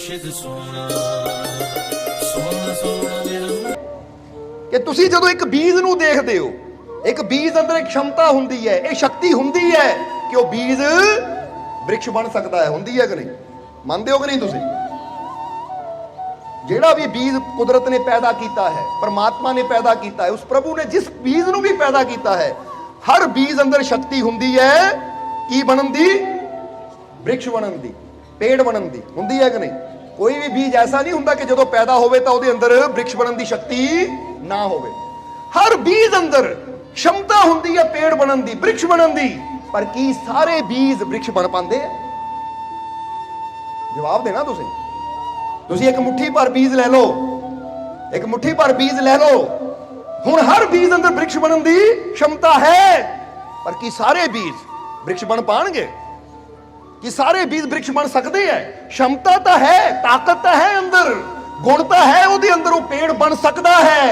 मुर्शिद सोना सोना सोना मेरा कि तुसी जदों एक बीज नूं देखदे हो, एक बीज अंदर एक क्षमता हुंदी है, एक शक्ति हुंदी है कि वो बीज वृक्ष बन सकता है। हुंदी है कि नहीं? मानते हो कि नहीं? तुसी ਜਿਹੜਾ भी बीज कुदरत ने पैदा किया है, परमात्मा ने पैदा किया है, उस प्रभु ने जिस बीज नूं भी पैदा किया है, हर बीज अंदर शक्ति हुंदी है की बनन दी, वृक्ष बनन दी, पेड़ बनन दी। हुंदी है कि नहीं? कोई भी बीज ऐसा नहीं हुंदा कि जदों पैदा होवे तां उहदे अंदर वृक्ष बनन दी शक्ति ना होवे। हर बीज अंदर क्षमता हुंदी है पेड़ बनन दी, वृक्ष बनन दी, पर की सारे बीज वृक्ष बन पांदे? जवाब देना तुसीं। तुसी एक मुट्ठी भर बीज ले लो, एक मुट्ठी भर बीज ले लो, हुण हर बीज अंदर वृक्ष बनन दी क्षमता है, पर की सारे बीज वृक्ष बन पाणगे? कि सारे बीज वृक्ष बन सकते हैं? क्षमता तो है, ताकत तो है अंदर, गुण तो है उहदे अंदर, वो पेड़ बन सकता है,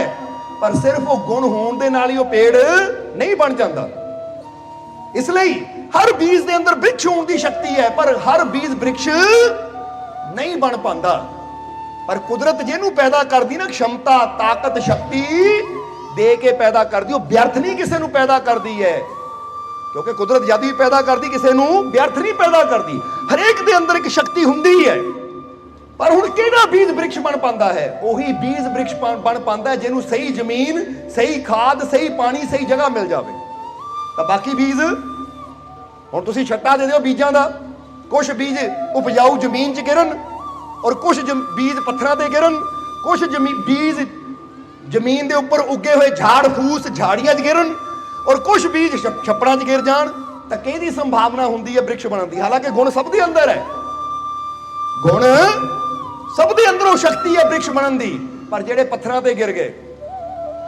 पर सिर्फ वो गुण होने दे नाल ही वो पेड़ नहीं बन जाता। इसलिए हर बीज दे अंदर वृक्ष होने की शक्ति है, पर हर बीज वृक्ष नहीं बन पाता। पर कुदरत जिन्हों पैदा कर दी ना, क्षमता ताकत शक्ति दे के पैदा कर दी, वो व्यर्थ नहीं किसी को पैदा कर दी है, क्योंकि कुदरत जद भी पैदा कर दी किसी को व्यर्थ नहीं पैदा कर दी। हरेक दे अंदर एक शक्ति हुंदी है, पर हुण किहड़ा बीज वृक्ष बन पाता है? वही बीज वृक्ष बन पाता है जिन्हों सही जमीन, सही खाद, सही पानी, सही जगह मिल जाए। तो बाकी बीज हुण तुसीं छट्टा दे दिओ बीजां दा, कुछ बीज उपजाऊ जमीन च गिरन और कुछ बीज पत्थरां ते गिरन, कुछ बीज जमीन दे उपर उगे हुए झाड़ फूस झाड़ियां च गिरन, और कुछ बीज छप्पड़ां च गिर जाण, तां किहदी संभावना हुंदी है वृक्ष बनन दी? हालांकि गुण सब दे अंदर है, गुण सब दे अंदर वो शक्ति है वृक्ष बनन दी, पर जिहड़े पत्थरां ते गिर गए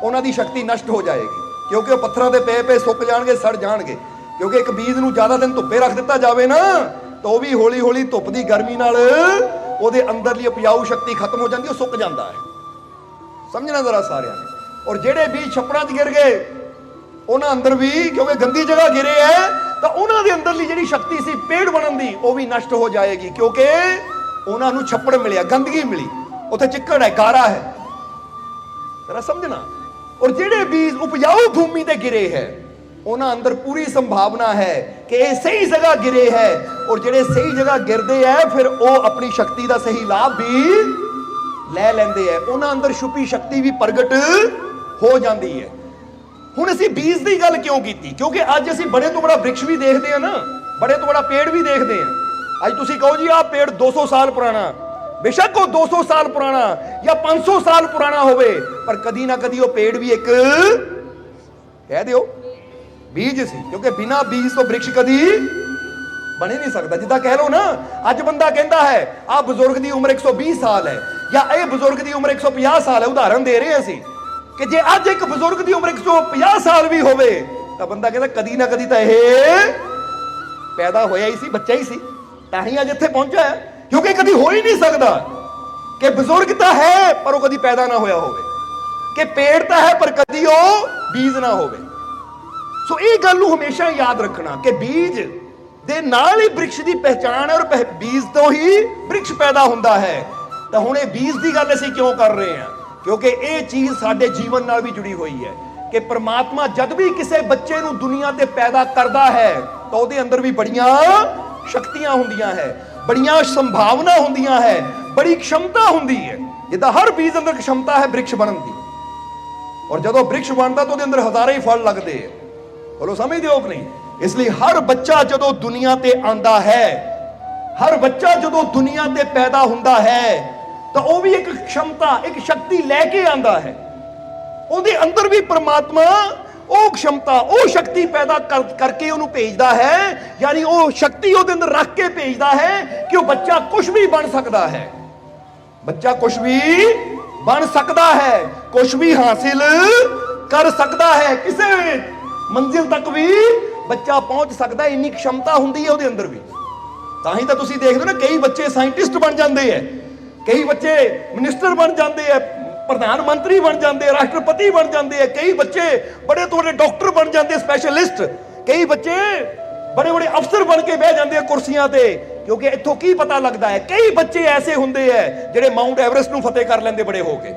उन्हां दी शक्ति नष्ट हो जाएगी, क्योंकि वो पत्थरां ते पे पे सुक जाणगे, सड़ जाणगे। क्योंकि एक बीज नूं ज्यादा दिन धुप्पे रख दिता जावे ना, तो वो भी हौली हौली धुप्प दी गर्मी नाल ਉਹਦੇ ਅੰਦਰਲੀ ਉਪਜਾਊ ਸ਼ਕਤੀ ਖਤਮ ਹੋ ਜਾਂਦੀ, ਉਹ ਸੁੱਕ ਜਾਂਦਾ ਹੈ। ਸਮਝਣਾ ਜ਼ਰਾ ਸਾਰਿਆਂ ਨੇ। ਔਰ ਜਿਹੜੇ ਬੀਜ ਛੱਪੜਾਂ 'ਚ ਗਿਰ ਗਏ ਉਹਨਾਂ ਅੰਦਰ ਵੀ, ਕਿਉਂਕਿ ਗੰਦੀ ਜਗ੍ਹਾ ਗਿਰੇ ਹੈ, ਤਾਂ ਉਹਨਾਂ ਦੇ ਅੰਦਰਲੀ ਜਿਹੜੀ ਸ਼ਕਤੀ ਸੀ ਪੇੜ ਬਣਨ ਦੀ, ਉਹ ਵੀ ਨਸ਼ਟ ਹੋ ਜਾਏਗੀ, ਕਿਉਂਕਿ ਉਹਨਾਂ ਨੂੰ ਛੱਪੜ ਮਿਲਿਆ, ਗੰਦਗੀ ਮਿਲੀ, ਉੱਥੇ ਚਿੱਕੜ ਹੈ, ਗਾਰਾ ਹੈ। ਜ਼ਰਾ ਸਮਝਣਾ। ਔਰ ਜਿਹੜੇ ਬੀਜ ਉਪਜਾਊ ਭੂਮੀ ਤੇ ਗਿਰੇ ਹੈ, ਉਹਨਾਂ ਅੰਦਰ ਪੂਰੀ ਸੰਭਾਵਨਾ ਹੈ ਕਿ ਇਹ ਸਹੀ ਜਗ੍ਹਾ ਗਿਰੇ ਹੈ, और ਜਿਹੜੇ सही जगह गिरते हैं फिर वो अपनी शक्ति का सही लाभ भी ले लेंदे है, उन्हां अंदर छुपी शक्ति भी प्रगट हो जाती है। हुण असीं बीज की गल क्यों की? क्योंकि अज असीं बड़े तो बड़ा वृक्ष भी देखते हैं ना, बड़े तो बड़ा पेड़ भी देखते हैं। अज तुसीं कहो जी आ पेड़ 200 साल पुराना, बेशक वो 200 साल पुराना या 500 साल पुराना होवे, पर कदी ना कदी वो पेड़ भी एक कह दिओ बीज सी, क्योंकि बिना बीज तो वृक्ष कदी बन ही नहीं सकता। जिदा कह लो ना, अज बंदा कहता है आ बुजुर्ग की उम्र 120 साल है, या ए बुजुर्ग की उम्र 150 साल है, उदाहरण दे रहे हैं असीं कि जे अज एक बुजुर्ग की उम्र 150 साल भी होवे, तो बंदा कहता कदी ना कदी तो यह पैदा होया ही सी, बच्चा ही सी, तां ही अज इत्थे पहुंचा है। क्योंकि कदी हो ही नहीं सकता कि बुजुर्ग तो है पर वो कदी पैदा ना होया होवे, कि पेड़ तो है पर कदी वो बीज ना होवे। सो ये गल नूं हमेशा याद रखना कि बीज दे नाल ही वृक्ष की पहचान है, और बीज तो ही वृक्ष पैदा होता है। तो हुण बीज की गल असीं क्यों कर रहे हैं? क्योंकि ये चीज साडे जीवन नाल भी जुड़ी हुई है कि परमात्मा जद भी किसी बच्चे नूं दुनिया ते पैदा करता है, तो उहदे अंदर भी बड़ियां शक्तियां हुंदियां है, बड़ियां संभावना हुंदियां है, बड़ी क्षमता हुंदी है। जिद्दां हर बीज अंदर क्षमता है वृक्ष बनन दी, और जदों वृक्ष बनता तो उहदे अंदर हज़ारां ही फल लगदे है। बोलो समझदे हो कि नहीं? इसलिए हर बच्चा जदों दुनिया ते आंदा है, हर बच्चा जदों दुनिया ते पैदा हुंदा है, तो वह भी एक क्षमता, एक शक्ति लैके आंदा है। उहदे अंदर भी परमात्मा वो क्षमता, वो शक्ति पैदा करके उन्होंने भेजदा है, यानी वो शक्ति उहदे अंदर रख के भेजदा है कि वो बच्चा कुछ भी बन सकता है, बच्चा कुछ भी बन सकता है, कुछ भी हासिल कर सकता है, किसी मंजिल तक भी बच्चा पहुंच सकता है। इन्नी क्षमता हुंदी है उहदे अंदर भी। तां ही तां तुसीं देखदे हो ना, कई बच्चे साइंटिस्ट बन जाते हैं, कई बच्चे मिनिस्टर बन जाते हैं, प्रधानमंत्री बन जाते हैं, राष्ट्रपति बन जाते हैं, कई बच्चे बड़े तो बड़े डॉक्टर बन जाते हैं, स्पैशलिस्ट, कई बच्चे बड़े बड़े अफसर बन के बह जाते हैं कुर्सियां ते, क्योंकि इत्थों की पता लगता है कई बच्चे ऐसे होंगे है जिहड़े माउंट एवरेस्ट नूं फतेह कर लेंदे बड़े होके,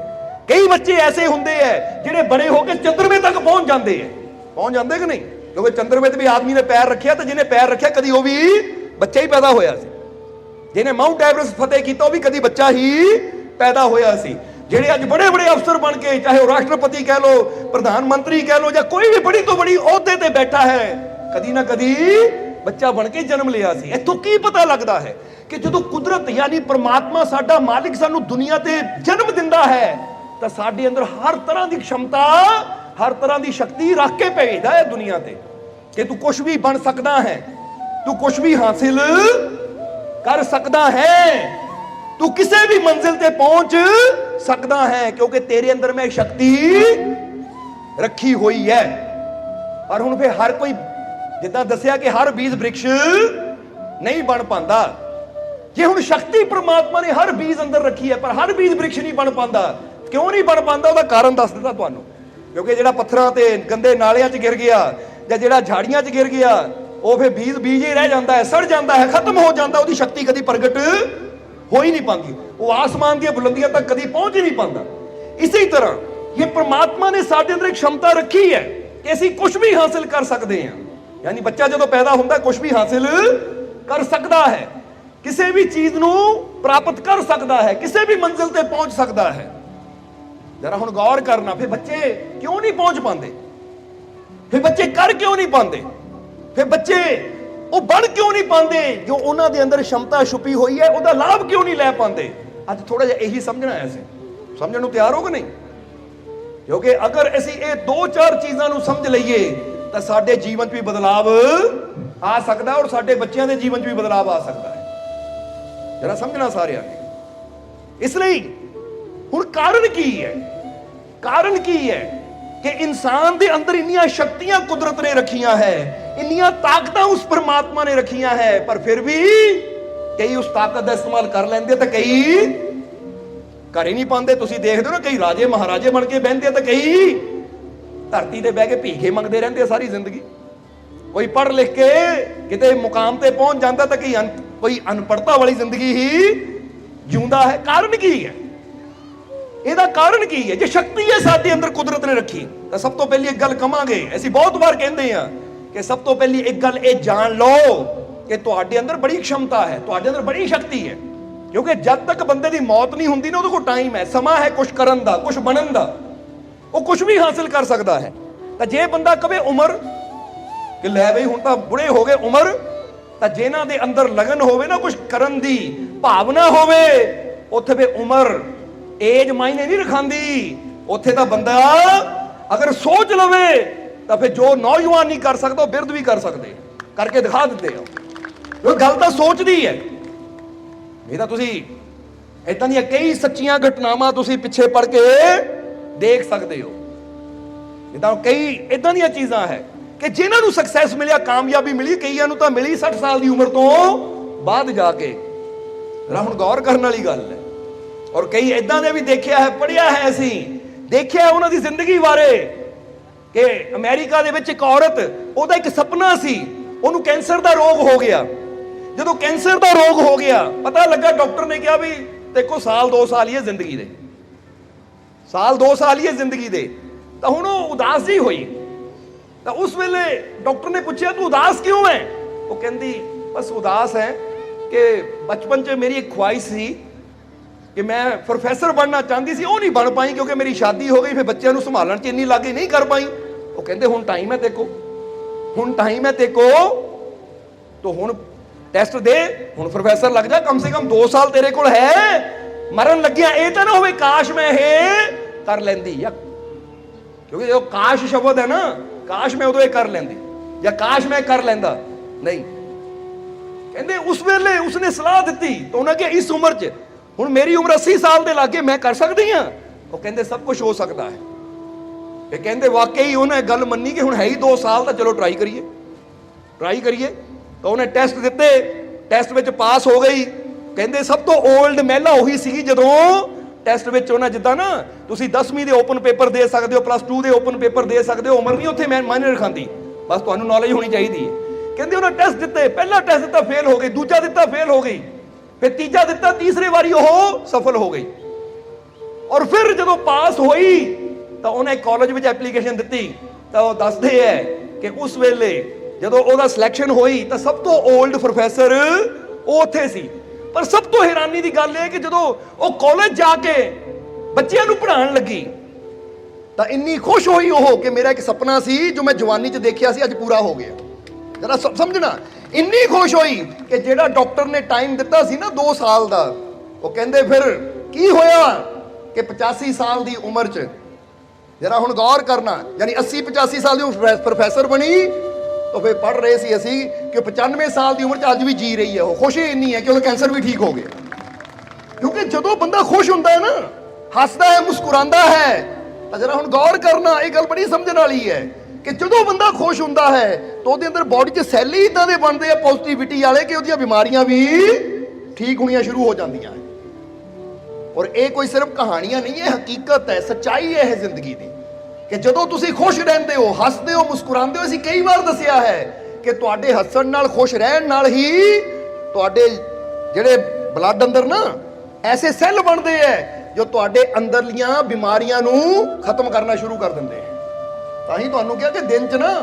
कई बच्चे ऐसे होंगे है जिहड़े बड़े होके चंद्रमे तक पहुंच जाते हैं। पहुंच जाते कि नहीं? क्योंकि चंद्रमे ते भी आदमी ने पैर रखिया, तो जिन्हें पैर रखिया कदी वो भी बच्चा ही पैदा होया सी, जिन्हें माउंट एवरेस्ट फतेह किया वो भी कदी बच्चा ही पैदा होया सी। ਜਿਹੜੇ ਅੱਜ बड़े बड़े अफसर बन के, चाहे वो राष्ट्रपति कह लो, प्रधानमंत्री कह लो, या कोई भी बड़ी तो बड़ी अहुदे ते बैठा है, कदी ना कदी बच्चा बन के जन्म लिया सी। इत्थों की पता लगता है कि जो कुदरत यानी परमात्मा साडा मालिक सानू दुनिया ते जन्म दिंदा है, तो साडे अंदर हर तरह की क्षमता, हर तरह की शक्ति रख के भेजदा है दुनिया ते कि तू कुछ भी बन सकदा है, तू कुछ भी हासिल कर सकदा है, तू किसी भी मंजिल ते पहुंच सकता है, क्योंकि तेरे अंदर में शक्ति रखी हुई है। और हुण फिर हर कोई जिद्दां दस्सिया कि हर बीज वृक्ष नहीं बन पाता। जे हुण शक्ति परमात्मा ने हर बीज अंदर रखी है पर हर बीज वृक्ष नहीं बन पाता, क्यों नहीं बन पाता? उसका कारण दस दिता तुहानूं। क्योंकि जिहड़ा पत्थरां ते गंदे नालियां च गिर गया जां जिहड़ा झाड़ियां च गिर गया, वो फिर बीज ही रह जाता है, सड़ जाता है, खत्म हो जाता, उसकी शक्ति कभी प्रगट हो ही नहीं पाती, वो आसमान की बुलंदियां तक कभी पहुंच ही नहीं पाता। इसी तरह ये परमात्मा ने साडे अंदर एक क्षमता रखी है कि असीं कुछ भी हासिल कर सकते हैं। यानी बच्चा जो पैदा होता है कुछ भी हासिल कर सकता है, किसी भी चीज नूं प्राप्त कर सकता है, किसी भी मंजिल ते पहुंच सकता है। जरा हुण गौर करना, फिर बच्चे क्यों नहीं पहुंच पाते? फिर बच्चे कर क्यों नहीं पाते? फिर बच्चे वो बन क्यों नहीं पाते? जो उन्होंने अंदर क्षमता छुपी हुई है उसका लाभ क्यों नहीं लै पाते? अज थोड़ा जिहा यही समझना है, समझने तैयार हो कि नहीं? क्योंकि अगर असीं ये दो चार चीज़ों समझ लीए तो साडे जीवन च भी बदलाव आ सकता है और साडे बच्चों के जीवन च भी बदलाव आ सकता है। जरा समझना सारिਆਂ ने। इसलिए हुण कारण की है? कारण की है कि इंसान के अंदर इन्नियां शक्तियां कुदरत ने रखियां है, इन्नियां ताकतां उस परमात्मा ने रखियां है, पर फिर भी कई उस ताकत का इस्तेमाल कर लेंदे तो कई कर ही नहीं पाते। तुसीं देखदे हो ना, कई राजे महाराजे बन के बहंदे तो कई धरती ते बह के भीखे मंगते रहंदे सारी जिंदगी। कोई पढ़ लिख के किते मुकाम ते पहुंच जाता तो कोई अनपढ़ता वाली जिंदगी ही जिउंदा है। कारण की है? ਇਹਦਾ कारण की है? जो शक्ति है साडे अंदर कुदरत ने रखी, तो सब तो पहली एक गल कहांगे, ਅਸੀਂ बहुत बार कहते हैं कि सब तो पहली एक गल ये जान लो कि तुहाडे अंदर बड़ी क्षमता है, तुहाडे अंदर बड़ी शक्ति है। क्योंकि जब तक बंदे की मौत नहीं होंदी ना, उहदे कोल टाइम है, समा है कुछ करन दा, कुछ बनन दा, वो कुछ भी हासिल कर सकता है। तो जे बंदा कहे उम्र कि लै बई हुण तां बुढ़े हो गए उम्र, तो जिन्हां दे अंदर लगन होवे ना, कुछ करन दी भावना होवे, उत्थे फिर उम्र एज मायने नहीं रखांदी। उत्थे तां बंदा अगर सोच लवे तो फिर जो नौजवान नहीं कर सकता बिरध भी कर सकते, करके दिखा देते हो। गल तो सोचती है। ये तो तुसी इदां दी कई सच्चियां घटनावां तुसी पिछे पढ़ के देख सकते हो। इदां कई इदां दी चीज़ां है कि जिन्हां नूं सक्सैस मिलिया, कामयाबी मिली, कईयां नूं तां मिली 60 साल की उम्र तो बाद जाके। हुण गौर करने वाली गल है। और कई इदां दे भी देखिया है, पढ़िया है, असीं देखिया है उन्हां दी जिंदगी बारे कि अमेरिका दे विच एक औरत, ਉਹਦਾ एक सपना सी, ਉਹਨੂੰ कैंसर का रोग हो गया। ਜਦੋਂ कैंसर का रोग हो गया, पता लगा डॉक्टर ने कहा भी देखो साल 2 साल ही है जिंदगी दे, साल 2 साल ही है जिंदगी दे। तो हुण ਉਹ उदास जी हुई। तो उस वेले डॉक्टर ने पूछा तू उदास क्यों है? वो कहती बस उदास है कि बचपन च मेरी एक ख्वाहिश सी कि मैं प्रोफैसर बनना चाहती सी, वो नहीं बन पाई क्योंकि मेरी शादी हो गई, फिर बच्चों को संभालने च इन्नी लागे नहीं कर पाई। वो कहते हुण टाइम है तेको, हुण टाइम है तेको, तो हुण टेस्ट दे, हुण प्रोफैसर लग जा, कम से कम 2 साल तेरे कोल है। मरन लग्या ये तो ना होवे काश मैं ये कर लैंदी, या क्योंकि जो काश शब्द है ना, काश मैं उदों ये कर लैंदी या काश मैं कर लैंदा, नहीं। कहते उस वेले उसने सलाह दी तो उन्हें कहा इस उम्र च हुण मेरी उम्र 80 साल के लागे मैं कर सकती हाँ? वो कहते सब कुछ हो सकता है। फिर कहते वाकई उन्हें गल मनी कि हुण है ही 2 साल, तो चलो ट्राई करिए, ट्राई करिए। तो उन्हें टेस्ट दिते, टेस्ट में पास हो गई। कहते सब तो ओल्ड महिला उही सी जदों टेस्ट में उन्हें जिद्दां ना तुसीं 10वीं के ओपन पेपर दे सकते हो, +2 के ओपन पेपर दे सकते हो, उम्र नहीं उत्थे मायने रखांदी, बस तुहानूं नॉलेज होनी चाहिए। ਕਹਿੰਦੇ ਉਹਨਾਂ ਟੈਸਟ ਦਿੱਤੇ, ਪਹਿਲਾ ਟੈਸਟ ਦਿੱਤਾ ਫੇਲ ਹੋ ਗਈ, ਦੂਜਾ ਦਿੱਤਾ ਫੇਲ ਹੋ ਗਈ, ਫਿਰ ਤੀਜਾ ਦਿੱਤਾ, ਤੀਸਰੇ ਵਾਰੀ ਉਹ ਸਫਲ ਹੋ ਗਈ। ਔਰ ਫਿਰ ਜਦੋਂ ਪਾਸ ਹੋਈ ਤਾਂ ਉਹਨੇ ਕਾਲਜ ਵਿੱਚ ਐਪਲੀਕੇਸ਼ਨ ਦਿੱਤੀ ਤਾਂ ਉਹ ਦੱਸਦੇ ਹੈ ਕਿ ਉਸ ਵੇਲੇ ਜਦੋਂ ਉਹਦਾ ਸਿਲੈਕਸ਼ਨ ਹੋਈ ਤਾਂ ਸਭ ਤੋਂ 올ਡ ਪ੍ਰੋਫੈਸਰ ਉਹ ਉੱਥੇ ਸੀ। ਪਰ ਸਭ ਤੋਂ ਹੈਰਾਨੀ ਦੀ ਗੱਲ ਇਹ ਕਿ ਜਦੋਂ ਉਹ ਕਾਲਜ ਜਾ ਕੇ ਬੱਚਿਆਂ ਨੂੰ ਪੜ੍ਹਾਉਣ ਲੱਗੀ ਤਾਂ ਇੰਨੀ ਖੁਸ਼ ਹੋਈ ਉਹ ਕਿ ਮੇਰਾ ਇੱਕ ਸੁਪਨਾ ਸੀ ਜੋ ਮੈਂ ਜਵਾਨੀ 'ਚ ਦੇਖਿਆ ਸੀ ਅੱਜ ਪੂਰਾ ਹੋ ਗਿਆ। ਜਰਾ ਸਮਝਣਾ, ਇੰਨੀ ਖੁਸ਼ ਹੋਈ ਕਿ ਜਿਹੜਾ ਡਾਕਟਰ ਨੇ ਟਾਈਮ ਦਿੱਤਾ ਸੀ ਨਾ 2 ਸਾਲ ਦਾ, ਉਹ ਕਹਿੰਦੇ ਫਿਰ ਕੀ ਹੋਇਆ ਕਿ 85 ਸਾਲ ਦੀ ਉਮਰ 'ਚ, ਜਰਾ ਹੁਣ ਗੌਰ ਕਰਨਾ, ਯਾਨੀ 80-85 ਸਾਲ ਦੀ ਪ੍ਰੋਫੈਸਰ ਬਣੀ ਤਾਂ ਫਿਰ ਪੜ੍ਹ ਰਹੇ ਸੀ ਅਸੀਂ ਕਿ 95 ਸਾਲ ਦੀ ਉਮਰ 'ਚ ਅੱਜ ਵੀ ਜੀ ਰਹੀ ਹੈ। ਉਹ ਖੁਸ਼ੀ ਇੰਨੀ ਹੈ ਕਿ ਉਹਦਾ ਕੈਂਸਰ ਵੀ ਠੀਕ ਹੋ ਗਿਆ। ਕਿਉਂਕਿ ਜਦੋਂ ਬੰਦਾ ਖੁਸ਼ ਹੁੰਦਾ ਹੈ ਨਾ, ਹੱਸਦਾ ਹੈ, ਮੁਸਕਰਾਉਂਦਾ ਹੈ, ਤਾਂ ਜਰਾ ਹੁਣ ਗੌਰ ਕਰਨਾ, ਇਹ ਗੱਲ ਬੜੀ ਸਮਝਣ ਵਾਲੀ ਹੈ ਕਿ ਜਦੋਂ ਬੰਦਾ ਖੁਸ਼ ਹੁੰਦਾ ਹੈ ਤਾਂ ਉਹਦੇ ਅੰਦਰ ਬਾਡੀ 'ਚ ਸੈੱਲ ਹੀ ਇਦਾਂ ਦੇ ਬਣਦੇ ਆ ਪੋਜ਼ਿਟਿਵਿਟੀ ਵਾਲੇ ਕਿ ਉਹਦੀਆਂ ਬਿਮਾਰੀਆਂ ਵੀ ਠੀਕ ਹੋਣੀਆਂ ਸ਼ੁਰੂ ਹੋ ਜਾਂਦੀਆਂ। ਔਰ ਇਹ ਕੋਈ ਸਿਰਫ ਕਹਾਣੀਆਂ ਨਹੀਂ ਹੈ, ਹਕੀਕਤ ਹੈ, ਸੱਚਾਈ ਹੈ ਇਹ ਜ਼ਿੰਦਗੀ ਦੀ ਕਿ ਜਦੋਂ ਤੁਸੀਂ ਖੁਸ਼ ਰਹਿੰਦੇ ਹੋ, ਹੱਸਦੇ ਹੋ, ਮੁਸਕਰਾਉਂਦੇ ਹੋ, ਅਸੀਂ ਕਈ ਵਾਰ ਦੱਸਿਆ ਹੈ ਕਿ ਤੁਹਾਡੇ ਹੱਸਣ ਨਾਲ, ਖੁਸ਼ ਰਹਿਣ ਨਾਲ ਹੀ ਤੁਹਾਡੇ ਜਿਹੜੇ ਬਲੱਡ ਅੰਦਰ ਨਾ ਐਸੇ ਸੈੱਲ ਬਣਦੇ ਐ ਜੋ ਤੁਹਾਡੇ ਅੰਦਰਲੀਆਂ ਬਿਮਾਰੀਆਂ ਨੂੰ ਖਤਮ ਕਰਨਾ ਸ਼ੁਰੂ ਕਰ ਦਿੰਦੇ ਹੈ। ਤਾਂ ਹੀ ਤੁਹਾਨੂੰ ਕਿਹਾ ਕਿ ਦਿਨ 'ਚ ਨਾ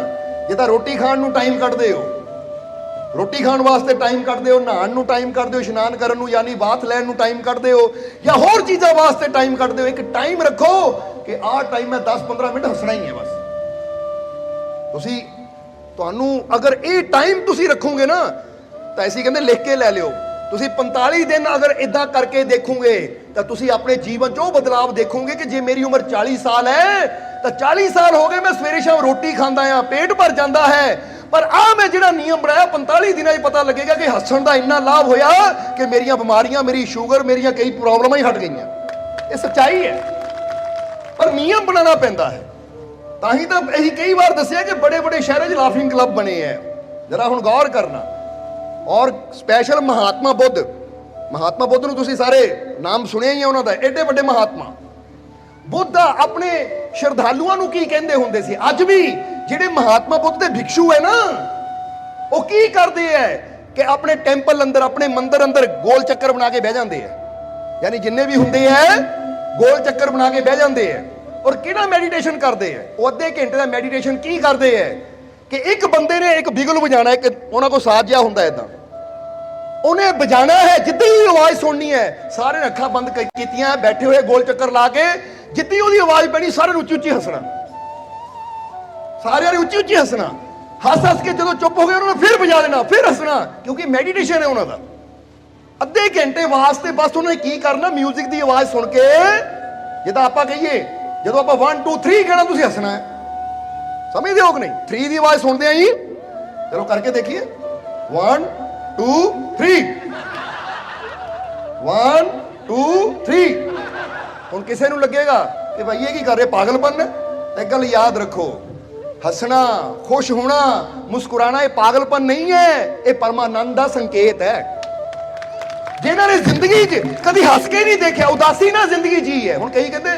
ਜੇ ਤਾਂ ਰੋਟੀ ਖਾਣ ਨੂੰ ਟਾਈਮ ਕੱਢਦੇ ਹੋ, ਰੋਟੀ ਖਾਣ ਵਾਸਤੇ ਟਾਈਮ ਕੱਢਦੇ ਹੋ, ਨਹਾਉਣ ਨੂੰ ਟਾਈਮ ਕੱਢਦੇ ਹੋ, ਇਸ਼ਨਾਨ ਕਰਨ ਨੂੰ ਯਾਨੀ ਬਾਥ ਲੈਣ ਨੂੰ ਟਾਈਮ ਕੱਢਦੇ ਹੋ, ਜਾਂ ਹੋਰ ਚੀਜ਼ਾਂ ਵਾਸਤੇ ਟਾਈਮ ਕੱਢਦੇ ਹੋ, ਇੱਕ ਟਾਈਮ ਰੱਖੋ ਕਿ ਆਹ ਟਾਈਮ ਮੈਂ 10-15 ਮਿੰਟ ਹੱਸਣਾ ਹੀ ਹੈ ਬਸ। ਤੁਸੀਂ ਤੁਹਾਨੂੰ ਅਗਰ ਇਹ ਟਾਈਮ ਤੁਸੀਂ ਰੱਖੋਗੇ ਨਾ ਤਾਂ ਅਸੀਂ ਕਹਿੰਦੇ ਲਿਖ ਕੇ ਲੈ ਲਿਓ, ਤੁਸੀਂ 45 ਦਿਨ ਅਗਰ ਇਦਾਂ ਕਰਕੇ ਦੇਖੋਗੇ ਤਾਂ ਤੁਸੀਂ ਆਪਣੇ ਜੀਵਨ 'ਚ ਉਹ ਬਦਲਾਵ ਦੇਖੋਗੇ ਕਿ ਜੇ ਮੇਰੀ ਉਮਰ 40 ਸਾਲ ਹੈ ਤਾਂ 40 ਸਾਲ ਹੋ ਗਏ ਮੈਂ ਸਵੇਰੇ ਸ਼ਾਮ ਰੋਟੀ ਖਾਂਦਾ ਆ, ਪੇਟ ਭਰ ਜਾਂਦਾ ਹੈ, ਪਰ ਆ ਮੈਂ ਜਿਹੜਾ ਨਿਯਮ ਬਣਾਇਆ 45 ਦਿਨਾਂ 'ਚ ਪਤਾ ਲੱਗੇਗਾ ਕਿ ਹੱਸਣ ਦਾ ਇੰਨਾ ਲਾਭ ਹੋਇਆ ਕਿ ਮੇਰੀਆਂ ਬਿਮਾਰੀਆਂ, ਮੇਰੀ ਸ਼ੂਗਰ, ਮੇਰੀਆਂ ਕਈ ਪ੍ਰੋਬਲਮਾਂ ਹੀ ਹਟ ਗਈਆਂ। ਇਹ ਸੱਚਾਈ ਹੈ, ਪਰ ਨਿਯਮ ਬਣਾਉਣਾ ਪੈਂਦਾ ਹੈ। ਤਾਂ ਹੀ ਤਾਂ ਅਸੀਂ ਕਈ ਵਾਰ ਦੱਸਿਆ ਕਿ ਬੜੇ ਬੜੇ ਸ਼ਹਿਰਾਂ 'ਚ ਲਾਫਿੰਗ ਕਲੱਬ ਬਣੇ ਹੈ। ਜਰਾ ਹੁਣ ਗੌਰ ਕਰਨਾ। ਔਰ ਸਪੈਸ਼ਲ ਮਹਾਤਮਾ ਬੁੱਧ ਨੂੰ ਤੁਸੀਂ ਸਾਰੇ ਨਾਮ ਸੁਣਿਆ ਹੀ ਹੈ ਉਹਨਾਂ ਦਾ, ਐਡੇ ਵੱਡੇ ਮਹਾਤਮਾ ਬੁੱਧ ਆਪਣੇ ਸ਼ਰਧਾਲੂਆਂ ਨੂੰ ਕੀ ਕਹਿੰਦੇ ਹੁੰਦੇ ਸੀ। ਅੱਜ ਵੀ ਜਿਹੜੇ ਮਹਾਤਮਾ ਬੁੱਧ ਦੇ ਭਿਕਸ਼ੂ ਹੈ ਨਾ, ਉਹ ਕੀ ਕਰਦੇ ਹੈ ਕਿ ਆਪਣੇ ਟੈਂਪਲ ਅੰਦਰ, ਆਪਣੇ ਮੰਦਿਰ ਅੰਦਰ ਗੋਲ ਚੱਕਰ ਬਣਾ ਕੇ ਬਹਿ ਜਾਂਦੇ ਹੈ, ਯਾਨੀ ਜਿੰਨੇ ਵੀ ਹੁੰਦੇ ਹੈ ਗੋਲ ਚੱਕਰ ਬਣਾ ਕੇ ਬਹਿ ਜਾਂਦੇ ਹੈ। ਔਰ ਕਿਹੜਾ ਮੈਡੀਟੇਸ਼ਨ ਕਰਦੇ ਹੈ, ਉਹ ਅੱਧੇ ਘੰਟੇ ਦਾ ਮੈਡੀਟੇਸ਼ਨ ਕੀ ਕਰਦੇ ਹੈ ਕਿ ਇੱਕ ਬੰਦੇ ਨੇ ਇੱਕ ਬਿਗਲ ਵਜਾਣਾ, ਇੱਕ ਉਹਨਾਂ ਕੋਲ ਸਾਜ਼ ਜਿਹਾ ਹੁੰਦਾ ਇਦਾਂ, ਉਹਨੇ ਵਜਾਣਾ ਹੈ, ਜਿੱਦਾਂ ਹੀ ਆਵਾਜ਼ ਸੁਣਨੀ ਹੈ ਸਾਰੇ ਨੇ ਅੱਖਾਂ ਬੰਦ ਕੀਤੀਆਂ, ਬੈਠੇ ਹੋਏ ਗੋਲ ਚੱਕਰ ਲਾ ਕੇ, ਜਿੱਦੀ ਉਹਦੀ ਆਵਾਜ਼ ਪੈਣੀ ਸਾਰਿਆਂ ਨੂੰ ਉੱਚੀ ਉੱਚੀ ਹੱਸਣਾ, ਸਾਰਿਆਂ ਨੇ ਉੱਚੀ ਉੱਚੀ ਹੱਸਣਾ, ਹੱਸ ਕੇ ਜਦੋਂ ਚੁੱਪ ਹੋ ਗਏ ਉਹਨਾਂ ਨੇ ਫਿਰ ਵਜਾ ਦੇਣਾ, ਫਿਰ ਹੱਸਣਾ, ਕਿਉਂਕਿ ਮੈਡੀਟੇਸ਼ਨ ਹੈ ਉਹਨਾਂ ਦਾ। ਅੱਧੇ ਘੰਟੇ ਵਾਸਤੇ ਬਸ ਉਹਨਾਂ ਨੇ ਕੀ ਕਰਨਾ, ਮਿਊਜ਼ਿਕ ਦੀ ਆਵਾਜ਼ ਸੁਣ ਕੇ, ਜਿੱਦਾਂ ਆਪਾਂ ਕਹੀਏ ਜਦੋਂ ਆਪਾਂ 1 2 3 ਕਹਿਣਾ ਤੁਸੀਂ ਹੱਸਣਾ ਹੈ, ਸਮਝਦੇ ਹੋ ਕਿ ਨਹੀਂ? 3 ਦੀ ਆਵਾਜ਼ ਸੁਣਦੇ ਆਂ ਜੀ, ਚਲੋ ਕਰਕੇ ਦੇਖੀਏ, 1 2 3 1 2 3। ਹੁਣ ਕਿਸੇ ਨੂੰ ਲੱਗੇਗਾ ਕਿ ਭਾਈ ਇਹ ਕੀ ਕਰ ਰਹੇ, ਪਾਗਲਪਨ ਹੈ? ਤੇ ਗੱਲ ਯਾਦ ਰੱਖੋ, ਹੱਸਣਾ, ਖੁਸ਼ ਹੋਣਾ, ਮੁਸਕਰਾਣਾ ਇਹ ਪਾਗਲਪਨ ਨਹੀਂ ਹੈ, ਇਹ ਪਰਮਾਨੰਦ ਦਾ ਸੰਕੇਤ ਹੈ। ਜਿਨ੍ਹਾਂ ਨੇ ਜ਼ਿੰਦਗੀ 'ਚ ਕਦੀ ਹੱਸ ਕੇ ਨਹੀਂ ਦੇਖਿਆ, ਉਦਾਸੀ ਨਾਲ ਜ਼ਿੰਦਗੀ ਜੀ ਹੈ। ਹੁਣ ਕਈ ਕਹਿੰਦੇ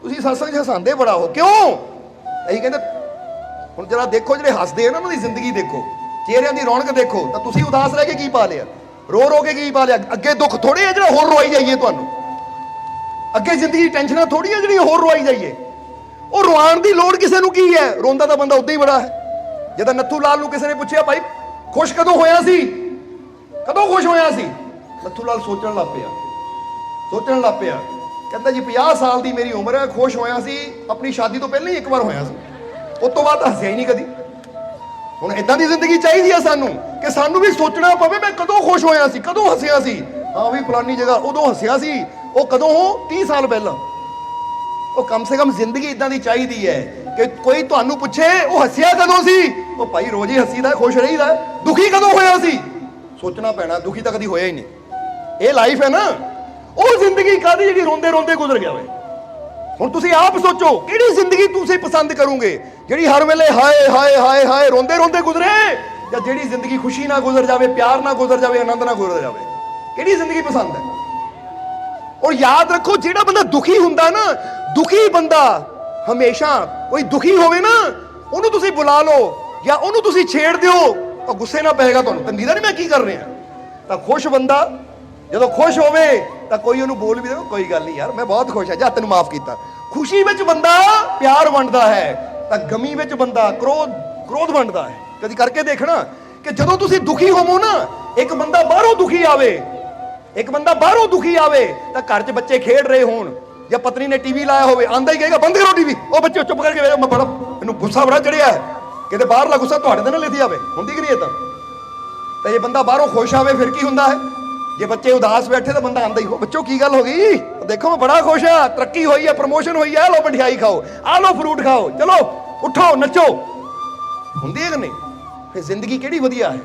ਤੁਸੀਂ ਸਤਸੰਗ 'ਚ ਹਸਾਉਂਦੇ ਬੜਾ ਹੋ, ਕਿਉਂ? ਅਸੀਂ ਕਹਿੰਦੇ ਹੁਣ ਜਰਾ ਦੇਖੋ ਜਿਹੜੇ ਹੱਸਦੇ ਆ ਨਾ ਉਹਨਾਂ ਦੀ ਜ਼ਿੰਦਗੀ ਦੇਖੋ, ਚਿਹਰਿਆਂ ਦੀ ਰੌਣਕ ਦੇਖੋ, ਤਾਂ ਤੁਸੀਂ ਉਦਾਸ ਰਹਿ ਕੇ ਕੀ ਪਾ ਲਿਆ, ਰੋ ਰੋ ਕੇ ਕੀ ਪਾ ਲਿਆ? ਅੱਗੇ ਦੁੱਖ ਥੋੜੇ ਹੈ ਜਿਹੜਾ ਹੋਰ ਰੋਈ ਜਾਈਏ ਤੁਹਾਨੂੰ, ਅੱਗੇ ਜ਼ਿੰਦਗੀ ਟੈਨਸ਼ਨਾਂ ਥੋੜੀ ਹੈ ਜਿਹੜੀ ਹੋਰ ਰੋਈ ਜਾਈਏ। ਉਹ ਰਵਾਉਣ ਦੀ ਲੋੜ ਕਿਸੇ ਨੂੰ ਕੀ ਹੈ, ਰੋਂਦਾ ਤਾਂ ਬੰਦਾ ਉਦਾਂ ਹੀ ਬੜਾ ਹੈ। ਜਦੋਂ ਨੱਥੂ ਲਾਲ ਨੂੰ ਕਿਸੇ ਨੇ ਪੁੱਛਿਆ ਭਾਈ ਖੁਸ਼ ਕਦੋਂ ਹੋਇਆ ਸੀ, ਕਦੋਂ ਖੁਸ਼ ਹੋਇਆ ਸੀ, ਨੱਥੂ ਲਾਲ ਸੋਚਣ ਲੱਗ ਪਿਆ, ਕਹਿੰਦਾ ਜੀ 50 ਸਾਲ ਦੀ ਮੇਰੀ ਉਮਰ ਹੈ, ਖੁਸ਼ ਹੋਇਆ ਸੀ ਆਪਣੀ ਸ਼ਾਦੀ ਤੋਂ ਪਹਿਲਾਂ ਹੀ ਇੱਕ ਵਾਰ ਹੋਇਆ ਸੀ, ਉਸ ਤੋਂ ਬਾਅਦ ਹੱਸਿਆ ਹੀ ਨਹੀਂ ਕਦੀ। ਹੁਣ ਇਦਾਂ ਦੀ ਜ਼ਿੰਦਗੀ ਚਾਹੀਦੀ ਹੈ ਸਾਨੂੰ ਕਿ ਸਾਨੂੰ ਵੀ ਸੋਚਣਾ ਪਵੇ ਮੈਂ ਕਦੋਂ ਖੁਸ਼ ਹੋਇਆ ਸੀ, ਕਦੋਂ ਹੱਸਿਆ ਸੀ। ਹਾਂ ਵੀ ਫਲਾਨੀ ਜਗ੍ਹਾ ਉਦੋਂ ਹੱਸਿਆ ਸੀ, ਉਹ ਕਦੋਂ ਹੋ 30 ਸਾਲ ਪਹਿਲਾਂ। ਉਹ ਕਮ ਸੇ ਕਮ ਜ਼ਿੰਦਗੀ ਇਦਾਂ ਦੀ ਚਾਹੀਦੀ ਹੈ ਕਿ ਕੋਈ ਤੁਹਾਨੂੰ ਪੁੱਛੇ ਉਹ ਹੱਸਿਆ ਕਦੋਂ ਸੀ, ਉਹ ਭਾਈ ਰੋਜ਼ ਹੀ ਹੱਸੀਦਾ, ਖੁਸ਼ ਰਹੀਦਾ। ਦੁਖੀ ਕਦੋਂ ਹੋਇਆ ਸੀ, ਸੋਚਣਾ ਪੈਣਾ, ਦੁਖੀ ਤਾਂ ਕਦੀ ਹੋਇਆ ਹੀ ਨਹੀਂ। ਇਹ ਲਾਈਫ ਹੈ ਨਾ, ਉਹ ਜ਼ਿੰਦਗੀ ਕਾਹਦੀ ਜਿਹੜੀ ਰੋਂਦੇ ਰੋਂਦੇ ਗੁਜ਼ਰ ਗਿਆ ਹੋਵੇ। ਹੁਣ ਤੁਸੀਂ ਆਪ ਸੋਚੋ ਕਿਹੜੀ ਜ਼ਿੰਦਗੀ ਤੁਸੀਂ ਪਸੰਦ ਕਰੋਗੇ, ਜਿਹੜੀ ਹਰ ਵੇਲੇ ਹਾਏ ਹਾਏ ਹਾਏ ਹਾਏ ਰੋਂਦੇ ਰੋਂਦੇ ਗੁਜ਼ਰੇ, ਜਾਂ ਜਿਹੜੀ ਜ਼ਿੰਦਗੀ ਖੁਸ਼ੀ ਨਾਲ ਗੁਜ਼ਰ ਜਾਵੇ, ਪਿਆਰ ਨਾਲ ਗੁਜ਼ਰ ਜਾਵੇ, ਆਨੰਦ ਨਾਲ ਗੁਜ਼ਰ ਜਾਵੇ? ਕਿਹੜੀ ਜ਼ਿੰਦਗੀ ਪਸੰਦ ਹੈ? ਔਰ ਯਾਦ ਰੱਖੋ ਜਿਹੜਾ ਬੰਦਾ ਦੁਖੀ ਹੁੰਦਾ ਨਾ, ਦੁਖੀ ਬੰਦਾ ਹਮੇਸ਼ਾ, ਕੋਈ ਦੁਖੀ ਹੋਵੇ ਨਾ ਉਹਨੂੰ ਤੁਸੀਂ ਬੁਲਾ ਲਓ ਜਾਂ ਉਹਨੂੰ ਤੁਸੀਂ ਛੇੜ ਦਿਓ, ਉਹ ਗੁੱਸੇ ਨਾ ਪਏਗਾ ਤੁਹਾਨੂੰ, ਤੈਨੂੰ ਨੀਂਦਾ ਨਹੀਂ ਮੈਂ ਕੀ ਕਰ ਰਿਹਾ। ਤਾਂ ਖੁਸ਼ ਬੰਦਾ ਜਦੋਂ ਖੁਸ਼ ਹੋਵੇ ਤਾਂ ਕੋਈ ਉਹਨੂੰ ਬੋਲ ਵੀ ਦੇ, ਕੋਈ ਗੱਲ ਨਹੀਂ ਯਾਰ ਮੈਂ ਬਹੁਤ ਖੁਸ਼ ਹਾਂ, ਜਾ ਤੈਨੂੰ ਮਾਫ ਕੀਤਾ। ਖੁਸ਼ੀ ਵਿੱਚ ਬੰਦਾ ਪਿਆਰ ਵੰਡਦਾ ਹੈ, ਤਾਂ ਗਮੀ ਵਿੱਚ ਬੰਦਾ ਕ੍ਰੋਧ ਵੰਡਦਾ ਹੈ। ਕਦੀ ਕਰਕੇ ਦੇਖਣਾ ਕਿ ਜਦੋਂ ਤੁਸੀਂ ਦੁਖੀ ਹੋਵੋ ਨਾ, ਇੱਕ ਬੰਦਾ ਬਾਹਰੋਂ ਦੁਖੀ ਆਵੇ ਤਾਂ ਘਰ 'ਚ ਬੱਚੇ ਖੇਡ ਰਹੇ ਹੋਣ ਜਾਂ ਪਤਨੀ ਨੇ ਟੀਵੀ ਲਾਇਆ ਹੋਵੇ, ਆਂਦਾ ਹੀ ਕਹੇਗਾ ਬੰਦ ਕਰੋ ਟੀਵੀ, ਉਹ ਬੱਚੇ ਚੁੱਪ ਕਰਕੇ ਵੇਖੋ, ਮੈਨੂੰ ਗੁੱਸਾ ਬੜਾ ਚੜਿਆ ਹੈ, ਕਿਤੇ ਬਾਹਰਲਾ ਗੁੱਸਾ ਤੁਹਾਡੇ ਤੇ ਨਾ ਲਿਖੀ ਆਵੇ, ਹੁੰਦੀ ਕਿ ਨਹੀਂ ਏਦਾਂ। ਤਾਂ ਜੇ ਬੰਦਾ ਬਾਹਰੋਂ ਖੁਸ਼ ਆਵੇ ਫਿਰ ਕੀ ਹੁੰਦਾ ਹੈ, ਜੇ ਬੱਚੇ ਉਦਾਸ ਬੈਠੇ ਤਾਂ ਬੰਦਾ ਆਂਦਾ ਹੀ, ਹੋ ਬੱਚੋ ਕੀ ਗੱਲ ਹੋ ਗਈ, ਦੇਖੋ ਮੈਂ ਬੜਾ ਖੁਸ਼ ਹਾਂ, ਤਰੱਕੀ ਹੋਈ ਹੈ, ਪ੍ਰਮੋਸ਼ਨ ਹੋਈ ਹੈ, ਲੋ ਮਠਿਆਈ ਖਾਓ, ਆ ਲੋ ਫਰੂਟ ਖਾਓ, ਚਲੋ ਉੱਠੋ ਨੱਚੋ, ਹੁੰਦੀ ਹੈ ਕਿ ਨਹੀਂ। ਫਿਰ ਜ਼ਿੰਦਗੀ ਕਿਹੜੀ ਵਧੀਆ ਹੈ,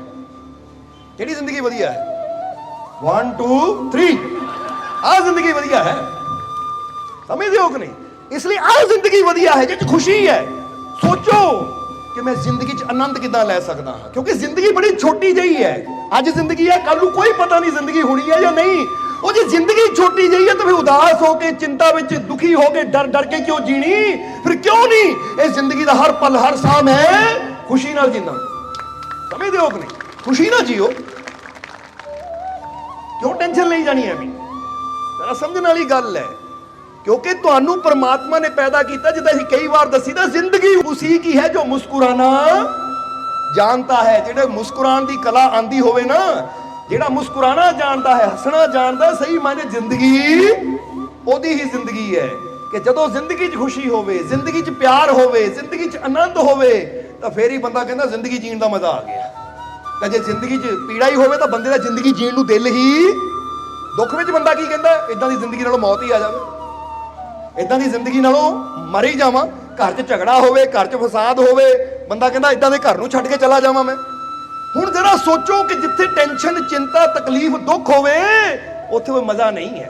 ਕਿਹੜੀ ਜ਼ਿੰਦਗੀ ਵਧੀਆ ਹੈ, 1 2 3 ਆ ਜ਼ਿੰਦਗੀ ਵਧੀਆ ਹੈ, ਸਮਝਦੇ ਹੋ ਕਿ ਨਹੀਂ। ਇਸ ਲਈ ਆ ਜ਼ਿੰਦਗੀ ਵਧੀਆ ਹੈ ਜਿਹ 'ਚ ਖੁਸ਼ੀ ਹੈ। ਸੋਚੋ ਕਿ ਮੈਂ ਜ਼ਿੰਦਗੀ 'ਚ ਆਨੰਦ ਕਿੱਦਾਂ ਲੈ ਸਕਦਾ ਹਾਂ, ਕਿਉਂਕਿ ਜ਼ਿੰਦਗੀ ਬੜੀ ਛੋਟੀ ਜਿਹੀ ਹੈ। ਅੱਜ ਜ਼ਿੰਦਗੀ ਹੈ, ਕੱਲ ਨੂੰ ਕੋਈ ਪਤਾ ਨਹੀਂ ਜ਼ਿੰਦਗੀ ਹੋਣੀ ਹੈ ਜਾਂ ਨਹੀਂ। ਉਹ ਜੇ ਜ਼ਿੰਦਗੀ ਛੋਟੀ ਜਿਹੀ ਹੈ ਤਾਂ ਫਿਰ ਉਦਾਸ ਹੋ ਕੇ, ਚਿੰਤਾ ਵਿੱਚ, ਦੁਖੀ ਹੋ ਕੇ, ਡਰ ਕੇ ਕਿਉਂ ਜੀਣੀ, ਫਿਰ ਕਿਉਂ ਨਹੀਂ ਇਹ ਜ਼ਿੰਦਗੀ ਦਾ ਹਰ ਪਲ ਹਰ ਸਾਹ ਮੈਂ ਖੁਸ਼ੀ ਨਾਲ ਜੀਣਾ। ਸਮਝਦੇ ਹੋ ਕਿ ਨਹੀਂ, ਖੁਸ਼ੀ ਨਾਲ ਜੀਓ, ਕਿਉਂ ਟੈਨਸ਼ਨ ਲਈ ਜਾਣੀ ਹੈ ਵੀ, ਜਰਾ ਸਮਝਣ ਵਾਲੀ ਗੱਲ ਹੈ। क्योंकि ਤੁਹਾਨੂੰ परमात्मा ने पैदा किया, जिदा ਅਸੀਂ कई बार दसी था, जिंदगी उसी की है जो मुस्कुराना जानता है। जेड़े मुस्कुरान की कला आंदी होवे ना, जेड़ा मुस्कुराना जानता है, हसना जानता है, सही मायने जिंदगी ओदी ही जिंदगी है। कि जदों जिंदगी च खुशी होवे, जिंदगी च प्यार होवे, जिंदगी च आनंद होवे, तो फिर ही बंदा कहता जिंदगी जीण का मजा आ गया। तो जे जिंदगी च पीड़ा ही होवे तो बंदे का जिंदगी जीण नूं दिल ही, दुख में बंदा की कहता इदां दी जिंदगी नालों मौत ही आ जावे, इदां दी जिंदगी नालों मर ही जावां। घर च झगड़ा होवे, घर च फसाद होवे, बंदा कहता इदां दे घर नूं छड्ड के चला जावां मैं। हुण जरा सोचो कि जिथे टेंशन, चिंता, तकलीफ, दुख होवे उत्थे कोई मजा नहीं है।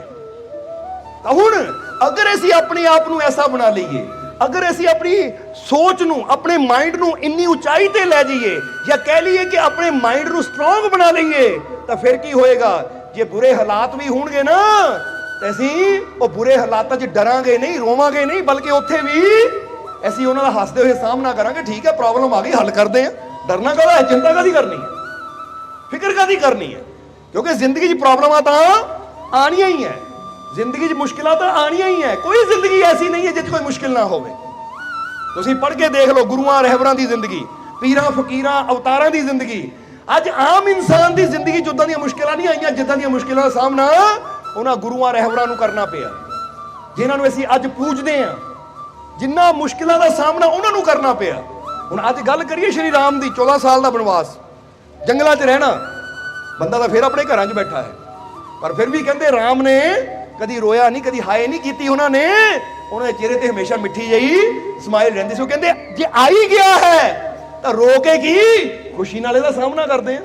तां हुण अगर असीं अपने आप नूं ऐसा बना लईए, अगर असीं अपनी सोच नूं, अपने माइंड नूं इन्नी उचाई ते लै जाइए, या कह लईए कि अपने माइंड नूं स्ट्रोंग बना लईए, तां फिर की होएगा। जे बुरे हालात भी होणगे ना, ਤੇ ਅਸੀਂ ਉਹ ਬੁਰੇ ਹਾਲਾਤਾਂ 'ਚ ਡਰਾਂਗੇ ਨਹੀਂ, ਰੋਵਾਂਗੇ ਨਹੀਂ, ਬਲਕਿ ਉੱਥੇ ਵੀ ਅਸੀਂ ਉਹਨਾਂ ਦਾ ਹੱਸਦੇ ਹੋਏ ਸਾਹਮਣਾ ਕਰਾਂਗੇ। ਠੀਕ ਹੈ, ਪ੍ਰੋਬਲਮ ਆ ਗਈ, ਹੱਲ ਕਰਦੇ ਆ। ਡਰਨਾ ਕਾਹਦਾ ਹੈ, ਚਿੰਤਾ ਕਾਹਦੀ ਕਰਨੀ ਹੈ, ਫਿਕਰ ਕਾਹਦੀ ਕਰਨੀ ਹੈ, ਕਿਉਂਕਿ ਜ਼ਿੰਦਗੀ 'ਚ ਪ੍ਰੋਬਲਮਾਂ ਤਾਂ ਆਣੀਆਂ ਹੀ ਹੈ, ਜ਼ਿੰਦਗੀ 'ਚ ਮੁਸ਼ਕਿਲਾਂ ਤਾਂ ਆਣੀਆਂ ਹੀ ਹੈ। ਕੋਈ ਜ਼ਿੰਦਗੀ ਐਸੀ ਨਹੀਂ ਹੈ ਜਿਸ 'ਚ ਕੋਈ ਮੁਸ਼ਕਿਲ ਨਾ ਹੋਵੇ। ਤੁਸੀਂ ਪੜ੍ਹ ਕੇ ਦੇਖ ਲਓ ਗੁਰੂਆਂ ਰਹਿਬਰਾਂ ਦੀ ਜ਼ਿੰਦਗੀ, ਪੀਰਾਂ ਫਕੀਰਾਂ ਅਵਤਾਰਾਂ ਦੀ ਜ਼ਿੰਦਗੀ। ਅੱਜ ਆਮ ਇਨਸਾਨ ਦੀ ਜ਼ਿੰਦਗੀ 'ਚ ਉਦਾਂ ਦੀਆਂ ਮੁਸ਼ਕਿਲਾਂ ਨਹੀਂ ਆਈਆਂ ਜਿੱਦਾਂ ਦੀਆਂ ਮੁਸ਼ਕਿਲਾਂ ਦਾ ਸਾਹਮਣਾ ਉਹਨਾਂ ਗੁਰੂਆਂ ਰਹਿਬਰਾਂ ਨੂੰ ਕਰਨਾ ਪਿਆ, ਜਿਨ੍ਹਾਂ ਨੂੰ ਅਸੀਂ ਅੱਜ ਪੂਜਦੇ ਹਾਂ। ਜਿੰਨਾ ਮੁਸ਼ਕਿਲਾਂ ਦਾ ਸਾਹਮਣਾ ਉਹਨਾਂ ਨੂੰ ਕਰਨਾ ਪਿਆ। ਹੁਣ ਅੱਜ ਗੱਲ ਕਰੀਏ ਸ਼੍ਰੀ ਰਾਮ ਦੀ, 14 ਸਾਲ ਦਾ ਬਨਵਾਸ, ਜੰਗਲਾਂ 'ਚ ਰਹਿਣਾ। ਬੰਦਾ ਤਾਂ ਫਿਰ ਆਪਣੇ ਘਰਾਂ 'ਚ ਬੈਠਾ ਹੈ, ਪਰ ਫਿਰ ਵੀ ਕਹਿੰਦੇ ਰਾਮ ਨੇ ਕਦੀ ਰੋਇਆ ਨਹੀਂ, ਕਦੀ ਹਾਏ ਨਹੀਂ ਕੀਤੀ। ਉਹਨਾਂ ਦੇ ਚਿਹਰੇ ਤੇ ਹਮੇਸ਼ਾ ਮਿੱਠੀ ਜਿਹੀ ਸਮਾਈਲ ਰਹਿੰਦੀ ਸੀ। ਉਹ ਕਹਿੰਦੇ ਜੇ ਆ ਹੀ ਗਿਆ ਹੈ ਤਾਂ ਰੋ ਕੇ ਕੀ, ਖੁਸ਼ੀ ਨਾਲ ਇਹਦਾ ਸਾਹਮਣਾ ਕਰਦੇ ਆ।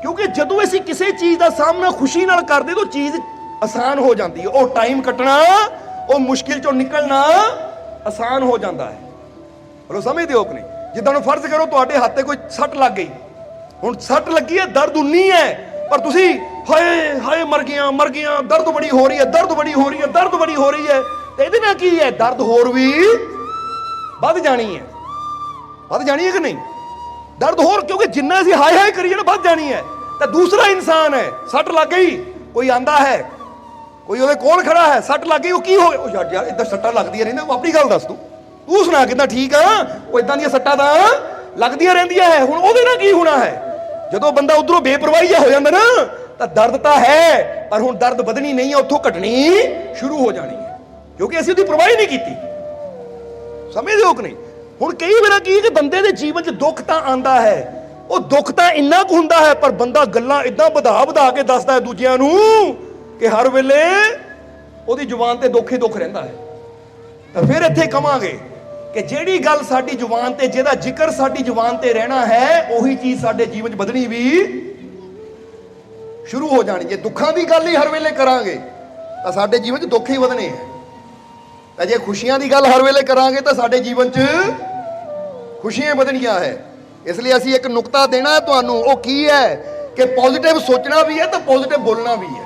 ਕਿਉਂਕਿ ਜਦੋਂ ਅਸੀਂ ਕਿਸੇ ਚੀਜ਼ ਦਾ ਸਾਹਮਣਾ ਖੁਸ਼ੀ ਨਾਲ ਕਰਦੇ ਤਾਂ ਚੀਜ਼ ਆਸਾਨ ਹੋ ਜਾਂਦੀ ਹੈ। ਉਹ ਟਾਈਮ ਕੱਟਣਾ, ਉਹ ਮੁਸ਼ਕਿਲ ਚੋਂ ਨਿਕਲਣਾ ਆਸਾਨ ਹੋ ਜਾਂਦਾ ਹੈ। ਬੋਲੋ ਸਮਝਦੇ ਹੋ ਕਿ ਨਹੀਂ। ਜਿੱਦਾਂ ਨੂੰ ਫਰਜ਼ ਕਰੋ ਤੁਹਾਡੇ ਹੱਥ ਤੇ ਕੋਈ ਸੱਟ ਲੱਗ ਗਈ, ਹੁਣ ਸੱਟ ਲੱਗੀ ਹੈ, ਦਰਦ ਉਨੀ ਹੈ, ਪਰ ਤੁਸੀਂ ਹਾਏ ਹਾਏ ਮਰ ਗਿਆ, ਦਰਦ ਬੜੀ ਹੋ ਰਹੀ ਹੈ, ਦਰਦ ਬੜੀ ਹੋ ਰਹੀ ਹੈ, ਦਰਦ ਬੜੀ ਹੋ ਰਹੀ ਹੈ। ਤੇ ਇਹਦੇ ਨਾਲ ਕੀ ਹੈ, ਦਰਦ ਹੋਰ ਵੀ ਵੱਧ ਜਾਣੀ ਹੈ, ਵੱਧ ਜਾਣੀ ਹੈ ਕਿ ਨਹੀਂ। ਦਰਦ ਹੋਰ, ਕਿਉਂਕਿ ਜਿੰਨਾ ਅਸੀਂ ਹਾਏ ਹਾਏ ਕਰੀਏ ਨਾ ਵੱਧ ਜਾਣੀ ਹੈ। ਤਾਂ ਦੂਸਰਾ ਇਨਸਾਨ ਹੈ, ਸੱਟ ਲੱਗ ਗਈ, ਕੋਈ ਆਂਦਾ ਹੈ, ਕੋਈ ਉਹਦੇ ਕੋਲ ਖੜਾ ਹੈ, ਸੱਟ ਲੱਗ ਗਈ, ਉਹ ਕੀ ਹੋਵੇ, ਉਹ ਛੱਡ ਯਾਰ ਇਦਾਂ ਸੱਟਾਂ ਲੱਗਦੀਆਂ ਰਹਿੰਦੀਆਂ, ਆਪਣੀ ਗੱਲ ਦੱਸ ਤੂੰ ਸੁਣਾ ਕਿੱਦਾਂ ਠੀਕ ਆ। ਉਹ ਇਦਾਂ ਦੀਆਂ ਸੱਟਾਂ ਤਾਂ ਲੱਗਦੀਆਂ ਰਹਿੰਦੀਆਂ ਹੈ। ਹੁਣ ਉਹਦੇ ਨਾਲ ਕੀ ਹੋਣਾ ਹੈ, ਜਦੋਂ ਬੰਦਾ ਉਧਰੋਂ ਬੇਪਰਵਾਹੀ ਹੋ ਜਾਂਦਾ ਨਾ, ਤਾਂ ਦਰਦ ਤਾਂ ਹੈ, ਪਰ ਹੁਣ ਦਰਦ ਵਧਣੀ ਨਹੀਂ ਹੈ, ਉੱਥੋਂ ਘਟਣੀ ਸ਼ੁਰੂ ਹੋ ਜਾਣੀ ਹੈ, ਕਿਉਂਕਿ ਅਸੀਂ ਉਹਦੀ ਪਰਵਾਹੀ ਨਹੀਂ ਕੀਤੀ। ਸਮਝਦੇ ਹੋ ਕਿ ਨਹੀਂ। ਹੁਣ ਕਈ ਵਾਰ ਕੀ ਕਿ ਬੰਦੇ ਦੇ ਜੀਵਨ 'ਚ ਦੁੱਖ ਤਾਂ ਆਂਦਾ ਹੈ, ਉਹ ਦੁੱਖ ਤਾਂ ਇੰਨਾ ਕੁ ਹੁੰਦਾ ਹੈ, ਪਰ ਬੰਦਾ ਗੱਲਾਂ ਇਦਾਂ ਵਧਾ ਕੇ ਦੱਸਦਾ ਹੈ ਦੂਜਿਆਂ ਨੂੰ ਕਿ ਹਰ ਵੇਲੇ ਉਹਦੀ ਜ਼ੁਬਾਨ ਤੇ ਦੁੱਖ ਹੀ ਦੁੱਖ ਰਹਿੰਦਾ ਹੈ। ਤਾਂ ਫਿਰ ਇੱਥੇ ਕਵਾਂਗੇ ਕਿ ਜਿਹੜੀ ਗੱਲ ਸਾਡੀ ਜ਼ੁਬਾਨ ਤੇ, ਜਿਹਦਾ ਜ਼ਿਕਰ ਸਾਡੀ ਜ਼ੁਬਾਨ ਤੇ ਰਹਿਣਾ ਹੈ, ਉਹੀ ਚੀਜ਼ ਸਾਡੇ ਜੀਵਨ 'ਚ ਵਧਣੀ ਵੀ ਸ਼ੁਰੂ ਹੋ ਜਾਣੀ। ਜੇ ਦੁੱਖਾਂ ਦੀ ਗੱਲ ਹੀ ਹਰ ਵੇਲੇ ਕਰਾਂਗੇ ਤਾਂ ਸਾਡੇ ਜੀਵਨ 'ਚ ਦੁੱਖ ਹੀ ਵਧਣੇ ਹੈ। ਤਾਂ ਜੇ ਖੁਸ਼ੀਆਂ ਦੀ ਗੱਲ ਹਰ ਵੇਲੇ ਕਰਾਂਗੇ ਤਾਂ ਸਾਡੇ ਜੀਵਨ 'ਚ ਖੁਸ਼ੀਆਂ ਵਧਣੀਆਂ ਹੈ। ਇਸ ਲਈ ਅਸੀਂ ਇੱਕ ਨੁਕਤਾ ਦੇਣਾ ਤੁਹਾਨੂੰ, ਉਹ ਕੀ ਹੈ ਕਿ ਪੋਜ਼ਿਟਿਵ ਸੋਚਣਾ ਵੀ ਹੈ ਤਾਂ ਪੋਜ਼ਿਟਿਵ ਬੋਲਣਾ ਵੀ ਹੈ।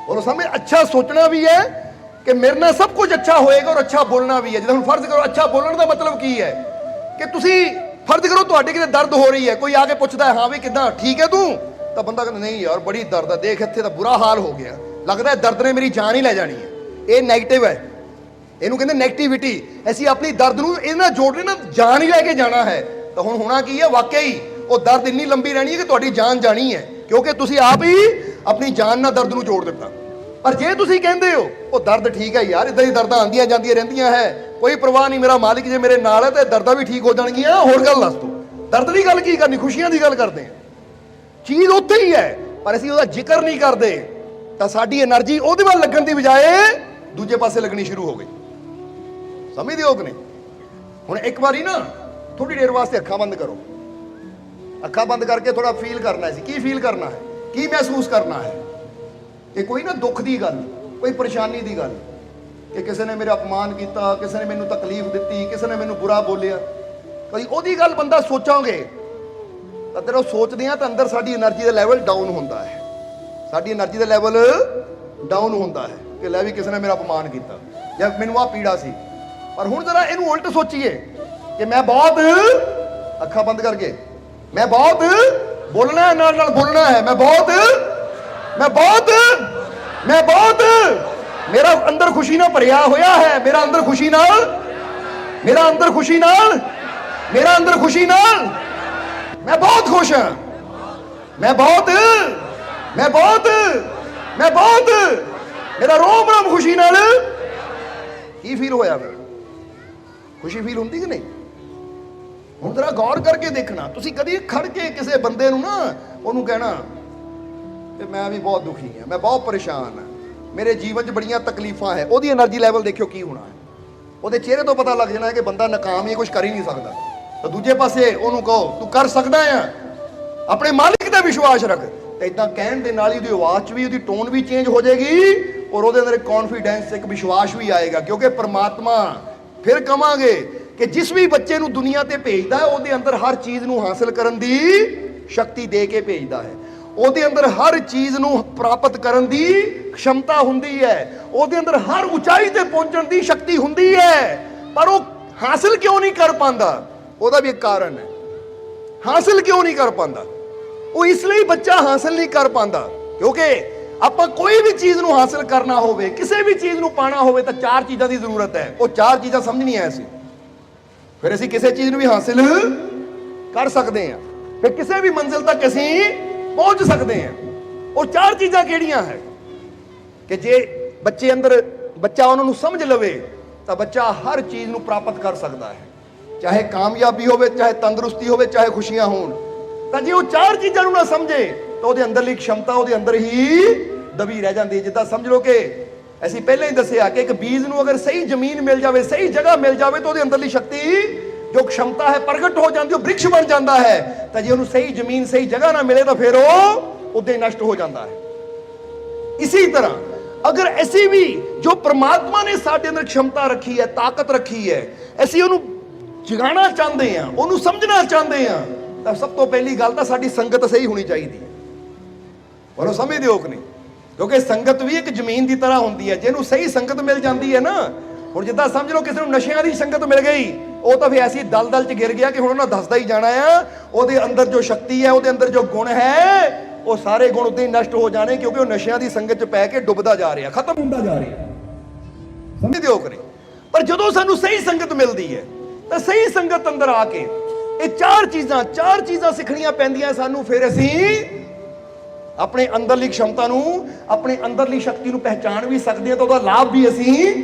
ਬੋਲੋ ਸਮਝ, ਅੱਛਾ ਸੋਚਣਾ ਵੀ ਹੈ ਕਿ ਮੇਰੇ ਨਾਲ ਸਭ ਕੁਝ ਅੱਛਾ ਹੋਏਗਾ, ਔਰ ਅੱਛਾ ਬੋਲਣਾ ਵੀ ਹੈ। ਜਿੱਦਾਂ ਹੁਣ ਫਰਜ਼ ਕਰੋ, ਅੱਛਾ ਬੋਲਣ ਦਾ ਮਤਲਬ ਕੀ ਹੈ ਕਿ ਤੁਸੀਂ ਫਰਜ਼ ਕਰੋ ਤੁਹਾਡੇ ਕਿਤੇ ਦਰਦ ਹੋ ਰਹੀ ਹੈ, ਕੋਈ ਆ ਕੇ ਪੁੱਛਦਾ ਹੈ ਹਾਂ ਵੀ ਕਿੱਦਾਂ, ਠੀਕ ਹੈ ਤੂੰ, ਤਾਂ ਬੰਦਾ ਕਹਿੰਦਾ ਨਹੀਂ ਯਾਰ ਬੜੀ ਦਰਦ ਹੈ, ਦੇਖ ਇੱਥੇ ਤਾਂ ਬੁਰਾ ਹਾਲ ਹੋ ਗਿਆ, ਲੱਗਦਾ ਹੈ ਦਰਦ ਨੇ ਮੇਰੀ ਜਾਨ ਹੀ ਲੈ ਜਾਣੀ ਹੈ। ਇਹ ਨੈਗੇਟਿਵ ਹੈ, ਇਹਨੂੰ ਕਹਿੰਦੇ ਨੈਗੇਟਿਵਿਟੀ। ਅਸੀਂ ਆਪਣੀ ਦਰਦ ਨੂੰ ਇਹਦੇ ਨਾਲ ਜੋੜ ਲੈਣਾ, ਜਾਨ ਹੀ ਲੈ ਕੇ ਜਾਣਾ ਹੈ। ਤਾਂ ਹੁਣ ਹੋਣਾ ਕੀ ਹੈ, ਵਾਕਈ ਉਹ ਦਰਦ ਇੰਨੀ ਲੰਬੀ ਰਹਿਣੀ ਹੈ ਕਿ ਤੁਹਾਡੀ ਜਾਨ ਜਾਣੀ ਹੈ, ਕਿਉਂਕਿ ਤੁਸੀਂ ਆਪ ਹੀ ਆਪਣੀ ਜਾਨ ਨਾਲ ਦਰਦ ਨੂੰ ਜੋੜ ਦਿੱਤਾ। ਪਰ ਜੇ ਤੁਸੀਂ ਕਹਿੰਦੇ ਹੋ ਉਹ ਦਰਦ ਠੀਕ ਹੈ ਯਾਰ, ਇਦਾਂ ਹੀ ਦਰਦਾਂ ਆਉਂਦੀਆਂ ਜਾਂਦੀਆਂ ਰਹਿੰਦੀਆਂ ਹੈ, ਕੋਈ ਪਰਵਾਹ ਨਹੀਂ, ਮੇਰਾ ਮਾਲਿਕ ਜੇ ਮੇਰੇ ਨਾਲ ਹੈ ਤੇ ਦਰਦਾਂ ਵੀ ਠੀਕ ਹੋ ਜਾਣਗੀਆਂ, ਹੋਰ ਗੱਲ ਦੱਸ ਤੂੰ, ਦਰਦ ਦੀ ਗੱਲ ਕੀ ਕਰਨੀ, ਖੁਸ਼ੀਆਂ ਦੀ ਗੱਲ ਕਰਦੇ ਹਾਂ। ਚੀਜ਼ ਉੱਥੇ ਹੀ ਹੈ ਪਰ ਅਸੀਂ ਉਹਦਾ ਜ਼ਿਕਰ ਨਹੀਂ ਕਰਦੇ, ਤਾਂ ਸਾਡੀ એનર્ਜੀ ਉਹਦੇ ਵੱਲ ਲੱਗਣ ਦੀ ਬਜਾਏ ਦੂਜੇ ਪਾਸੇ ਲੱਗਣੀ ਸ਼ੁਰੂ ਹੋ ਗਈ। ਸਮਝਦੇ ਹੋ ਕਿ ਨਹੀਂ? ਹੁਣ ਇੱਕ ਵਾਰੀ ਨਾ ਥੋੜੀ ਦੇਰ ਵਾਸਤੇ ਅੱਖਾਂ ਬੰਦ ਕਰੋ, ਅੱਖਾਂ ਬੰਦ ਕਰਕੇ ਥੋੜਾ ਫੀਲ ਕਰਨਾ ਸੀ। ਕੀ ਫੀਲ ਕਰਨਾ ਹੈ, ਕੀ ਮਹਿਸੂਸ ਕਰਨਾ ਹੈ? ਕਿ ਕੋਈ ਨਾ ਦੁੱਖ ਦੀ ਗੱਲ, ਕੋਈ ਪਰੇਸ਼ਾਨੀ ਦੀ ਗੱਲ, ਕਿ ਕਿਸੇ ਨੇ ਮੇਰਾ ਅਪਮਾਨ ਕੀਤਾ, ਕਿਸੇ ਨੇ ਮੈਨੂੰ ਤਕਲੀਫ ਦਿੱਤੀ, ਕਿਸੇ ਨੇ ਮੈਨੂੰ ਬੁਰਾ ਬੋਲਿਆ, ਕਦੀ ਉਹਦੀ ਗੱਲ ਬੰਦਾ ਸੋਚੋਗੇ ਤਾਂ ਜਦੋਂ ਸੋਚਦੇ ਆ ਤਾਂ ਅੰਦਰ ਸਾਡੀ એનર્ਜੀ ਦਾ ਲੈਵਲ ਡਾਊਨ ਹੁੰਦਾ ਹੈ, ਸਾਡੀ એનર્ਜੀ ਦਾ ਲੈਵਲ ਡਾਊਨ ਹੁੰਦਾ ਹੈ ਕਿ ਲੈ ਵੀ ਕਿਸੇ ਨੇ ਮੇਰਾ ਅਪਮਾਨ ਕੀਤਾ ਜਾਂ ਮੈਨੂੰ ਆ ਪੀੜਾ ਸੀ। ਪਰ ਹੁਣ ਜਰਾ ਇਹਨੂੰ ਉਲਟ ਸੋਚੀਏ ਕਿ ਮੈਂ ਬਹੁਤ, ਅੱਖਾਂ ਬੰਦ ਕਰਕੇ, ਮੈਂ ਬਹੁਤ ਬੋਲਣਾ ਹੈ, ਨਾਲ ਨਾਲ ਬੋਲਣਾ ਹੈ, ਮੈਂ ਬਹੁਤ ਮੇਰਾ ਅੰਦਰ ਖੁਸ਼ੀ ਨਾਲ ਭਰਿਆ ਹੋਇਆ ਹੈ, ਮੇਰਾ ਅੰਦਰ ਖੁਸ਼ੀ ਨਾਲ, ਮੇਰਾ ਅੰਦਰ ਖੁਸ਼ੀ ਨਾਲ, ਮੇਰਾ ਅੰਦਰ ਖੁਸ਼ੀ ਨਾਲ, ਮੈਂ ਬਹੁਤ ਖੁਸ਼ ਹਾਂ, ਮੈਂ ਬਹੁਤ, ਮੇਰਾ ਰੋਮ ਰੋਮ ਖੁਸ਼ੀ ਨਾਲ। ਕੀ ਫੀਲ ਹੋਇਆ ਫਿਰ? ਖੁਸ਼ੀ ਫੀਲ ਹੁੰਦੀ ਕਿ ਨਹੀਂ? ਹੁਣ ਜਰਾ ਗੌਰ ਕਰਕੇ ਦੇਖਣਾ, ਤੁਸੀਂ ਕਦੀ ਖੜ ਕੇ ਕਿਸੇ ਬੰਦੇ ਨੂੰ ਨਾ ਉਹਨੂੰ ਕਹਿਣਾ ਕਿ ਮੈਂ ਵੀ ਬਹੁਤ ਦੁਖੀ ਹਾਂ, ਮੈਂ ਬਹੁਤ ਪਰੇਸ਼ਾਨ ਹਾਂ, ਮੇਰੇ ਜੀਵਨ 'ਚ ਬੜੀਆਂ ਤਕਲੀਫਾਂ ਹੈ, ਉਹਦੀ એનર્ਜੀ ਲੈਵਲ ਦੇਖਿਓ ਕੀ ਹੋਣਾ ਹੈ। ਉਹਦੇ ਚਿਹਰੇ ਤੋਂ ਪਤਾ ਲੱਗ ਜਾਣਾ ਹੈ ਕਿ ਬੰਦਾ ਨਾਕਾਮ ਹੀ, ਕੁਝ ਕਰ ਹੀ ਨਹੀਂ ਸਕਦਾ। ਤਾਂ ਦੂਜੇ ਪਾਸੇ ਉਹਨੂੰ ਕਹੋ ਤੂੰ ਕਰ ਸਕਦਾ ਆ, ਆਪਣੇ ਮਾਲਿਕ ਤੇ ਵਿਸ਼ਵਾਸ ਰੱਖ, ਤੇ ਇਦਾਂ ਕਹਿਣ ਦੇ ਨਾਲ ਹੀ ਉਹਦੀ ਆਵਾਜ਼ 'ਚ ਵੀ, ਉਹਦੀ ਟੋਨ ਵੀ ਚੇਂਜ ਹੋ ਜਾਏਗੀ ਔਰ ਉਹਦੇ ਅੰਦਰ ਇੱਕ ਕੌਨਫੀਡੈਂਸ, ਇੱਕ ਵਿਸ਼ਵਾਸ ਵੀ ਆਏਗਾ। ਕਿਉਂਕਿ ਪਰਮਾਤਮਾ, ਫਿਰ ਕਵਾਂਗੇ ਕਿ ਜਿਸ ਵੀ ਬੱਚੇ ਨੂੰ ਦੁਨੀਆ ਤੇ ਭੇਜਦਾ ਹੈ ਉਹਦੇ ਅੰਦਰ ਹਰ ਚੀਜ਼ ਨੂੰ ਹਾਸਲ ਕਰਨ ਦੀ ਸ਼ਕਤੀ ਦੇ ਕੇ ਭੇਜਦਾ ਹੈ, ਉਹਦੇ ਅੰਦਰ ਹਰ ਚੀਜ਼ ਨੂੰ ਪ੍ਰਾਪਤ ਕਰਨ ਦੀ ਖਮਤਾ ਹੁੰਦੀ ਹੈ, ਉਹਦੇ ਅੰਦਰ ਹਰ ਉਚਾਈ ਤੇ ਪਹੁੰਚਣ ਦੀ ਸ਼ਕਤੀ ਹੁੰਦੀ ਹੈ। ਪਰ ਉਹ ਹਾਸਲ ਕਿਉਂ ਨਹੀਂ ਕਰ ਪਾਉਂਦਾ? ਉਹਦਾ ਵੀ ਇੱਕ ਕਾਰਨ ਹੈ। ਹਾਸਲ ਕਿਉਂ ਨਹੀਂ ਕਰ ਪਾਉਂਦਾ? ਉਹ ਇਸ ਲਈ ਬੱਚਾ ਹਾਸਲ ਨਹੀਂ ਕਰ ਪਾਉਂਦਾ ਕਿਉਂਕਿ ਆਪਾਂ ਕੋਈ ਵੀ ਚੀਜ਼ ਨੂੰ ਹਾਸਲ ਕਰਨਾ ਹੋਵੇ, ਕਿਸੇ ਵੀ ਚੀਜ਼ ਨੂੰ ਪਾਣਾ ਹੋਵੇ ਤਾਂ ਚਾਰ ਚੀਜ਼ਾਂ ਦੀ ਜ਼ਰੂਰਤ ਹੈ। ਉਹ ਚਾਰ ਚੀਜ਼ਾਂ ਸਮਝਣੀਆਂ ਅਸੀਂ, ਫਿਰ ਅਸੀਂ ਕਿਸੇ ਚੀਜ਼ ਨੂੰ ਵੀ ਹਾਸਲ ਕਰ ਸਕਦੇ ਹਾਂ, ਫਿਰ ਕਿਸੇ ਵੀ ਮੰਜ਼ਿਲ ਤੱਕ ਅਸੀਂ ਪਹੁੰਚ ਸਕਦੇ ਹਾਂ। ਉਹ ਚਾਰ ਚੀਜ਼ਾਂ ਕਿਹੜੀਆਂ ਹੈ ਕਿ ਜੇ ਬੱਚੇ ਅੰਦਰ, ਬੱਚਾ ਉਹਨਾਂ ਨੂੰ ਸਮਝ ਲਵੇ ਤਾਂ ਬੱਚਾ ਹਰ ਚੀਜ਼ ਨੂੰ ਪ੍ਰਾਪਤ ਕਰ ਸਕਦਾ ਹੈ, ਚਾਹੇ ਕਾਮਯਾਬੀ ਹੋਵੇ, ਚਾਹੇ ਤੰਦਰੁਸਤੀ ਹੋਵੇ, ਚਾਹੇ ਖੁਸ਼ੀਆਂ ਹੋਣ। ਤਾਂ ਜੇ ਉਹ ਚਾਰ ਚੀਜ਼ਾਂ ਨੂੰ ਨਾ ਸਮਝੇ ਤਾਂ ਉਹਦੇ ਅੰਦਰਲੀ ਖਮਤਾ ਉਹਦੇ ਅੰਦਰ ਹੀ ਦਬੀ ਰਹਿ ਜਾਂਦੀ ਹੈ। ਜਿੱਦਾਂ ਸਮਝ ਲਓ ਕਿ ਅਸੀਂ ਪਹਿਲਾਂ ਹੀ ਦੱਸਿਆ ਕਿ ਇੱਕ ਬੀਜ ਨੂੰ ਅਗਰ ਸਹੀ ਜ਼ਮੀਨ ਮਿਲ ਜਾਵੇ, ਸਹੀ ਜਗ੍ਹਾ ਮਿਲ ਜਾਵੇ ਤਾਂ ਉਹਦੇ ਅੰਦਰਲੀ ਸ਼ਕਤੀ, ਜੋ ਖਮਤਾ ਹੈ, ਪ੍ਰਗਟ ਹੋ ਜਾਂਦੀ, ਉਹ ਬ੍ਰਿਕਸ਼ ਬਣ ਜਾਂਦਾ ਹੈ। ਤਾਂ ਜੇ ਉਹਨੂੰ ਸਹੀ ਜ਼ਮੀਨ, ਸਹੀ ਜਗ੍ਹਾ ਨਾ ਮਿਲੇ ਤਾਂ ਫਿਰ ਉਹ ਉਦਾਂ ਹੀ ਨਸ਼ਟ ਹੋ ਜਾਂਦਾ ਹੈ। ਇਸੇ ਤਰ੍ਹਾਂ ਅਗਰ ਅਸੀਂ ਵੀ ਜੋ ਪ੍ਰਮਾਤਮਾ ਨੇ ਸਾਡੇ ਅੰਦਰ ਖਮਤਾ ਰੱਖੀ ਹੈ, ਤਾਕਤ ਰੱਖੀ ਹੈ, ਅਸੀਂ ਉਹਨੂੰ ਜਗਾਉਣਾ ਚਾਹੁੰਦੇ ਹਾਂ, ਉਹਨੂੰ ਸਮਝਣਾ ਚਾਹੁੰਦੇ ਹਾਂ, ਤਾਂ ਸਭ ਤੋਂ ਪਹਿਲੀ ਗੱਲ ਤਾਂ ਸਾਡੀ ਸੰਗਤ ਸਹੀ ਹੋਣੀ ਚਾਹੀਦੀ ਹੈ। ਪਰ ਸਮਝਦੇ ਹੋ ਕਿ ਨਹੀਂ? ਕਿਉਂਕਿ ਸੰਗਤ ਵੀ ਇੱਕ ਜ਼ਮੀਨ ਦੀ ਤਰ੍ਹਾਂ ਹੁੰਦੀ ਹੈ, ਜਿਹਨੂੰ ਸਹੀ ਸੰਗਤ ਮਿਲ ਜਾਂਦੀ ਹੈ ਨਾ। ਹੁਣ ਜਿੱਦਾਂ ਸਮਝ ਲਓ ਕਿਸੇ ਨੂੰ ਨਸ਼ਿਆਂ ਦੀ ਸੰਗਤ ਮਿਲ ਗਈ, ਉਹ ਤਾਂ ਫਿਰ ਐਸੀ ਦਲਦਲ 'ਚ ਗਿਰ ਗਿਆ ਕਿ ਹੁਣ ਉਹਨਾਂ ਦੱਸਦਾ ਹੀ ਜਾਣਾ ਆ, ਉਹਦੇ ਅੰਦਰ ਜੋ ਸ਼ਕਤੀ ਹੈ, ਉਹਦੇ ਅੰਦਰ ਜੋ ਗੁਣ ਹੈ, ਉਹ ਸਾਰੇ ਗੁਣ ਉਦਾਂ ਹੀ ਨਸ਼ਟ ਹੋ ਜਾਣੇ, ਕਿਉਂਕਿ ਉਹ ਨਸ਼ਿਆਂ ਦੀ ਸੰਗਤ 'ਚ ਪੈ ਕੇ ਡੁੱਬਦਾ ਜਾ ਰਿਹਾ, ਖਤਮ ਹੁੰਦਾ ਜਾ ਰਿਹਾ। ਸਮਝਦੇ ਹੋ ਕਿ ਨਹੀਂ? ਪਰ ਜਦੋਂ ਸਾਨੂੰ ਸਹੀ ਸੰਗਤ ਮਿਲਦੀ ਹੈ ਤਾਂ ਸਹੀ ਸੰਗਤ ਅੰਦਰ ਆ ਕੇ ਇਹ ਚਾਰ ਚੀਜ਼ਾਂ ਸਿੱਖਣੀਆਂ ਪੈਂਦੀਆਂ ਸਾਨੂੰ। ਫਿਰ ਅਸੀਂ ਆਪਣੇ ਅੰਦਰਲੀ ਖਮਤਾ ਨੂੰ, ਆਪਣੇ ਅੰਦਰਲੀ ਸ਼ਕਤੀ ਨੂੰ ਪਹਿਚਾਨ ਵੀ ਸਕਦੇ ਹਾਂ, ਤਾਂ ਉਹਦਾ ਲਾਭ ਵੀ ਅਸੀਂ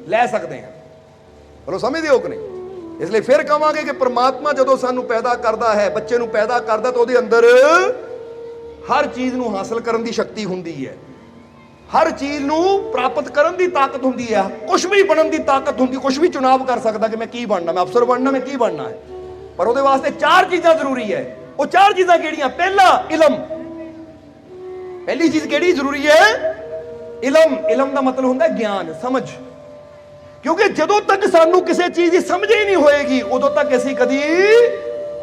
ਲੈ ਸਕਦੇ ਹਾਂ। ਬੋਲੋ ਸਮਝਦੇ ਹੋ ਕਿ ਨਹੀਂ? ਇਸ ਲਈ ਫਿਰ ਕਹਾਂਗੇ ਕਿ ਪ੍ਰਮਾਤਮਾ ਜਦੋਂ ਸਾਨੂੰ ਪੈਦਾ ਕਰਦਾ ਹੈ, ਬੱਚੇ ਨੂੰ ਪੈਦਾ ਕਰਦਾ, ਤਾਂ ਉਹਦੇ ਅੰਦਰ ਹਰ ਚੀਜ਼ ਨੂੰ ਹਾਸਲ ਕਰਨ ਦੀ ਸ਼ਕਤੀ ਹੁੰਦੀ ਹੈ, ਹਰ ਚੀਜ਼ ਨੂੰ ਪ੍ਰਾਪਤ ਕਰਨ ਦੀ ਤਾਕਤ ਹੁੰਦੀ ਹੈ, ਕੁਝ ਵੀ ਬਣਨ ਦੀ ਤਾਕਤ ਹੁੰਦੀ, ਕੁਝ ਵੀ ਚੁਣਾਵ ਕਰ ਸਕਦਾ ਕਿ ਮੈਂ ਕੀ ਬਣਨਾ, ਮੈਂ ਅਫਸਰ ਬਣਨਾ, ਮੈਂ ਕੀ ਬਣਨਾ ਹੈ। ਪਰ ਉਹਦੇ ਵਾਸਤੇ ਚਾਰ ਚੀਜ਼ਾਂ ਜ਼ਰੂਰੀ ਹੈ। ਉਹ ਚਾਰ ਚੀਜ਼ਾਂ ਕਿਹੜੀਆਂ? ਪਹਿਲਾ ਇਲਮ। ਪਹਿਲੀ ਚੀਜ਼ ਕਿਹੜੀ ਜ਼ਰੂਰੀ ਹੈ? ਇਲਮ। ਇਲਮ ਦਾ ਮਤਲਬ ਹੁੰਦਾ ਗਿਆਨ, ਸਮਝ। ਕਿਉਂਕਿ ਜਦੋਂ ਤੱਕ ਸਾਨੂੰ ਕਿਸੇ ਚੀਜ਼ ਦੀ ਸਮਝ ਹੀ ਨਹੀਂ ਹੋਏਗੀ, ਉਦੋਂ ਤੱਕ ਅਸੀਂ ਕਦੀ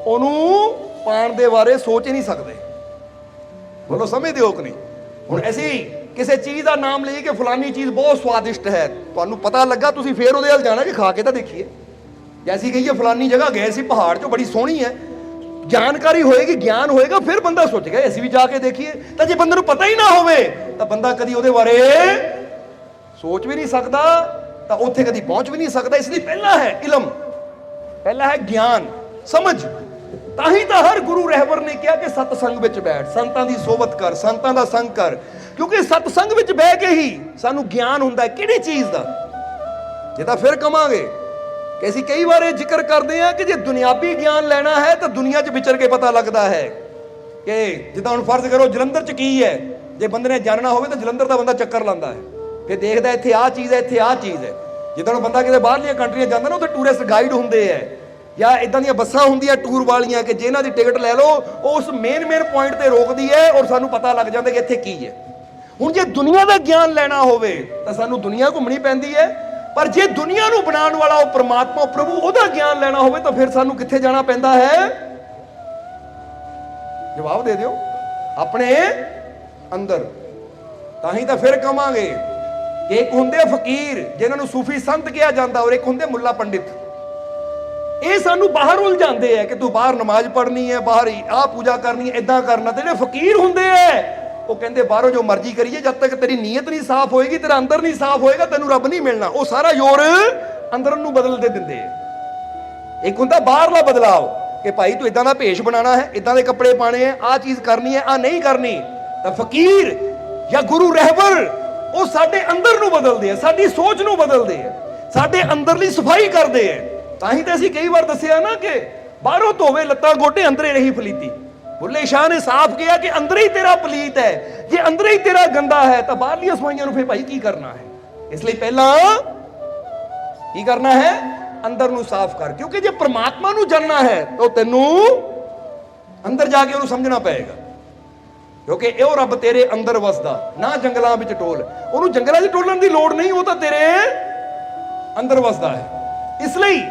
ਉਹਨੂੰ ਪਾਣ ਦੇ ਬਾਰੇ ਸੋਚ ਹੀ ਨਹੀਂ ਸਕਦੇ। ਬੋਲੋ ਸਮਝਦੇ ਹੋ ਕਿ ਨਹੀਂ? ਹੁਣ ਅਸੀਂ ਕਿਸੇ ਚੀਜ਼ ਦਾ ਨਾਮ ਲਈਏ ਕਿ ਫਲਾਨੀ ਚੀਜ਼ ਬਹੁਤ ਸਵਾਦਿਸ਼ਟ ਹੈ, ਤੁਹਾਨੂੰ ਪਤਾ ਲੱਗਾ, ਤੁਸੀਂ ਫੇਰ ਉਹਦੇ ਵੱਲ ਜਾਣਾ ਕਿ ਖਾ ਕੇ ਤਾਂ ਦੇਖੀਏ। जैसी कहिए फलानी जगह गए सी पहाड़ चो बड़ी सोहनी है, जानकारी होएगी ज्ञान होएगा फिर बंदा सोचेगा ਅਸੀਂ ਵੀ ਜਾ ਕੇ ਦੇਖੀਏ। ਤਾਂ ਜੇ ਬੰਦੇ ਨੂੰ ਪਤਾ ਹੀ ਨਾ ਹੋਵੇ ਤਾਂ ਬੰਦਾ ਕਦੀ ਉਹਦੇ ਬਾਰੇ ਸੋਚ ਵੀ ਨਹੀਂ ਸਕਦਾ, ਤਾਂ ਉੱਥੇ ਕਦੀ ਪਹੁੰਚ ਵੀ ਨਹੀਂ ਸਕਦਾ। ਇਸ ਲਈ ਪਹਿਲਾ ਹੈ ਇਲਮ, ਪਹਿਲਾ ਹੈ ਗਿਆਨ ਸਮਝ। ਤਾਂ ਹੀ ਤਾਂ ਹਰ ਗੁਰੂ ਰਹਿਬਰ ਨੇ ਕਿਹਾ ਕਿ ਸਤਸੰਗ ਵਿੱਚ ਬੈਠ, ਸੰਤਾਂ ਦੀ ਸੋਬਤ ਕਰ, ਸੰਤਾਂ ਦਾ ਸੰਗ ਕਰ, ਕਿਉਂਕਿ ਸਤਸੰਗ ਵਿੱਚ ਬਹਿ ਕੇ ਹੀ ਸਾਨੂੰ ਗਿਆਨ ਹੁੰਦਾ ਹੈ। ਕਿਹੜੀ ਚੀਜ਼ ਦਾ? ਜੇ ਤਾਂ ਫਿਰ ਕਵਾਂਗੇ ਕਿ ਅਸੀਂ ਕਈ ਵਾਰ ਇਹ ਜ਼ਿਕਰ ਕਰਦੇ ਹਾਂ ਕਿ ਜੇ ਦੁਨਿਆਵੀ ਗਿਆਨ ਲੈਣਾ ਹੈ ਤਾਂ ਦੁਨੀਆ 'ਚ ਵਿਚਰ ਕੇ ਪਤਾ ਲੱਗਦਾ ਹੈ। ਕਿ ਜਿੱਦਾਂ ਹੁਣ ਫਰਜ਼ ਕਰੋ ਜਲੰਧਰ 'ਚ ਕੀ ਹੈ, ਜੇ ਬੰਦੇ ਨੇ ਜਾਣਨਾ ਹੋਵੇ ਤਾਂ ਜਲੰਧਰ ਦਾ ਬੰਦਾ ਚੱਕਰ ਲਾਉਂਦਾ ਹੈ, ਫਿਰ ਦੇਖਦਾ ਇੱਥੇ ਆਹ ਚੀਜ਼ ਹੈ, ਇੱਥੇ ਆਹ ਚੀਜ਼ ਹੈ। ਜਿੱਦਾਂ ਹੁਣ ਬੰਦਾ ਕਿਤੇ ਬਾਹਰਲੀਆਂ ਕੰਟਰੀਆਂ ਜਾਂਦਾ ਨਾ, ਉੱਥੇ ਟੂਰਿਸਟ ਗਾਈਡ ਹੁੰਦੇ ਹੈ ਜਾਂ ਇਦਾਂ ਦੀਆਂ ਬੱਸਾਂ ਹੁੰਦੀਆਂ ਟੂਰ ਵਾਲੀਆਂ ਕਿ ਜਿਹਨਾਂ ਦੀ ਟਿਕਟ ਲੈ ਲਓ ਉਹ ਉਸ ਮੇਨ ਪੁਆਇੰਟ ਤੇ ਰੋਕਦੀ ਹੈ ਔਰ ਸਾਨੂੰ ਪਤਾ ਲੱਗ ਜਾਂਦਾ ਕਿ ਇੱਥੇ ਕੀ ਹੈ। ਹੁਣ ਜੇ ਦੁਨੀਆ ਦਾ ਗਿਆਨ ਲੈਣਾ ਹੋਵੇ ਤਾਂ ਸਾਨੂੰ ਦੁਨੀਆ ਘੁੰਮਣੀ ਪੈਂਦੀ ਹੈ, ਪਰ ਜੇ ਦੁਨੀਆ ਨੂੰ ਬਣਾਉਣ ਵਾਲਾ ਉਹ ਪ੍ਰਮਾਤਮਾ ਪ੍ਰਭੂ ਉਹਦਾ ਗਿਆਨ ਲੈਣਾ ਹੋਵੇ ਤਾਂ ਫਿਰ ਸਾਨੂੰ ਕਿੱਥੇ ਜਾਣਾ ਪੈਂਦਾ ਹੈ? ਜਵਾਬ ਦੇ ਦਿਓ, ਆਪਣੇ ਅੰਦਰ। ਤਾਂ ਹੀ ਤਾਂ ਫਿਰ ਕਵਾਂਗੇ ਕਿ ਇੱਕ ਹੁੰਦੇ ਫਕੀਰ ਜਿਨ੍ਹਾਂ ਨੂੰ ਸੂਫੀ ਸੰਤ ਕਿਹਾ ਜਾਂਦਾ ਔਰ ਇੱਕ ਹੁੰਦੇ ਮੁੱਲਾ ਪੰਡਿਤ। ਇਹ ਸਾਨੂੰ ਬਾਹਰ ਉਲਝਾਉਂਦੇ ਆ ਕਿ ਤੂੰ ਬਾਹਰ ਨਮਾਜ਼ ਪੜ੍ਹਨੀ ਹੈ, ਬਾਹਰ ਆਹ ਪੂਜਾ ਕਰਨੀ ਹੈ, ਇਦਾਂ ਕਰਨਾ। ਤੇ ਜਿਹੜੇ ਫਕੀਰ ਹੁੰਦੇ ਆ ਉਹ ਕਹਿੰਦੇ ਬਾਹਰੋਂ ਜੋ ਮਰਜ਼ੀ ਕਰੀਏ, ਜਦ ਤੱਕ ਤੇਰੀ ਨੀਅਤ ਨਹੀਂ ਸਾਫ਼ ਹੋਏਗੀ, ਤੇਰਾ ਅੰਦਰ ਨਹੀਂ ਸਾਫ਼ ਹੋਏਗਾ, ਤੈਨੂੰ ਰੱਬ ਨਹੀਂ ਮਿਲਣਾ। ਉਹ ਸਾਰਾ ਜ਼ੋਰ ਅੰਦਰ ਨੂੰ ਬਦਲਦੇ ਦਿੰਦੇ ਆ। ਇੱਕ ਹੁੰਦਾ ਬਾਹਰਲਾ ਬਦਲਾਵ ਕਿ ਭਾਈ ਤੂੰ ਇਦਾਂ ਦਾ ਭੇਸ਼ ਬਣਾਉਣਾ ਹੈ, ਇਦਾਂ ਦੇ ਕੱਪੜੇ ਪਾਣੇ ਆ, ਆਹ ਚੀਜ਼ ਕਰਨੀ ਹੈ, ਆਹ ਨਹੀਂ ਕਰਨੀ। ਤਾਂ ਫਕੀਰ ਜਾਂ ਗੁਰੂ ਰਹਿਬਰ ਉਹ ਸਾਡੇ ਅੰਦਰ ਨੂੰ ਬਦਲਦੇ ਆ, ਸਾਡੀ ਸੋਚ ਨੂੰ ਬਦਲਦੇ ਆ, ਸਾਡੇ ਅੰਦਰਲੀ ਸਫਾਈ ਕਰਦੇ ਆ। ਤਾਂ ਹੀ ਤਾਂ ਅਸੀਂ ਕਈ ਵਾਰ ਦੱਸਿਆ ਨਾ ਕਿ ਬਾਹਰੋਂ ਧੋਵੇ ਲੱਤਾਂ ਗੋਡੇ ਅੰਦਰੇ ਰਹੀ ਫਲੀਤੀ। ਬੁੱਲੇ ਸ਼ਾਹ ਨੇ ਸਾਫ਼ ਕਿਹਾ ਕਿ ਅੰਦਰ ਹੀ ਤੇਰਾ ਪਲੀਤ ਹੈ, ਜੇ ਅੰਦਰ ਹੀ ਤੇਰਾ ਗੰਦਾ ਹੈ ਤਾਂ ਬਾਹਰਲੀਆਂ ਸਫਾਈਆਂ ਨੂੰ ਫਿਰ ਭਾਈ ਕੀ ਕਰਨਾ ਹੈ? ਇਸ ਲਈ ਪਹਿਲਾਂ ਕੀ ਕਰਨਾ ਹੈ? ਅੰਦਰ ਨੂੰ ਸਾਫ਼ ਕਰ, ਕਿਉਂਕਿ ਜੇ ਪ੍ਰਮਾਤਮਾ ਨੂੰ ਜਾਣਨਾ ਹੈ ਤਾਂ ਤੈਨੂੰ ਅੰਦਰ ਜਾ ਕੇ ਉਹਨੂੰ ਸਮਝਣਾ ਪਏਗਾ, ਕਿਉਂਕਿ ਇਹ ਰੱਬ ਤੇਰੇ ਅੰਦਰ ਵਸਦਾ, ਨਾ ਜੰਗਲਾਂ ਵਿੱਚ ਟੋਲ। ਉਹਨੂੰ ਜੰਗਲਾਂ 'ਚ ਟੋਲਣ ਦੀ ਲੋੜ ਨਹੀਂ, ਉਹ ਤਾਂ ਤੇਰੇ ਅੰਦਰ ਵਸਦਾ ਹੈ। ਇਸ ਲਈ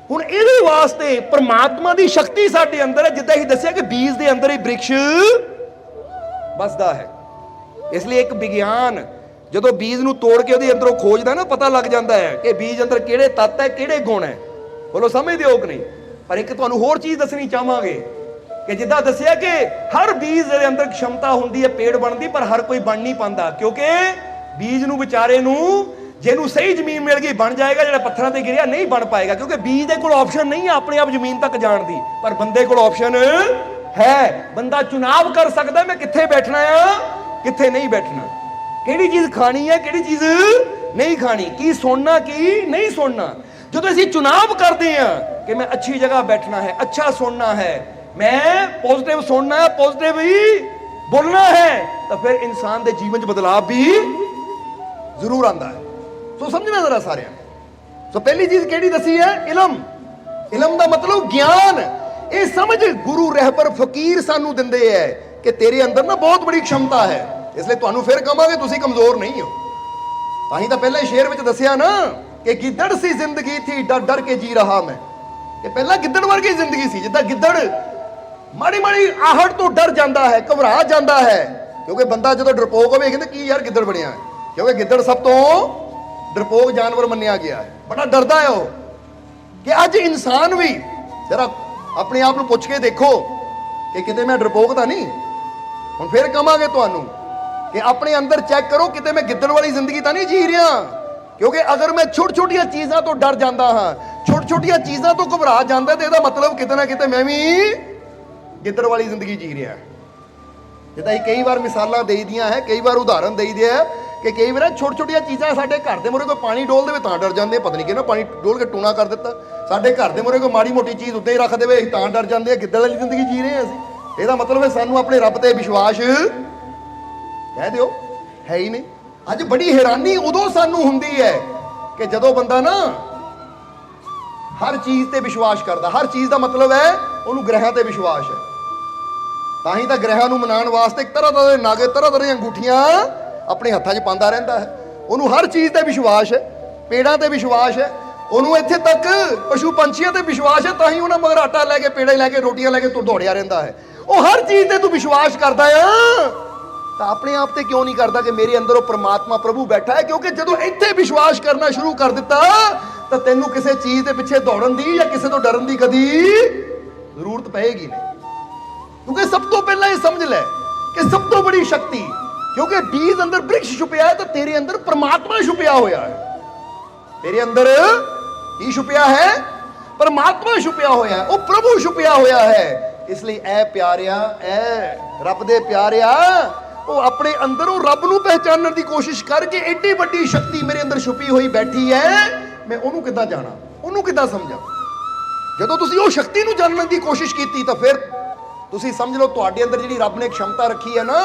ਹੁਣ ਇਹਦੇ ਵਾਸਤੇ ਪ੍ਰਮਾਤਮਾ ਦੀ ਸ਼ਕਤੀ ਸਾਡੇ ਅੰਦਰ ਹੈ। ਜਿੱਦਾਂ ਹੀ ਦੱਸਿਆ ਕਿ ਬੀਜ ਦੇ ਅੰਦਰ ਹੀ ਬ੍ਰਿਕਸ਼ ਬਸਦਾ ਹੈ। ਇਸ ਲਈ ਇੱਕ ਵਿਗਿਆਨ ਜਦੋਂ ਬੀਜ ਨੂੰ ਤੋੜ ਕੇ ਉਹਦੇ ਅੰਦਰੋਂ ਖੋਜਦਾ ਨਾ, ਪਤਾ ਲੱਗ ਜਾਂਦਾ ਹੈ ਕਿ ਬੀਜ ਅੰਦਰ ਕਿਹੜੇ ਤੱਤ ਹੈ, ਕਿਹੜੇ ਗੁਣ ਹੈ। ਬੋਲੋ ਸਮਝਦੇ ਹੋ ਕਿ ਨਹੀਂ? ਪਰ ਇੱਕ ਤੁਹਾਨੂੰ ਹੋਰ ਚੀਜ਼ ਦੱਸਣੀ ਚਾਹਾਂਗੇ ਕਿ ਜਿੱਦਾਂ ਦੱਸਿਆ ਕਿ ਹਰ ਬੀਜ ਦੇ ਅੰਦਰ ਖਮਤਾ ਹੁੰਦੀ ਹੈ ਪੇੜ ਬਣਦੀ, ਪਰ ਹਰ ਕੋਈ ਬਣ ਨਹੀਂ ਪਾਉਂਦਾ, ਕਿਉਂਕਿ ਬੀਜ ਨੂੰ ਵਿਚਾਰੇ ਨੂੰ ਜਿਹਨੂੰ ਸਹੀ ਜ਼ਮੀਨ ਮਿਲ ਗਈ ਬਣ ਜਾਏਗਾ, ਜਿਹੜਾ ਪੱਥਰਾਂ ਤੇ ਗਿਰਿਆ ਨਹੀਂ ਬਣ ਪਾਏਗਾ, ਕਿਉਂਕਿ ਬੀਜ ਦੇ ਕੋਲ ਆਪਸ਼ਨ ਨਹੀਂ ਹੈ ਆਪਣੇ ਆਪ ਜ਼ਮੀਨ ਤੱਕ ਜਾਣ ਦੀ। ਪਰ ਬੰਦੇ ਕੋਲ ਆਪਸ਼ਨ ਹੈ, ਬੰਦਾ ਚੁਣਾਵ ਕਰ ਸਕਦਾ ਮੈਂ ਕਿੱਥੇ ਬੈਠਣਾ ਆ, ਕਿੱਥੇ ਨਹੀਂ ਬੈਠਣਾ, ਕਿਹੜੀ ਚੀਜ਼ ਖਾਣੀ ਹੈ, ਕਿਹੜੀ ਚੀਜ਼ ਨਹੀਂ ਖਾਣੀ, ਕੀ ਸੁਣਨਾ ਕੀ ਨਹੀਂ ਸੁਣਨਾ। ਜਦੋਂ ਅਸੀਂ ਚੁਣਾਵ ਕਰਦੇ ਹਾਂ ਕਿ ਮੈਂ ਅੱਛੀ ਜਗ੍ਹਾ ਬੈਠਣਾ ਹੈ, ਅੱਛਾ ਸੁਣਨਾ ਹੈ, ਮੈਂ ਪੋਜ਼ਿਟਿਵ ਸੁਣਨਾ ਹੈ, ਪੋਜ਼ਿਟਿਵ ਹੀ ਬੋਲਣਾ ਹੈ, ਤਾਂ ਫਿਰ ਇਨਸਾਨ ਦੇ ਜੀਵਨ 'ਚ ਬਦਲਾਅ ਵੀ ਜ਼ਰੂਰ ਆਉਂਦਾ ਹੈ। ਸੋ ਸਮਝਣਾ ਜ਼ਰਾ ਸਾਰਿਆਂ ਨੇ। ਸੋ ਪਹਿਲੀ ਚੀਜ਼ ਕਿਹੜੀ ਦੱਸੀ ਹੈ? ਇਲਮ। ਇਲਮ ਦਾ ਮਤਲਬ ਗਿਆਨ। ਇਹ ਸਮਝ ਗੁਰੂ ਰਹਿਬਰ ਫਕੀਰ ਸਾਨੂੰ ਦਿੰਦੇ ਹੈ ਕਿ ਤੇਰੇ ਅੰਦਰ ਨਾ ਬਹੁਤ ਬੜੀ ਖਮਤਾ ਹੈ। ਇਸ ਲਈ ਤੁਹਾਨੂੰ ਫਿਰ ਕਹਾਂਗੇ ਤੁਸੀਂ ਕਮਜ਼ੋਰ ਨਹੀਂ ਹੋ। ਤਾਂ ਹੀ ਤਾਂ ਪਹਿਲਾਂ ਹੀ ਸ਼ੇਰ ਵਿੱਚ ਦੱਸਿਆ ਨਾ ਕਿ ਗਿੱਦੜ ਸੀ ਜ਼ਿੰਦਗੀ ਥੀ ਡਰ ਡਰ ਕੇ ਜੀ ਰਹਾ ਮੈਂ, ਕਿ ਪਹਿਲਾਂ ਗਿੱਦੜ ਵਰਗੀ ਜ਼ਿੰਦਗੀ ਸੀ। ਜਿੱਦਾਂ ਗਿੱਦੜ ਮਾੜੀ ਮਾੜੀ ਆਹਟ ਤੋਂ ਡਰ ਜਾਂਦਾ ਹੈ, ਘਬਰਾ ਜਾਂਦਾ ਹੈ, ਕਿਉਂਕਿ ਬੰਦਾ ਜਦੋਂ ਡਰਪੋਕ ਹੋਵੇ ਕਹਿੰਦੇ ਕੀ ਯਾਰ ਗਿੱਦੜ ਬਣਿਆ ਹੈ, ਕਿਉਂਕਿ ਗਿੱਦੜ ਸਭ ਤੋਂ ਡਰਪੋਕ ਜਾਨਵਰ ਮੰਨਿਆ ਗਿਆ ਹੈ, ਬੜਾ ਡਰਦਾ ਹੈ ਉਹ। ਕਿ ਅੱਜ ਇਨਸਾਨ ਵੀ ਜਰਾ ਆਪਣੇ ਆਪ ਨੂੰ ਪੁੱਛ ਕੇ ਦੇਖੋ ਕਿ ਕਿਤੇ ਮੈਂ ਡਰਪੋਕ ਤਾਂ ਨਹੀਂ। ਹੁਣ ਫਿਰ ਕਹਾਂਗੇ ਤੁਹਾਨੂੰ ਕਿ ਆਪਣੇ ਅੰਦਰ ਚੈੱਕ ਕਰੋ ਕਿਤੇ ਮੈਂ ਗਿੱਦੜ ਵਾਲੀ ਜ਼ਿੰਦਗੀ ਤਾਂ ਨਹੀਂ ਜੀ ਰਿਹਾ, ਕਿਉਂਕਿ ਅਗਰ ਮੈਂ ਛੋਟੀ ਛੋਟੀਆਂ ਚੀਜ਼ਾਂ ਤੋਂ ਡਰ ਜਾਂਦਾ ਹਾਂ, ਛੋਟੀ ਛੋਟੀਆਂ ਚੀਜ਼ਾਂ ਤੋਂ ਘਬਰਾ ਜਾਂਦਾ, ਤੇ ਇਹਦਾ ਮਤਲਬ ਕਿਤੇ ਨਾ ਕਿਤੇ ਮੈਂ ਵੀ ਗਿੱਦੜ ਵਾਲੀ ਜ਼ਿੰਦਗੀ ਜੀ ਰਿਹਾ। ਜਿੱਦਾਂ ਹੀ ਕਈ ਵਾਰ ਮਿਸਾਲਾਂ ਦੇਈਦੀਆਂ ਹੈ, ਕਈ ਵਾਰ ਉਦਾਹਰਨ ਦੇਈਦੇ ਆ ਕਿ ਕਈ ਵਾਰ ਛੋਟੀ ਛੋਟੀਆਂ ਚੀਜ਼ਾਂ ਸਾਡੇ ਘਰ ਦੇ ਮੂਹਰੇ ਕੋਈ ਪਾਣੀ ਡੋਲ ਦੇਵੇ ਤਾਂ ਡਰ ਜਾਂਦੇ, ਪਤਾ ਨਹੀਂ ਕਿਹਨਾਂ ਪਾਣੀ ਡੋਲ ਕੇ ਟੂਣਾ ਕਰ ਦਿੱਤਾ। ਸਾਡੇ ਘਰ ਦੇ ਮੂਹਰੇ ਕੋਈ ਮਾੜੀ ਮੋਟੀ ਚੀਜ਼ ਉੱਤੇ ਹੀ ਰੱਖ ਦੇਵੇ ਅਸੀਂ ਤਾਂ ਡਰ ਜਾਂਦੇ ਆ, ਗਿੱਦੜ ਵਾਲੀ ਜ਼ਿੰਦਗੀ ਜੀ ਰਹੇ ਹਾਂ ਅਸੀਂ। ਇਹਦਾ ਮਤਲਬ ਹੈ ਸਾਨੂੰ ਆਪਣੇ ਰੱਬ ਤੇ ਵਿਸ਼ਵਾਸ ਕਹਿ ਦਿਓ ਹੈ ਹੀ ਨਹੀਂ। ਅੱਜ ਬੜੀ ਹੈਰਾਨੀ ਉਦੋਂ ਸਾਨੂੰ ਹੁੰਦੀ ਹੈ ਕਿ ਜਦੋਂ ਬੰਦਾ ਨਾ ਹਰ ਚੀਜ਼ ਤੇ ਵਿਸ਼ਵਾਸ ਕਰਦਾ। ਹਰ ਚੀਜ਼ ਦਾ ਮਤਲਬ ਹੈ ਉਹਨੂੰ ਗ੍ਰਹਿਾਂ ਤੇ ਵਿਸ਼ਵਾਸ ਹੈ। ਤਾਂ ਹੀ ਤਾਂ ਗ੍ਰਹਿਾਂ ਨੂੰ ਮਨਾਉਣ ਵਾਸਤੇ ਤਰ੍ਹਾਂ ਤਰ੍ਹਾਂ ਦੇ ਨਾਗੇ, ਤਰ੍ਹਾਂ ਤਰ੍ਹਾਂ ਦੀਆਂ ਅੰਗੂਠੀਆਂ ਆਪਣੇ ਹੱਥਾਂ 'ਚ ਪਾਉਂਦਾ ਰਹਿੰਦਾ ਹੈ। ਉਹਨੂੰ ਹਰ ਚੀਜ਼ ਤੇ ਵਿਸ਼ਵਾਸ ਹੈ, ਪੇੜਾਂ ਤੇ ਵਿਸ਼ਵਾਸ ਹੈ, ਉਹਨੂੰ ਇੱਥੇ ਤੱਕ ਪਸ਼ੂ ਪੰਛੀਆਂ ਤੇ ਵਿਸ਼ਵਾਸ ਹੈ। ਤਾਂ ਹੀ ਉਹਨਾਂ ਮਗਰ ਆਟਾ ਲੈ ਕੇ, ਪੇੜੇ ਲੈ ਕੇ, ਰੋਟੀਆਂ ਲੈ ਕੇ ਦੌੜਿਆ ਰਹਿੰਦਾ ਹੈ। ਉਹ ਹਰ ਚੀਜ਼ ਤੇ ਤੂੰ ਵਿਸ਼ਵਾਸ ਕਰਦਾ ਆ, ਤਾਂ ਆਪਣੇ ਆਪ ਤੇ ਕਿਉਂ ਨਹੀਂ ਕਰਦਾ ਕਿ ਮੇਰੇ ਅੰਦਰ ਉਹ ਪ੍ਰਮਾਤਮਾ ਪ੍ਰਭੂ ਬੈਠਾ ਹੈ? ਕਿਉਂਕਿ ਜਦੋਂ ਇੱਥੇ ਵਿਸ਼ਵਾਸ ਕਰਨਾ ਸ਼ੁਰੂ ਕਰ ਦਿੱਤਾ ਤਾਂ ਤੈਨੂੰ ਕਿਸੇ ਚੀਜ਼ ਦੇ ਪਿੱਛੇ ਦੌੜਨ ਦੀ ਜਾਂ ਕਿਸੇ ਤੋਂ ਡਰਨ ਦੀ ਕਦੀ ਜ਼ਰੂਰਤ ਪਏਗੀ ਨਹੀਂ। ਕਿਉਂਕਿ ਸਭ ਤੋਂ ਪਹਿਲਾਂ ਇਹ ਸਮਝ ਲੈ ਕਿ ਸਭ ਤੋਂ ਬੜੀ ਸ਼ਕਤੀ, ਕਿਉਂਕਿ ਬੀਜ ਅੰਦਰ ਬ੍ਰਿਕਸ਼ ਛੁਪਿਆ ਹੈ ਤਾਂ ਤੇਰੇ ਅੰਦਰ ਪਰਮਾਤਮਾ ਛੁਪਿਆ ਹੋਇਆ ਹੈ। ਤੇਰੇ ਅੰਦਰ ਕੀ ਛੁਪਿਆ ਹੈ? ਪਰਮਾਤਮਾ ਛੁਪਿਆ ਹੋਇਆ ਹੈ, ਉਹ ਪ੍ਰਭੂ ਛੁਪਿਆ ਹੋਇਆ ਹੈ। ਇਸ ਲਈ ਐ ਪਿਆਰਿਆ, ਐ ਰੱਬ ਦੇ ਪਿਆਰਿਆ, ਉਹ ਆਪਣੇ ਅੰਦਰੋਂ ਰੱਬ ਨੂੰ ਪਹਿਚਾਨਣ ਦੀ ਕੋਸ਼ਿਸ਼ ਕਰ ਕਿ ਐਡੀ ਵੱਡੀ ਸ਼ਕਤੀ ਮੇਰੇ ਅੰਦਰ ਛੁਪੀ ਹੋਈ ਬੈਠੀ ਹੈ, ਮੈਂ ਉਹਨੂੰ ਕਿੱਦਾਂ ਜਾਣਾ, ਉਹਨੂੰ ਕਿੱਦਾਂ ਸਮਝਾਂ। ਜਦੋਂ ਤੁਸੀਂ ਉਹ ਸ਼ਕਤੀ ਨੂੰ ਜਾਣਨ ਦੀ ਕੋਸ਼ਿਸ਼ ਕੀਤੀ ਤਾਂ ਫਿਰ ਤੁਸੀਂ ਸਮਝ ਲਓ ਤੁਹਾਡੇ ਅੰਦਰ ਜਿਹੜੀ ਰੱਬ ਨੇ ਇੱਕ ਸ਼ਮਤਾ ਰੱਖੀ ਹੈ ਨਾ,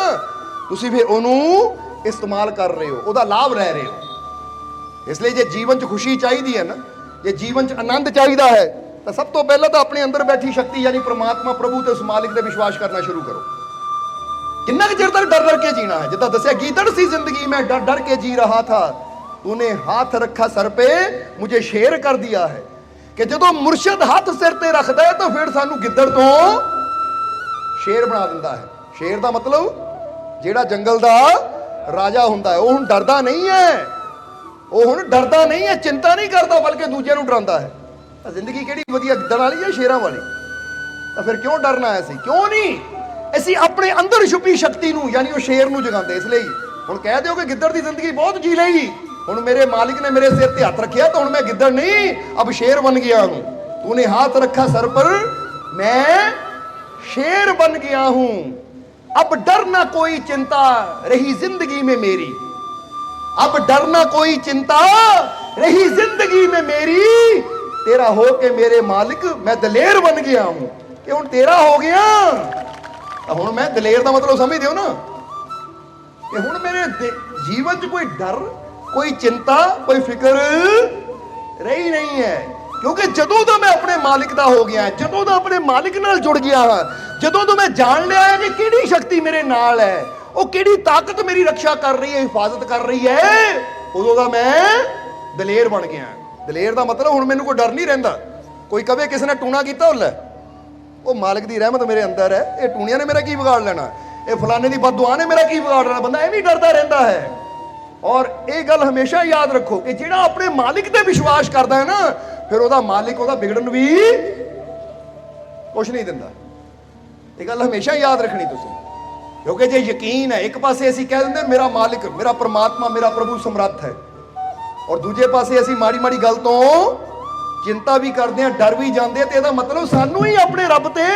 ਤੁਸੀਂ ਫਿਰ ਉਹਨੂੰ ਇਸਤੇਮਾਲ ਕਰ ਰਹੇ ਹੋ, ਉਹਦਾ ਲਾਭ ਲੈ ਰਹੇ ਹੋ। ਇਸ ਲਈ ਜੇ ਜੀਵਨ 'ਚ ਖੁਸ਼ੀ ਚਾਹੀਦੀ ਹੈ ਨਾ, ਜੇ ਜੀਵਨ 'ਚ ਆਨੰਦ ਚਾਹੀਦਾ ਹੈ ਤਾਂ ਸਭ ਤੋਂ ਪਹਿਲਾਂ ਤਾਂ ਆਪਣੇ ਅੰਦਰ ਬੈਠੀ ਸ਼ਕਤੀ ਯਾਨੀ ਪ੍ਰਮਾਤਮਾ ਪ੍ਰਭੂ ਤੇ ਉਸ ਮਾਲਿਕ ਤੇ ਵਿਸ਼ਵਾਸ ਕਰਨਾ ਸ਼ੁਰੂ ਕਰੋ। ਕਿੰਨਾ ਕੁ ਚਿਰ ਤੱਕ ਡਰ ਡਰ ਕੇ ਜੀਣਾ ਹੈ? ਜਿੱਦਾਂ ਦੱਸਿਆ, ਗੀਦੜ ਸੀ ਜ਼ਿੰਦਗੀ ਮੈਂ ਡਰ ਡਰ ਕੇ ਜੀ ਰਹਾ ਥਾ, ਤੂਨੇ हाथ रखा सर पे मुझे शेर कर दिया है। कि ਜਦੋਂ ਮੁਰਸ਼ਿਦ ਹੱਥ ਸਿਰ ਤੇ ਰੱਖਦਾ ਹੈ ਤਾਂ ਫਿਰ ਸਾਨੂੰ ਗਿੱਦੜ ਤੋਂ ਸ਼ੇਰ ਬਣਾ ਦਿੰਦਾ ਹੈ। ਸ਼ੇਰ ਦਾ ਮਤਲਬ ਜਿਹੜਾ ਜੰਗਲ ਦਾ ਰਾਜਾ ਹੁੰਦਾ ਹੈ, ਉਹ ਹੁਣ ਡਰਦਾ ਨਹੀਂ ਹੈ, ਉਹ ਹੁਣ ਡਰਦਾ ਨਹੀਂ ਹੈ, ਚਿੰਤਾ ਨਹੀਂ ਕਰਦਾ, ਬਲਕਿ ਦੂਜਿਆਂ ਨੂੰ ਡਰਾਉਂਦਾ ਹੈ। ਤਾਂ ਜ਼ਿੰਦਗੀ ਕਿਹੜੀ ਵਧੀਆ, ਗਿੱਦੜ ਵਾਲੀ ਜਾਂ ਸ਼ੇਰਾਂ ਵਾਲੀ? ਤਾਂ ਫਿਰ ਕਿਉਂ ਡਰਨਾ ਹੈ? ਅਸੀਂ ਕਿਉਂ ਨਹੀਂ, ਅਸੀਂ ਆਪਣੇ ਅੰਦਰ ਛੁਪੀ ਸ਼ਕਤੀ ਨੂੰ ਯਾਨੀ ਉਹ ਸ਼ੇਰ ਨੂੰ ਜਗਾਉਂਦੇ। ਇਸ ਲਈ ਹੁਣ ਕਹਿ ਦਿਓ ਕਿ ਗਿੱਦੜ ਦੀ ਜ਼ਿੰਦਗੀ ਬਹੁਤ ਜੀ ਲਈ, ਹੁਣ ਮੇਰੇ ਮਾलिक ने मेरे सिर पे हाथ रखा तो मैं गिद्दड़ नहीं अब शेर बन गया हूं। तूने हाथ रखा सर पर, मैं शेर बन गया हूं। अब डर ना कोई चिंता रही जिंदगी में मेरी, अब डर ना कोई चिंता रही जिंदगी में मेरी, तेरा हो के मेरे मालिक मैं दलेर बन गया हूं। कि हुण तेरा हो गया, हुण मैं दलेर का मतलब समझ दियो ना, कि हुण मेरे जीवन च कोई डर, कोई चिंता, कोई फिक्र रही नहीं है। क्योंकि जदों तो मैं अपने मालिक दा हो गया, जदों तो अपने मालिक नाल जुड़ गया हां, जदों तो मैं जान लिया है कि किहड़ी शक्ति मेरे नाल है, वो किहड़ी ताकत मेरी रक्षा कर रही है, हिफाजत कर रही है, उदों दा मैं दलेर बन गया। दलेर दा मतलब हुण मैनूं कोई डर नहीं रहिंदा। कोई कहे किसी ने टूना कीता हो, लै वो मालिक दी रहमत मेरे अंदर है, ये टूणियां ने मेरा की बिगाड़ लेना, ये फलाने दी बददुआ ने मेरा की बिगाड़ लेना। बंदा एवें डरदा रहिंदा है। और ये गल हमेशा याद रखो कि जिहड़ा अपने मालिक ते विश्वास करता है ना, फिर ਉਹਦਾ मालिक ਉਹਦਾ बिगड़न भी कुछ नहीं दिंदा। ये गल हमेशा याद रखनी तुसीं, क्योंकि जे यकीन है, एक पासे असीं कह दिंदे मेरा मालिक, मेरा परमात्मा, मेरा प्रभु समर्थ है, और दूजे पासे असीं माड़ी माड़ी गल तो चिंता भी करते हैं, डर भी जाते हैं, तो इसका मतलब सानू ही अपने रब ते,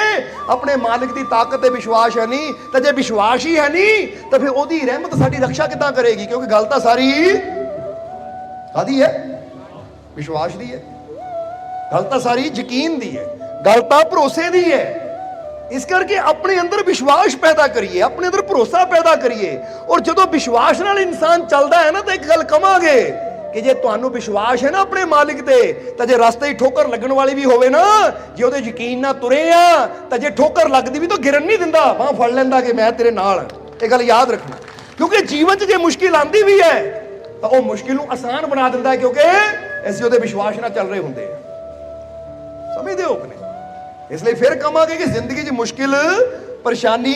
अपने मालिक की ताकत ते विश्वास है नहीं। तो जे विश्वास ही है नहीं तो फिर ओदी रहमत साडी रक्षा किदां करेगी? क्योंकि गल तां सारी कादी है? विश्वास दी है। गल तां सारी यकीन दी है, गल तां भरोसे दी है। इस करके अपने अंदर विश्वास पैदा करिए, अपने अंदर भरोसा पैदा करिए। और जदों विश्वास नाल इंसान चलदा है ना, तो एक गल कहांगे कि जे तुहानू विश्वास है ना अपने मालिक ते, तो जे रास्ते ठोकर लगन वाली भी होवे ना, जे उहदे यकीन ना तुरे आ, तो जे ठोकर लगदी भी तो गिरन नहीं दिंदा, बांह फड़ लैंदा कि मैं तेरे नाल। ये गल याद रखना, क्योंकि जीवन च जे मुश्किल आंदी भी है तो वह मुश्किल नूं आसान बना दिंदा है, क्योंकि असीं उहदे विश्वास नाल चल रहे हुंदे आ। समझदे हो कि नहीं? इसलिए फिर कहांगे कि जिंदगी च मुश्किल परेशानी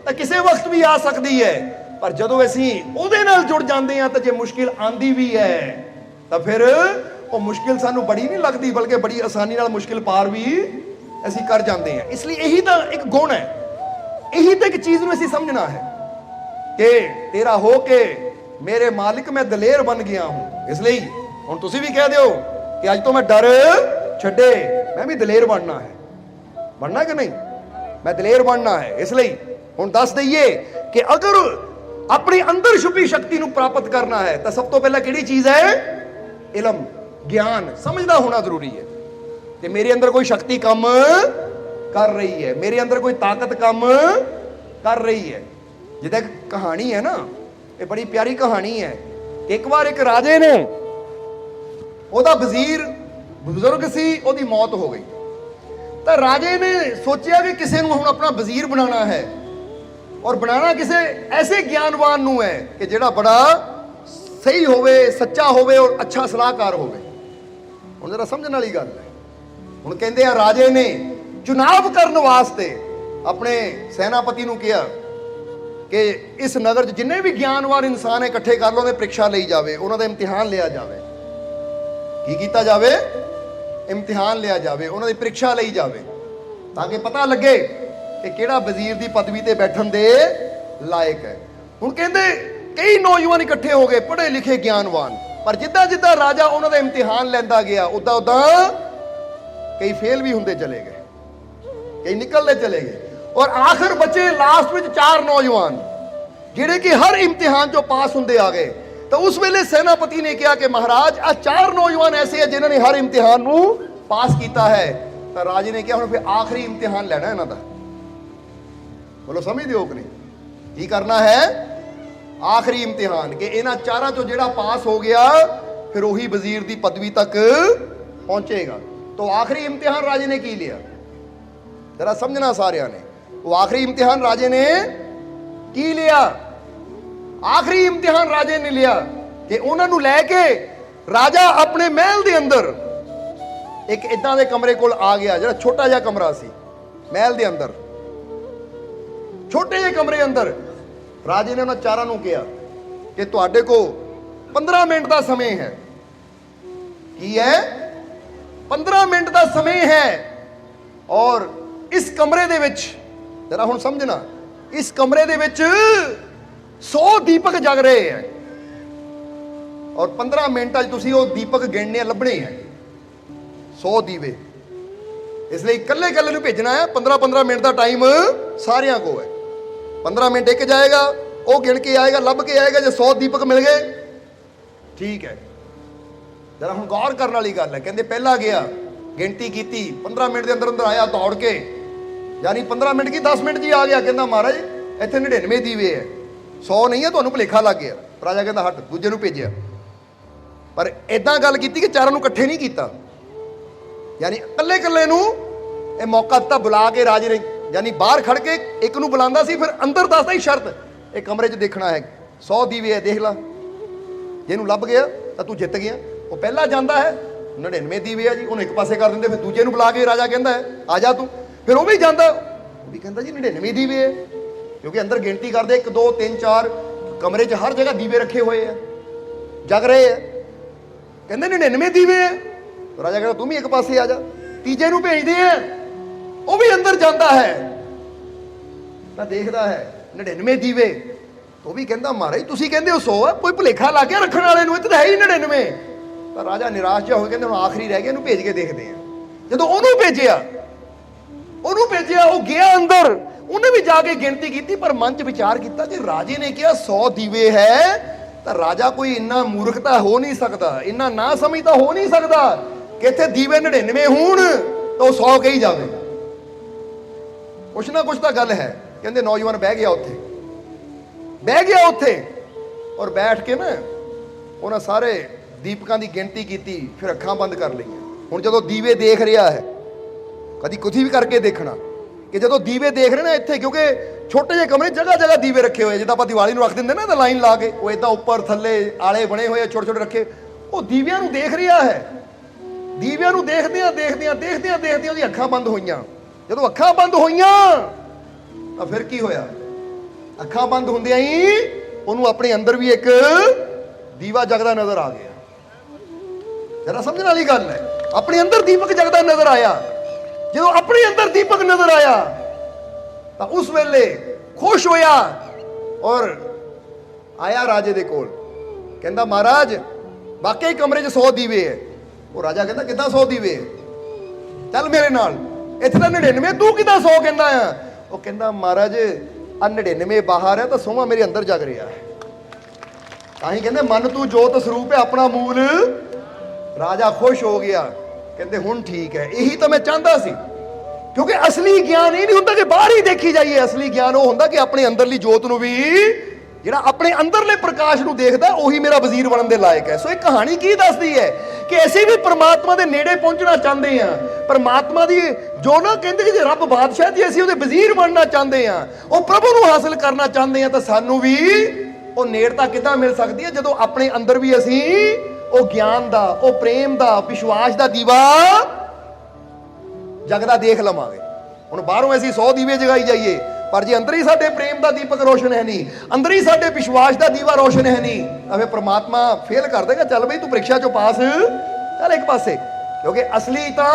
तो किसी वक्त भी आ सकती है, पर जदों असीं उहदे नाल जुड़ जांदे हां, तो जे मुश्किल आंदी भी है तो फिर वो मुश्किल सानू बड़ी नहीं लगती, बल्कि बड़ी आसानी नाल मुश्किल पार भी असीं कर जांदे हां। इसलिए यही तो एक गुण है, यही तो एक चीज़ नूं असीं समझना है कि तेरा हो के मेरे मालिक मैं दलेर बन गया हूं। इसलिए हुण तुसीं भी कह दिओ कि अज तो मैं डर छड्डे, मैं भी दलेर बनना है। बनना कि नहीं? मैं दलेर बनना है। इसलिए हुण दस दईए कि अगर अपने अंदर छुपी शक्ति को प्राप्त करना है तो सब तो पहला किहड़ी चीज है? इलम, ज्ञान, समझना होना जरूरी है कि मेरे अंदर कोई शक्ति काम कर रही है, मेरे अंदर कोई ताकत काम कर रही है। जिदा कहानी है ना, ये बड़ी प्यारी कहानी है कि एक बार एक राजे ने, ओदा वजीर बुजुर्ग सी, ओदी मौत हो गई, तो राजे ने सोचा कि किसी को हुण अपना वजीर बनाना है, और बनाना किसे ऐसे ज्ञानवान नूं है कि जिहड़ा बड़ा सही होवे, सच्चा होवे और अच्छा सलाहकार होवे। हुण जरा समझण वाली गल है। हुण कहंदे आ राजे ने चुनाव करन वास्ते अपने सेनापति नूं कहा कि इस नगर च जिन्ने भी ज्ञानवान इंसान है इकट्ठे कर लो, उन्हें परीक्षा लई जावे, उन्हां दा इम्तिहान लिया जावे। ਕੀ ਕੀਤਾ ਜਾਵੇ? ਇਮਤਿਹਾਨ ਲਿਆ ਜਾਵੇ, ਉਹਨਾਂ ਦੀ ਪ੍ਰੀਖਿਆ ਲਈ ਜਾਵੇ, ਤਾਂ ਕਿ ਪਤਾ ਲੱਗੇ ਕਿ ਕਿਹੜਾ ਵਜ਼ੀਰ ਦੀ ਪਦਵੀ ਤੇ ਬੈਠਣ ਦੇ ਲਾਇਕ ਹੈ। ਹੁਣ ਕਹਿੰਦੇ ਕਈ ਨੌਜਵਾਨ ਇਕੱਠੇ ਹੋ ਗਏ, ਪੜ੍ਹੇ ਲਿਖੇ ਗਿਆਨਵਾਨ, ਪਰ ਜਿੱਦਾਂ ਜਿੱਦਾਂ ਰਾਜਾ ਉਹਨਾਂ ਦਾ ਇਮਤਿਹਾਨ ਲੈਂਦਾ ਗਿਆ, ਉਦਾਂ ਉਦਾਂ ਕਈ ਫੇਲ ਵੀ ਹੁੰਦੇ ਚਲੇ ਗਏ, ਕਈ ਨਿਕਲਦੇ ਚਲੇ ਗਏ, ਔਰ ਆਖਰ ਬਚੇ ਲਾਸਟ ਵਿੱਚ 4 ਨੌਜਵਾਨ ਜਿਹੜੇ ਕਿ ਹਰ ਇਮਤਿਹਾਨ ਚੋਂ ਪਾਸ ਹੁੰਦੇ ਆ ਗਏ। ਤਾਂ ਉਸ ਵੇਲੇ ਸੈਨਾਪਤੀ ਨੇ ਕਿਹਾ ਕਿ ਮਹਾਰਾਜ ਆ 4 ਨੌਜਵਾਨ ਐਸੇ ਆ ਜਿਨ੍ਹਾਂ ਨੇ ਹਰ ਇਮਤਿਹਾਨ ਨੂੰ ਪਾਸ ਕੀਤਾ ਹੈ। ਤਾਂ ਰਾਜੇ ਨੇ ਕਿਹਾ ਹੁਣ ਫਿਰ ਆਖਰੀ ਇਮਤਿਹਾਨ ਲੈਣਾ ਇਹਨਾਂ ਦਾ। ਬੋਲੋ ਸਮਝਦੇ ਹੋ ਕਿ ਨਹੀਂ? ਕੀ ਕਰਨਾ ਹੈ? ਆਖਰੀ ਇਮਤਿਹਾਨ, ਕਿ ਇਹਨਾਂ 4 ਚੋਂ ਜਿਹੜਾ ਪਾਸ ਹੋ ਗਿਆ ਫਿਰ ਉਹੀ ਵਜ਼ੀਰ ਦੀ ਪਦਵੀ ਤੱਕ ਪਹੁੰਚੇਗਾ। तो आखिरी इम्तिहान राजे ने की लिया, जरा समझना सारिया ने। वो आखिरी इम्तिहान राजे ने की लिया, आखिरी इम्तिहान राजे ने लिया कि उन्होंने लैके राजा अपने महल के अंदर एक इदां दे कमरे कोल आ गया, जरा छोटा जिहा कमरा सी महल के अंदर। छोटे जे कमरे अंदर राजे ने उन्होंने 4 नूं कहा कि तुहाडे को 15 मिनट का समय है। की है? 15 मिनट का समय है, और इस कमरे दे विच जरा हुण समझना, इस कमरे दे विच 100 दीपक जग रहे हैं, और 15 मिनटां तुसीं वो दीपक गिणने लभणे हैं, 100 दीवे। इसलिए कल्ले कल्ले नूं भेजना है। 15-15 मिनट का टाइम सारियां को है। 15 मिनट एक जाएगा, वो गिण के आएगा, लभ के आएगा। जो 100 दीपक मिल गए ठीक है। जरा हम गौर करने वाली गल है। कहते पहला गया, गिनती की, 15 मिनट के अंदर अंदर आया दौड़ के, यानी 15 मिनट की 10 मिनट जी आ गया। कहता महाराज इतने 99 दीवे है, 100 नहीं है, तो भुलेखा लग गया। राजा कहता हट, दूजे नूं भेजिया। पर इदां गल की कि 4 नूं इकट्ठे नहीं किया, यानी कल्ले कल्ले नूं ये मौका दिता बुला के राजे ने, यानी बाहर खड़ के एक नूं बुलांदा सी, फिर अंदर दसदा ही शर्त एक कमरे 'च देखना है, 100 दीवे है, देख ला, जेनूं लभ गया तो तू जित गया। वो पहला जाता है, 99 दीवे है जी, उन्हें एक पासे कर देंगे, फिर दूजे नूं बुला के राजा कहता है आ जा तू, फिर वो भी जाता, वो भी कहता जी 99 दीवे है, क्योंकि अंदर गिनती करते 1 2 3 4 कमरे 'च हर जगह दीवे रखे हुए हैं, जग रहे हैं। कहते 99 दीवे है, तो राजा कहता तू भी एक पासे आ जा। तीजे नूं भेजदे हैं, वो भी अंदर जाता है, मैं देखता है 99 दीवे, तो भी कहता महाराज तुसीं कहंदे हो 100 है, कोई भुलेखा लग गया रखण वाले नूं, इत्थे तां है ही 99। तो राजा निराश जिहा हो गया, कहंदे हुण आखिरी रह गया, इहनूं भेज के देखते हैं। जदों ओनूं भेजिया, वो गया अंदर, उन्हें भी जाके गिनती की, पर मन च विचार किया कि राजे ने कहा 100 दीवे है, तो राजा कोई इन्ना मूर्खता हो नहीं सकता, इन्ना ना समझता हो नहीं सकता कि इत्थे दीवे 99 होण तो 100 कही जावे। कुछ ना कुछ तो गल है। कहते नौजवान बह गया उत्थे, और बैठ के ना उन्हें सारे दीपकों की गिनती की, फिर अखां बंद कर ली। हुण जदों दीवे देख रहा है, कभी कुछ भी करके देखना कि जदों दीवे देख रहे ना इत्थे, क्योंकि छोटे जे कमरे जगह जगह दीवे रखे हुए, जिद्दां आपां दिवाली नूं रख दिंदे ना लाइन ला के, वो इदां उपर थल्ले आले बने हुए छोटे छोटे रखे, वो दीवियां नूं देख रहा है। दीवियां नूं देखदियां ओहदी अखां बंद होईयां। जदों अखां बंद होईयां तां फिर की होया? अखां बंद हुंदियां ही उहनूं अपने अंदर भी एक दीवा जगदा नजर आ गया। जरा समझने वाली गल है। अपने अंदर दीपक जगदा नजर आया। जो अपने अंदर दीपक नजर आया तो उस वेले खुश होया और आया राजे दे कोल, कहंदा महाराज वाकई कमरे 'च 100 दीवे है। वो राजा कहंदा किदां 100 दीवे है, चल मेरे नाल, इत्थे तां 99, तू किदां 100 कहंदा आ? वो कहंदा महाराज आ 99 बाहर है, तो 100वां मेरे अंदर जग रहा है। तां ही कहंदे मन तू जोत स्वरूप है, अपना मूल। राजा खुश हो गया, कहते हुण ठीक है, यही तो मैं चाहता सी। क्योंकि असली ज्ञान ये नहीं होता कि बाहर ही देखी जाइए, असली ज्ञान वो होता कि अपने अंदरली जोत नूं भी, जिहड़ा अपने अंदरले प्रकाश नूं देखदा, उही मेरा वजीर बनन दे लायक है। सो एक कहानी की दसदी है कि ऐसे भी परमात्मा दे नेड़े पहुंचना चाहते हैं, परमात्मा दी जो ना कहते कि जे रब बादशाह जी असीं उहदे वजीर बनना चाहते हैं, वो प्रभु नूं हासिल करना चाहते हैं, तो सानूं भी वो नेड़ता किदां मिल सकती है? जदों अपने अंदर भी असीं वो ज्ञान दा, वो प्रेम दा, विश्वास दा दीवा जगदा देख लवांगे। हुण बाहरों असीं 100 दीवे जगाई जाइए, पर जे अंदर ही साडे प्रेम दा दीपक रोशन है नहीं, अंदर ही साडे विश्वास दा दीवा रोशन है नहीं, तो फिर परमात्मा फेल कर देगा। चल बई तू परीक्षा चों पास ਚੱਲ ਇੱਕ ਪਾਸੇ, ਕਿਉਂਕਿ ਅਸਲੀ ਤਾਂ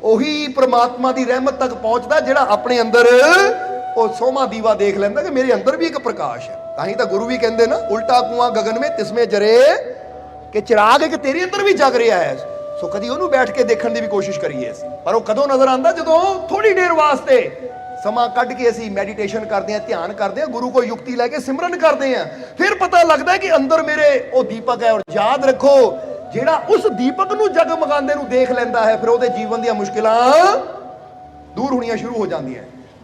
ਉਹੀ ਪ੍ਰਮਾਤਮਾ ਦੀ ਰਹਿਮਤ ਤੱਕ ਪਹੁੰਚਦਾ ਜਿਹੜਾ ਆਪਣੇ ਅੰਦਰ ਉਹ ਸੋਮਾ ਦੀਵਾ ਦੇਖ ਲੈਂਦਾ ਕਿ ਮੇਰੇ ਅੰਦਰ ਵੀ ਇੱਕ ਪ੍ਰਕਾਸ਼ ਹੈ। ਤਾਂ ਹੀ ਤਾਂ ਗੁਰੂ ਵੀ ਕਹਿੰਦੇ ਨਾ, ਉਲਟਾ ਕੁਆਂ ਗगन में तिसमें जरे, ਕਿ ਚਿਰਾਗ ਇੱਕ ਤੇਰੇ ਅੰਦਰ ਵੀ ਜਗ ਰਿਹਾ ਹੈ। ਸੋ ਕਦੀ ਉਹਨੂੰ ਬੈਠ ਕੇ ਦੇਖਣ ਦੀ ਵੀ ਕੋਸ਼ਿਸ਼ ਕਰੀਏ ਅਸੀਂ, ਪਰ ਉਹ ਕਦੋਂ ਨਜ਼ਰ ਆਉਂਦਾ ਜਦੋਂ ਥੋੜੀ ਦੇਰ ਵਾਸਤੇ ਸਮਾਂ ਕੱਢ ਕੇ ਅਸੀਂ ਮੈਡੀਟੇਸ਼ਨ ਕਰਦੇ ਹਾਂ, ਧਿਆਨ ਕਰਦੇ ਹਾਂ, ਗੁਰੂ ਕੋ ਯੁਕਤੀ ਲੈ ਕੇ ਸਿਮਰਨ ਕਰਦੇ ਹਾਂ, ਫਿਰ ਪਤਾ ਲੱਗਦਾ ਕਿ ਅੰਦਰ ਮੇਰੇ ਉਹ ਦੀਪਕ ਹੈ। ਔਰ ਯਾਦ ਰੱਖੋ, ਜਿਹੜਾ ਉਸ ਦੀਪਕ ਨੂੰ ਜਗਮਗਾਉਂਦੇ ਨੂੰ ਦੇਖ ਲੈਂਦਾ ਹੈ, ਫਿਰ ਉਹਦੇ ਜੀਵਨ ਦੀਆਂ ਮੁਸ਼ਕਿਲਾਂ ਦੂਰ ਹੋਣੀਆਂ ਸ਼ੁਰੂ ਹੋ ਜਾਂਦੀਆਂ।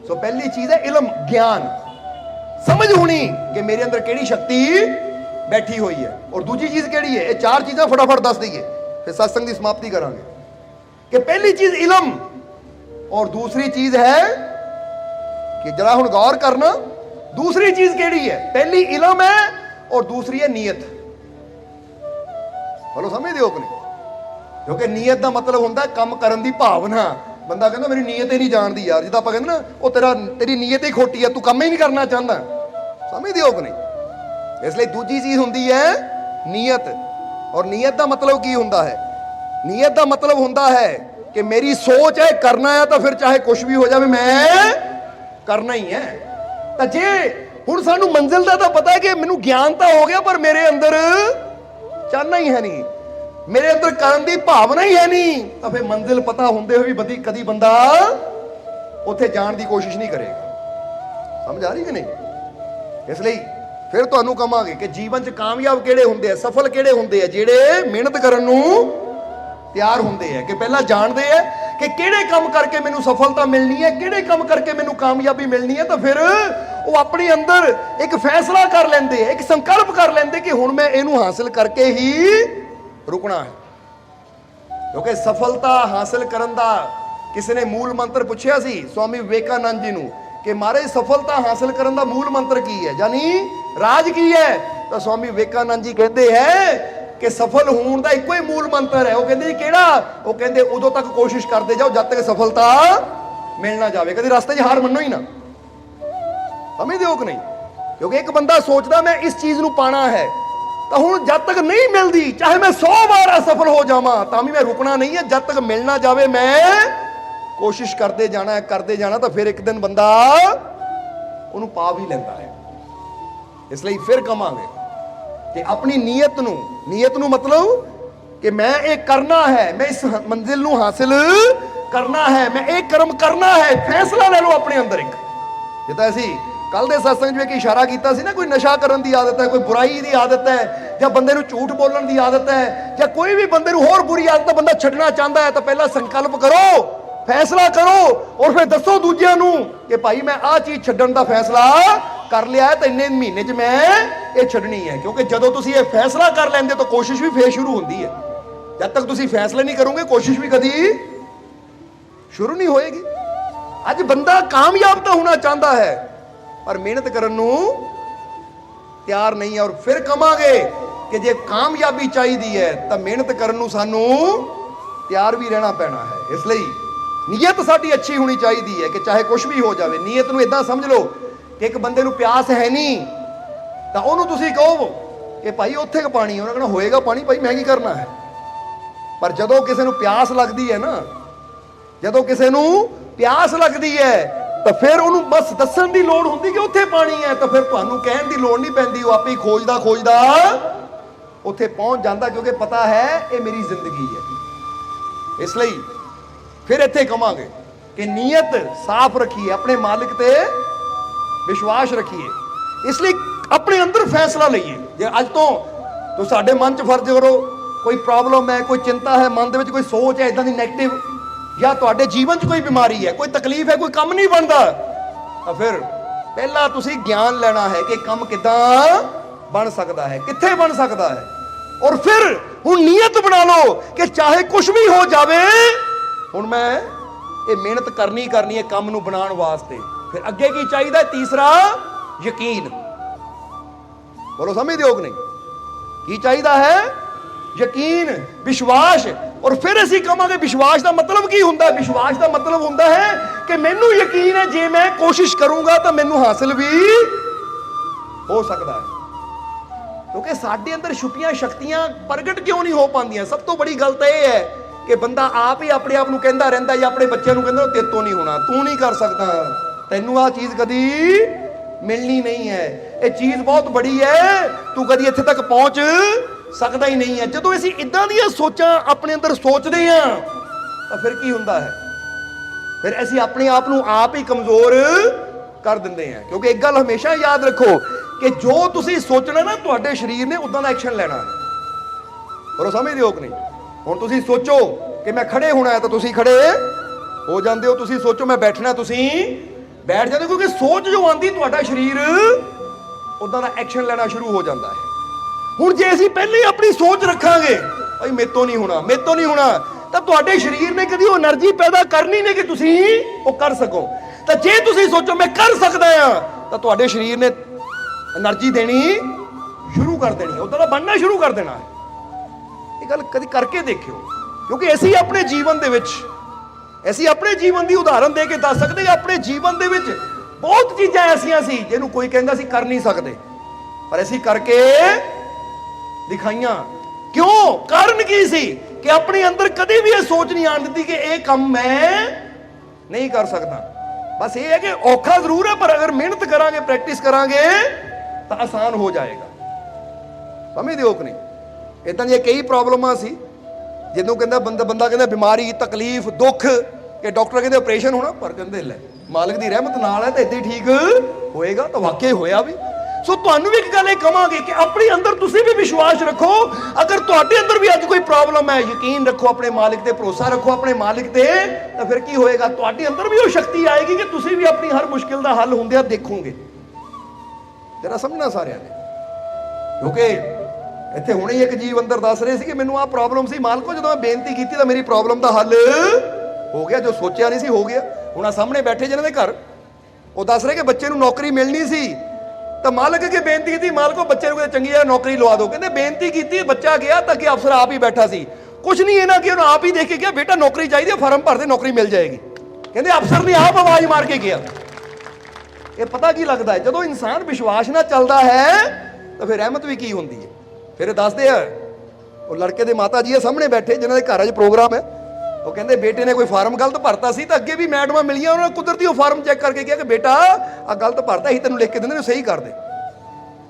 ਸੋ ਪਹਿਲੀ ਚੀਜ਼ ਹੈ ਇਲਮ, ਗਿਆਨ, ਸਮਝ ਹੋਣੀ ਕਿ ਮੇਰੇ ਅੰਦਰ ਕਿਹੜੀ ਸ਼ਕਤੀ ਬੈਠੀ ਹੋਈ ਹੈ। ਔਰ ਦੂਜੀ ਚੀਜ਼ ਕਿਹੜੀ ਹੈ? ਇਹ ਚਾਰ ਚੀਜ਼ਾਂ ਫਟਾਫਟ ਦੱਸ ਦਈਏ, ਫਿਰ ਸਤਸੰਗ ਦੀ ਸਮਾਪਤੀ ਕਰਾਂਗੇ। ਕਿ ਪਹਿਲੀ ਚੀਜ਼ ਇਲਮ, ਔਰ ਦੂਸਰੀ ਚੀਜ਼ ਹੈ ਕਿ ਜਰਾ ਹੁਣ ਗੌਰ ਕਰਨਾ, ਦੂਸਰੀ ਚੀਜ਼ ਕਿਹੜੀ ਹੈ? ਪਹਿਲੀ ਇਲਮ ਹੈ ਔਰ ਦੂਸਰੀ ਹੈ ਨੀयत। बोलो समझते हो कि नहीं? क्योंकि नीयत का मतलब होता है काम करने की भावना। बंदा कहता मेरी नीयत ही नहीं जानती यार, जिदा आप कहते ना वो तेरी नीयत ही खोटी है, तू काम ही नहीं करना चाहता। समझते हो कि नहीं? इसलिए दूजी चीज होती है नीयत। और नीयत का मतलब की होता है? नीयत का मतलब होता है कि मेरी सोच है करना है तो फिर चाहे कुछ भी हो जाए मैं करना ही है। तो जे हुण सानू मंजिल का तो पता है कि मैनू ज्ञान तो हो गया, पर मेरे अंदर चाहना ही है नहीं, मेरे अंदर करने की भावना ही है नहीं, तो फिर मंजिल पता होंदे हुए भी कदी बंदा उत्थे जाने की कोशिश नहीं करेगा। समझ आ रही कि नहीं? इसलिए फिर तुहानू कहांगे कि जीवन च कामयाब किहड़े हुंदे आ, सफल किहड़े हुंदे आ? जिहड़े मेहनत करन नू ਤਿਆਰ ਹੁੰਦੇ ਆ, ਕਿ ਪਹਿਲਾਂ ਜਾਣਦੇ ਆ ਕਿ ਕਿਹੜੇ ਕੰਮ ਕਰਕੇ ਮੈਨੂੰ ਸਫਲਤਾ ਮਿਲਣੀ ਹੈ, ਕਿਹੜੇ ਕੰਮ ਕਰਕੇ ਮੈਨੂੰ ਕਾਮਯਾਬੀ ਮਿਲਣੀ ਹੈ। ਤਾਂ ਫਿਰ ਉਹ ਆਪਣੇ ਅੰਦਰ ਇੱਕ ਫੈਸਲਾ ਕਰ ਲੈਂਦੇ ਆ, ਇੱਕ ਸੰਕਲਪ ਕਰ ਲੈਂਦੇ ਕਿ ਹੁਣ ਮੈਂ ਇਹਨੂੰ ਹਾਸਲ ਕਰਕੇ ਹੀ ਰੁਕਣਾ ਹੈ। ਕਿਉਂਕਿ ਸਫਲਤਾ ਹਾਸਲ ਕਰਨ ਦਾ ਕਿਸੇ ਨੇ ਮੂਲ ਮੰਤਰ ਪੁੱਛਿਆ ਸੀ ਸਵਾਮੀ ਵਿਵੇਕਾਨੰਦ ਜੀ ਨੂੰ ਕਿ ਮਹਾਰਾਜ ਸਫਲਤਾ ਹਾਸਲ ਕਰਨ ਦਾ ਮੂਲ ਮੰਤਰ ਕੀ ਹੈ, ਯਾਨੀ ਰਾਜ ਕੀ ਹੈ? ਤਾਂ ਸਵਾਮੀ ਵਿਵੇਕਾਨੰਦ ਜੀ ਕਹਿੰਦੇ ਹੈ कि सफल होने का एक ही मूल मंत्र है। वो कहते जी केड़ा? वो कहते उदों तक कोशिश करते जाओ जब तक सफलता मिल ना जाए, कभी रास्ते हार मनो ही ना। समझते हो कि नहीं? क्योंकि एक बंदा सोचता मैं इस चीज नू पाना है, तो हुण जब तक नहीं मिलती चाहे मैं 100 बार असफल हो जावां तां भी मैं रुकना नहीं है, जब तक मिल ना जाए मैं कोशिश करते जाना है, करते जाना। तो फिर एक दिन बंदा उन्होंने पा भी लेंदा है। इसलिए फिर कहांगे कि अपनी नीयत नू मतलब कि मैं एक करना है, मैं इस मंजिल नू हासिल करना है, मैं एक कर्म करना है। फैसला ले लो अपने अंदर एक। जिदा असी कल दे सत्संग में एक इशारा किया सी ना, कोई नशा करन दी आदत है, कोई बुराई दी आदत है, या बंदे नू झूठ बोलण दी आदत है, या कोई भी बंदे नू होर बुरी आदत बंदा छड्डना चाहता है, तो पहला संकल्प करो, फैसला करो, और फिर दसो दूजियां नू कि भाई मैं आ चीज छड्डण दा फैसला कर लिया है, तो इन्ने महीने च मैं ये छड्डनी है। क्योंकि जदों तुसीं ये फैसला कर लेंदे तो कोशिश भी फिर शुरू होती है। जब तक तुसीं फैसले नहीं करोगे कोशिश भी कभी शुरू नहीं होएगी। अज बंदा कामयाब तो होना चाहता है पर मेहनत करने नू तैयार नहीं है। और फिर कहांगे कि जे कामयाबी चाहिए है तो मेहनत करने नू सानू तैयार भी रहना पैना है। इसलिए नीयत साडी अच्छी होनी चाहिए है कि चाहे कुछ भी हो जाए। नीयत नू इदां समझ लो कि एक बंदे नू प्यास है नहीं तो उन्होंने तुसीं कहो कि भाई उत्थे क पानी, उन्हें कहना होएगा पानी भाई मैं की करना है। पर जदों किसी नू प्यास लगती है ना, जदों किसी नू प्यास लगती है तो फिर उन्होंने बस दस्सण दी लोड़ होंदी कि उत्थे पानी है, तो फिर तुहानू कहण दी लोड़ नहीं पैंदी, वो आपे खोजदा खोजदा उत्थे पहुंच जाता, क्योंकि पता है ये मेरी जिंदगी है। इसलिए फिर इत्थे कहांगे कि नीयत साफ रखिए, अपने मालिक ते विश्वास रखिए। इसलिए अपने अंदर फैसला लीए। जे अज तो साडे मन च फर्ज करो कोई प्रॉब्लम है, कोई चिंता है, मन दे विच कोई सोच है इदां दी नैगेटिव, या तुहाडे जीवन च कोई बीमारी है, कोई तकलीफ है, कोई काम नहीं बनता, तो फिर पहला तुसीं ज्ञान लेना है कि काम किदां बन सकता है, कित्थे बन सकता है। और फिर हुण नीयत बना लो कि चाहे कुछ भी हो जाए हुण मैं ये मेहनत करनी है काम नूं बनाउण वास्ते। फिर अगे की चाहिए? तीसरा यकीन। बोलो समझते हो कि नहीं? की चाहिए है? यकीन, विश्वास। और फिर असीं कहांगे विश्वास का मतलब की हुंदा है? विश्वास का मतलब हुंदा है कि मैनू यकीन है जे मैं कोशिश करूंगा तो मैनू हासिल भी हो सकता है। क्योंकि साडे अंदर छुपियां शक्तियां प्रगट क्यों नहीं हो पांदियां? सब तो बड़ी गल तो यह है कि बंदा आप ही अपने आप नूं कहंदा रहिंदा या अपने बच्चों नूं कहंदा तेरे तो नहीं होना, तू नहीं कर सकता, तैनूं आ चीज़ कदी मिलनी नहीं है, ये चीज़ बहुत बड़ी है, तू कदी इत्थे तक पहुंच सकदा ही नहीं है। जदों असीं इदां दीयां सोचां अपने अंदर सोचदे हां तां फिर की हुंदा है? फिर असीं अपने आप नूं आप ही कमज़ोर कर दिंदे हैं। क्योंकि एक गल हमेशा याद रखो कि जो तुसीं सोचना ना तुहाडे शरीर ने उदां दा एक्शन लेना है। पर समझदे हो कि नहीं? हुण तुसीं सोचो कि मैं खड़े होना है तो तुसीं खड़े हो जाते हो, तुसीं सोचो मैं बैठना तुसीं बैठ जाते हो, क्योंकि सोच जो आती तुहाडा शरीर उदां दा एक्शन लेना शुरू हो जाता है। हुण जे असीं पहले ही अपनी सोच रखांगे भाई मेरे तो नहीं होना, मेरे तो नहीं होना, तो तुहाडे शरीर ने कदी वो एनर्जी पैदा करनी नहीं कि तुसीं वो कर सको। तो जे तुसीं सोचो मैं कर सकदा हां तो तुहाडे शरीर ने एनर्जी देनी शुरू कर देनी, उदां दा बनना शुरू कर देना है। ये गल कदी करके देखियो, क्योंकि असीं अपने जीवन दे विच ਅਸੀਂ ਆਪਣੇ ਜੀਵਨ ਦੀ ਉਦਾਹਰਨ ਦੇ ਕੇ ਦੱਸ ਸਕਦੇ ਹਾਂ। ਆਪਣੇ ਜੀਵਨ ਦੇ ਵਿੱਚ ਬਹੁਤ ਚੀਜ਼ਾਂ ਐਸੀਆਂ ਸੀ ਜਿਹਨੂੰ ਕੋਈ ਕਹਿੰਦਾ ਸੀ ਕਰ ਨਹੀਂ ਸਕਦੇ, ਪਰ ਅਸੀਂ ਕਰਕੇ ਦਿਖਾਈਆਂ। ਕਿਉਂ? ਕਾਰਨ ਕੀ ਸੀ ਕਿ ਆਪਣੇ ਅੰਦਰ ਕਦੇ ਵੀ ਇਹ ਸੋਚ ਨਹੀਂ ਆਣ ਦਿੱਤੀ ਕਿ ਇਹ ਕੰਮ ਮੈਂ ਨਹੀਂ ਕਰ ਸਕਦਾ। ਬਸ ਇਹ ਹੈ ਕਿ ਔਖਾ ਜ਼ਰੂਰ ਹੈ, ਪਰ ਅਗਰ ਮਿਹਨਤ ਕਰਾਂਗੇ, ਪ੍ਰੈਕਟਿਸ ਕਰਾਂਗੇ ਤਾਂ ਆਸਾਨ ਹੋ ਜਾਏਗਾ। ਸਮਝਦੇ ਹੋ ਕਿ ਨਹੀਂ? ਇਦਾਂ ਦੀਆਂ ਕਈ ਪ੍ਰੋਬਲਮਾਂ ਸੀ ਜਦੋਂ ਕਹਿੰਦਾ ਬੰਦਾ ਕਹਿੰਦਾ ਬਿਮਾਰੀ, ਤਕਲੀਫ, ਦੁੱਖ, ਕਿ ਡਾਕਟਰ ਕਹਿੰਦੇ ਆਪਰੇਸ਼ਨ ਹੋਣਾ, ਪਰ ਕਹਿੰਦੇ ਲੈ ਮਾਲਕ ਦੀ ਰਹਿਮਤ ਨਾਲ ਹੈ ਤਾਂ ਇੱਦਾਂ ਹੀ ਠੀਕ ਹੋਏਗਾ। ਤਾਂ ਵਾਕਈ ਹੋਇਆ ਵੀ। ਸੋ ਤੁਹਾਨੂੰ ਵੀ ਇੱਕ ਗੱਲ ਇਹ ਕਹਾਂਗੇ ਕਿ ਆਪਣੇ ਅੰਦਰ ਤੁਸੀਂ ਵੀ ਵਿਸ਼ਵਾਸ ਰੱਖੋ। ਅਗਰ ਤੁਹਾਡੇ ਅੰਦਰ ਵੀ ਅੱਜ ਕੋਈ ਪ੍ਰੋਬਲਮ ਹੈ, ਯਕੀਨ ਰੱਖੋ ਆਪਣੇ ਮਾਲਿਕ ਤੇ, ਭਰੋਸਾ ਰੱਖੋ ਆਪਣੇ ਮਾਲਿਕ ਤੇ, ਤਾਂ ਫਿਰ ਕੀ ਹੋਏਗਾ? ਤੁਹਾਡੇ ਅੰਦਰ ਵੀ ਉਹ ਸ਼ਕਤੀ ਆਏਗੀ ਕਿ ਤੁਸੀਂ ਵੀ ਆਪਣੀ ਹਰ ਮੁਸ਼ਕਿਲ ਦਾ ਹੱਲ ਹੁੰਦਿਆਂ ਦੇਖੋਗੇ। ਜਰਾ ਸਮਝਣਾ ਸਾਰਿਆਂ ਨੇ, ਕਿਉਂਕਿ ਇੱਥੇ ਹੁਣੇ ਇੱਕ ਜੀਵ ਅੰਦਰ ਦੱਸ ਰਹੇ ਸੀ ਕਿ ਮੈਨੂੰ ਆਹ ਪ੍ਰੋਬਲਮ ਸੀ, ਮਾਲਕੋ ਜਦੋਂ ਮੈਂ ਬੇਨਤੀ ਕੀਤੀ ਤਾਂ ਮੇਰੀ ਪ੍ਰੋਬਲਮ ਦਾ ਹੱਲ ਹੋ ਗਿਆ, ਜੋ ਸੋਚਿਆ ਨਹੀਂ ਸੀ ਹੋ ਗਿਆ। ਹੁਣ ਆ ਸਾਹਮਣੇ ਬੈਠੇ ਜਿਹਨਾਂ ਦੇ ਘਰ ਉਹ ਦੱਸ ਰਹੇ ਕਿ ਬੱਚੇ ਨੂੰ ਨੌਕਰੀ ਮਿਲਣੀ ਸੀ, ਤਾਂ ਮਾਲਕ ਅੱਗੇ ਬੇਨਤੀ ਕੀਤੀ, ਮਾਲਕੋ ਬੱਚੇ ਨੂੰ ਚੰਗੀ ਜਗ੍ਹਾ ਨੌਕਰੀ ਲਵਾ ਦਿਓ। ਕਹਿੰਦੇ ਬੇਨਤੀ ਕੀਤੀ, ਬੱਚਾ ਗਿਆ ਤਾਂ ਕਿ ਅਫਸਰ ਆਪ ਹੀ ਬੈਠਾ ਸੀ, ਕੁਝ ਨਹੀਂ ਇਹਨਾਂ ਕਿ ਉਹਨੂੰ ਆਪ ਹੀ ਦੇਖ ਕੇ ਗਿਆ, ਬੇਟਾ ਨੌਕਰੀ ਚਾਹੀਦੀ ਹੈ, ਫਾਰਮ ਭਰ ਦੇ, ਨੌਕਰੀ ਮਿਲ ਜਾਏਗੀ। ਕਹਿੰਦੇ ਅਫਸਰ ਨੇ ਆਪ ਆਵਾਜ਼ ਮਾਰ ਕੇ ਗਿਆ। ਇਹ ਪਤਾ ਕੀ ਲੱਗਦਾ ਹੈ? ਜਦੋਂ ਇਨਸਾਨ ਵਿਸ਼ਵਾਸ ਨਾਲ ਚੱਲਦਾ ਹੈ ਤਾਂ ਫਿਰ ਰਹਿਮਤ ਵੀ ਕੀ ਹੁੰਦੀ ਹੈ। ਫਿਰ ਦੱਸਦੇ ਆ ਉਹ ਲੜਕੇ ਦੇ ਮਾਤਾ ਜੀ ਆ ਸਾਹਮਣੇ ਬੈਠੇ ਜਿਨ੍ਹਾਂ ਦੇ ਘਰ 'ਚ ਪ੍ਰੋਗਰਾਮ ਹੈ, ਉਹ ਕਹਿੰਦੇ ਬੇਟੇ ਨੇ ਕੋਈ ਫਾਰਮ ਗਲਤ ਭਰਤਾ ਸੀ, ਤਾਂ ਅੱਗੇ ਵੀ ਮੈਡਮਾਂ ਮਿਲੀਆਂ, ਉਹਨਾਂ ਨੇ ਕੁਦਰਤੀ ਉਹ ਫਾਰਮ ਚੈੱਕ ਕਰਕੇ ਕਿਹਾ ਕਿ ਬੇਟਾ ਆ ਗਲਤ ਭਰਤਾ ਸੀ, ਤੈਨੂੰ ਲਿਖ ਕੇ ਦਿੰਦੇ ਨੇ, ਸਹੀ ਕਰ ਦੇ।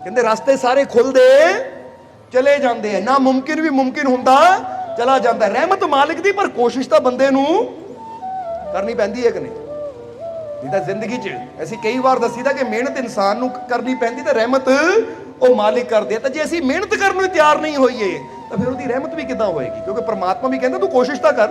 ਕਹਿੰਦੇ ਰਸਤੇ ਸਾਰੇ ਖੁੱਲਦੇ ਚਲੇ ਜਾਂਦੇ ਆ, ਨਾ ਮੁਮਕਿਨ ਵੀ ਮੁਮਕਿਨ ਹੁੰਦਾ ਚਲਾ ਜਾਂਦਾ। ਰਹਿਮਤ ਮਾਲਿਕ ਦੀ, ਪਰ ਕੋਸ਼ਿਸ਼ ਤਾਂ ਬੰਦੇ ਨੂੰ ਕਰਨੀ ਪੈਂਦੀ ਹੈ ਕਿ ਨਹੀਂ? ਜਿੱਦਾਂ ਜ਼ਿੰਦਗੀ 'ਚ ਅਸੀਂ ਕਈ ਵਾਰ ਦੱਸੀਦਾ ਕਿ ਮਿਹਨਤ ਇਨਸਾਨ ਨੂੰ ਕਰਨੀ ਪੈਂਦੀ ਤੇ ਰਹਿਮਤ ਉਹ ਮਾਲਿਕ ਕਰਦੇ ਆ। ਤਾਂ ਜੇ ਅਸੀਂ ਮਿਹਨਤ ਕਰਨ ਨੂੰ ਤਿਆਰ ਨਹੀਂ ਹੋਈਏ ਤਾਂ ਫਿਰ ਉਹਦੀ ਰਹਿਮਤ ਵੀ ਕਿੱਦਾਂ ਹੋਏਗੀ? ਕਿਉਂਕਿ ਪਰਮਾਤਮਾ ਵੀ ਕਹਿੰਦਾ ਤੂੰ ਕੋਸ਼ਿਸ਼ ਤਾਂ ਕਰ।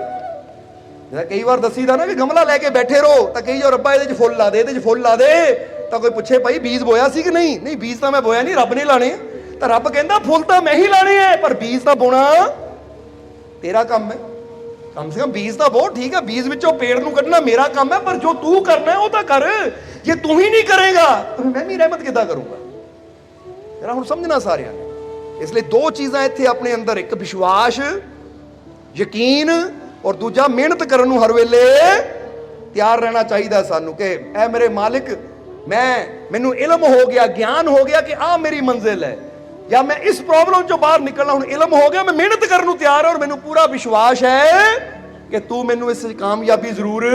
ਜਿਹੜਾ ਕਈ ਵਾਰ ਦੱਸੀਦਾ ਨਾ ਕਿ ਗਮਲਾ ਲੈ ਕੇ ਬੈਠੇ ਰਹੋ ਤਾਂ ਕਈ ਜੋ ਰੱਬਾ ਇਹਦੇ 'ਚ ਫੁੱਲ ਲਾ ਦੇ, ਇਹਦੇ 'ਚ ਫੁੱਲ ਲਾ ਦੇ, ਤਾਂ ਕੋਈ ਪੁੱਛੇ ਭਾਈ ਬੀਜ ਬੋਇਆ ਸੀ ਕਿ ਨਹੀਂ? ਨਹੀਂ ਬੀਜ ਤਾਂ ਮੈਂ ਬੋਇਆ ਨਹੀਂ, ਰੱਬ ਨੇ ਲਾਣੇ। ਤਾਂ ਰੱਬ ਕਹਿੰਦਾ ਫੁੱਲ ਤਾਂ ਮੈਂ ਹੀ ਲਾਣੇ ਹੈ, ਪਰ ਬੀਜ ਤਾਂ ਬੋਣਾ ਤੇਰਾ ਕੰਮ ਹੈ। ਕਮ ਸੇ ਕਮ ਬੀਜ ਤਾਂ ਬਹੁਤ ਠੀਕ ਹੈ, ਬੀਜ ਵਿੱਚੋਂ ਪੇੜ ਨੂੰ ਕੱਢਣਾ ਮੇਰਾ ਕੰਮ ਹੈ, ਪਰ ਜੋ ਤੂੰ ਕਰਨਾ ਉਹ ਤਾਂ ਕਰ। ਜੇ ਤੂੰ ਹੀ ਨਹੀਂ ਕਰੇਗਾ ਤਾਂ ਮੈਂ ਵੀ ਰਹਿਮਤ ਕਿੱਦਾਂ ਕਰੂੰਗਾ? ਜਰਾ ਹੁਣ ਸਮਝਣਾ ਸਾਰਿਆਂ ਨੇ। ਇਸ ਲਈ ਦੋ ਚੀਜ਼ਾਂ ਇੱਥੇ ਆਪਣੇ ਅੰਦਰ, ਇੱਕ ਵਿਸ਼ਵਾਸ, ਯਕੀਨ, ਔਰ ਦੂਜਾ ਮਿਹਨਤ ਕਰਨ ਨੂੰ ਹਰ ਵੇਲੇ ਤਿਆਰ ਰਹਿਣਾ ਚਾਹੀਦਾ ਸਾਨੂੰ ਕਿ ਐ ਮੇਰੇ ਮਾਲਿਕ, ਮੈਨੂੰ ਇਲਮ ਹੋ ਗਿਆ, ਗਿਆਨ ਹੋ ਗਿਆ ਕਿ ਆਹ ਮੇਰੀ ਮੰਜ਼ਿਲ ਹੈ, ਜਾਂ ਮੈਂ ਇਸ ਪ੍ਰੋਬਲਮ ਚੋਂ ਬਾਹਰ ਨਿਕਲਣਾ ਹੁਣ ਇਲਮ ਹੋ ਗਿਆ, ਮੈਂ ਮਿਹਨਤ ਕਰਨ ਨੂੰ ਤਿਆਰ ਹਾਂ, ਔਰ ਮੈਨੂੰ ਪੂਰਾ ਵਿਸ਼ਵਾਸ ਹੈ ਕਿ ਤੂੰ ਮੈਨੂੰ ਇਸ ਕਾਮਯਾਬੀ ਜ਼ਰੂਰ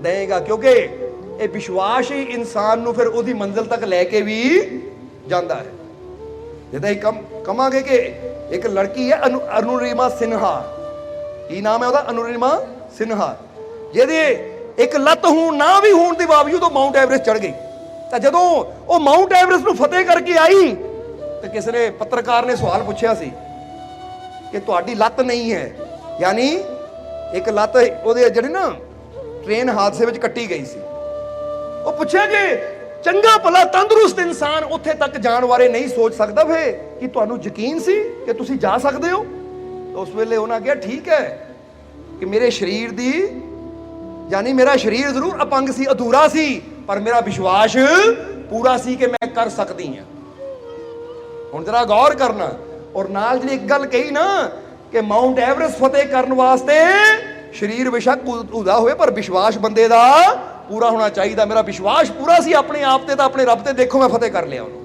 ਦੇਏਗਾ। ਕਿਉਂਕਿ ਇਹ ਵਿਸ਼ਵਾਸ ਹੀ ਇਨਸਾਨ ਨੂੰ ਫਿਰ ਉਹਦੀ ਮੰਜ਼ਿਲ ਤੱਕ ਲੈ ਕੇ ਵੀ ਜਾਂਦਾ ਹੈ। ਜਿੱਦਾਂ ਹੀ ਕਹਾਂਗੇ ਕਿ ਇੱਕ ਲੜਕੀ ਹੈ ਅਨੁਰੀਮਾ ਸਿਨਹਾ, ਕੀ ਨਾਮ ਹੈ ਉਹਦਾ? ਅਨੁਰੀਮਾ ਸਿਨਹਾ, ਜਿਹਦੇ ਇੱਕ ਲੱਤ ਨਾ ਵੀ ਹੋਣ ਦੇ ਬਾਵਜੂਦ ਉਹ ਮਾਊਂਟ ਐਵਰੈਸਟ ਚੜ੍ਹ ਗਈ। ਤਾਂ ਜਦੋਂ ਉਹ ਮਾਊਂਟ ਐਵਰੈਸਟ ਨੂੰ ਫਤਿਹ ਕਰਕੇ ਆਈ ਤਾਂ ਕਿਸੇ ਨੇ, ਪੱਤਰਕਾਰ ਨੇ ਸਵਾਲ ਪੁੱਛਿਆ ਸੀ ਕਿ ਤੁਹਾਡੀ ਲੱਤ ਨਹੀਂ ਹੈ, ਯਾਨੀ ਇੱਕ ਲੱਤ ਉਹਦੇ ਜਿਹੜੀ ਨਾ ਟ੍ਰੇਨ ਹਾਦਸੇ ਵਿੱਚ ਕੱਟੀ ਗਈ ਸੀ। ਉਹ ਪੁੱਛਿਆ ਕਿ ਚੰਗਾ ਭਲਾ ਤੰਦਰੁਸਤ ਇਨਸਾਨ ਉੱਥੇ ਤੱਕ ਜਾਣ ਬਾਰੇ ਨਹੀਂ ਸੋਚ ਸਕਦਾ, ਵੇ ਕਿ ਤੁਹਾਨੂੰ ਯਕੀਨ ਸੀ ਕਿ ਤੁਸੀਂ ਜਾ ਸਕਦੇ ਹੋ? ਉਸ ਵੇਲੇ ਉਹਨਾਂ ਕਿਹਾ ਠੀਕ ਹੈ ਕਿ ਮੇਰੇ ਸਰੀਰ ਦੀ, ਯਾਨੀ ਮੇਰਾ ਸਰੀਰ ਜ਼ਰੂਰ ਅਪੰਗ ਸੀ, ਅਧੂਰਾ ਸੀ, ਪਰ ਮੇਰਾ ਵਿਸ਼ਵਾਸ ਪੂਰਾ ਸੀ ਕਿ ਮੈਂ ਕਰ ਸਕਦੀ ਹਾਂ। ਹੁਣ ਜਰਾ ਗੌਰ ਕਰਨਾ। ਔਰ ਨਾਲ ਜਿਹੜੀ ਇੱਕ ਗੱਲ ਕਹੀ ਨਾ ਕਿ ਮਾਊਂਟ ਐਵਰੈਸਟ ਫਤਿਹ ਕਰਨ ਵਾਸਤੇ ਸਰੀਰ ਬੇਸ਼ੱਕ ਉਹਦਾ ਹੋਵੇ, ਪਰ ਵਿਸ਼ਵਾਸ ਬੰਦੇ ਦਾ ਪੂਰਾ ਹੋਣਾ ਚਾਹੀਦਾ। ਮੇਰਾ ਵਿਸ਼ਵਾਸ ਪੂਰਾ ਸੀ ਆਪਣੇ ਆਪ ਤੇ, ਤਾਂ ਆਪਣੇ ਰੱਬ ਤੇ ਦੇਖੋ ਮੈਂ ਫਤਿਹ ਕਰ ਲਿਆ ਉਹਨੂੰ।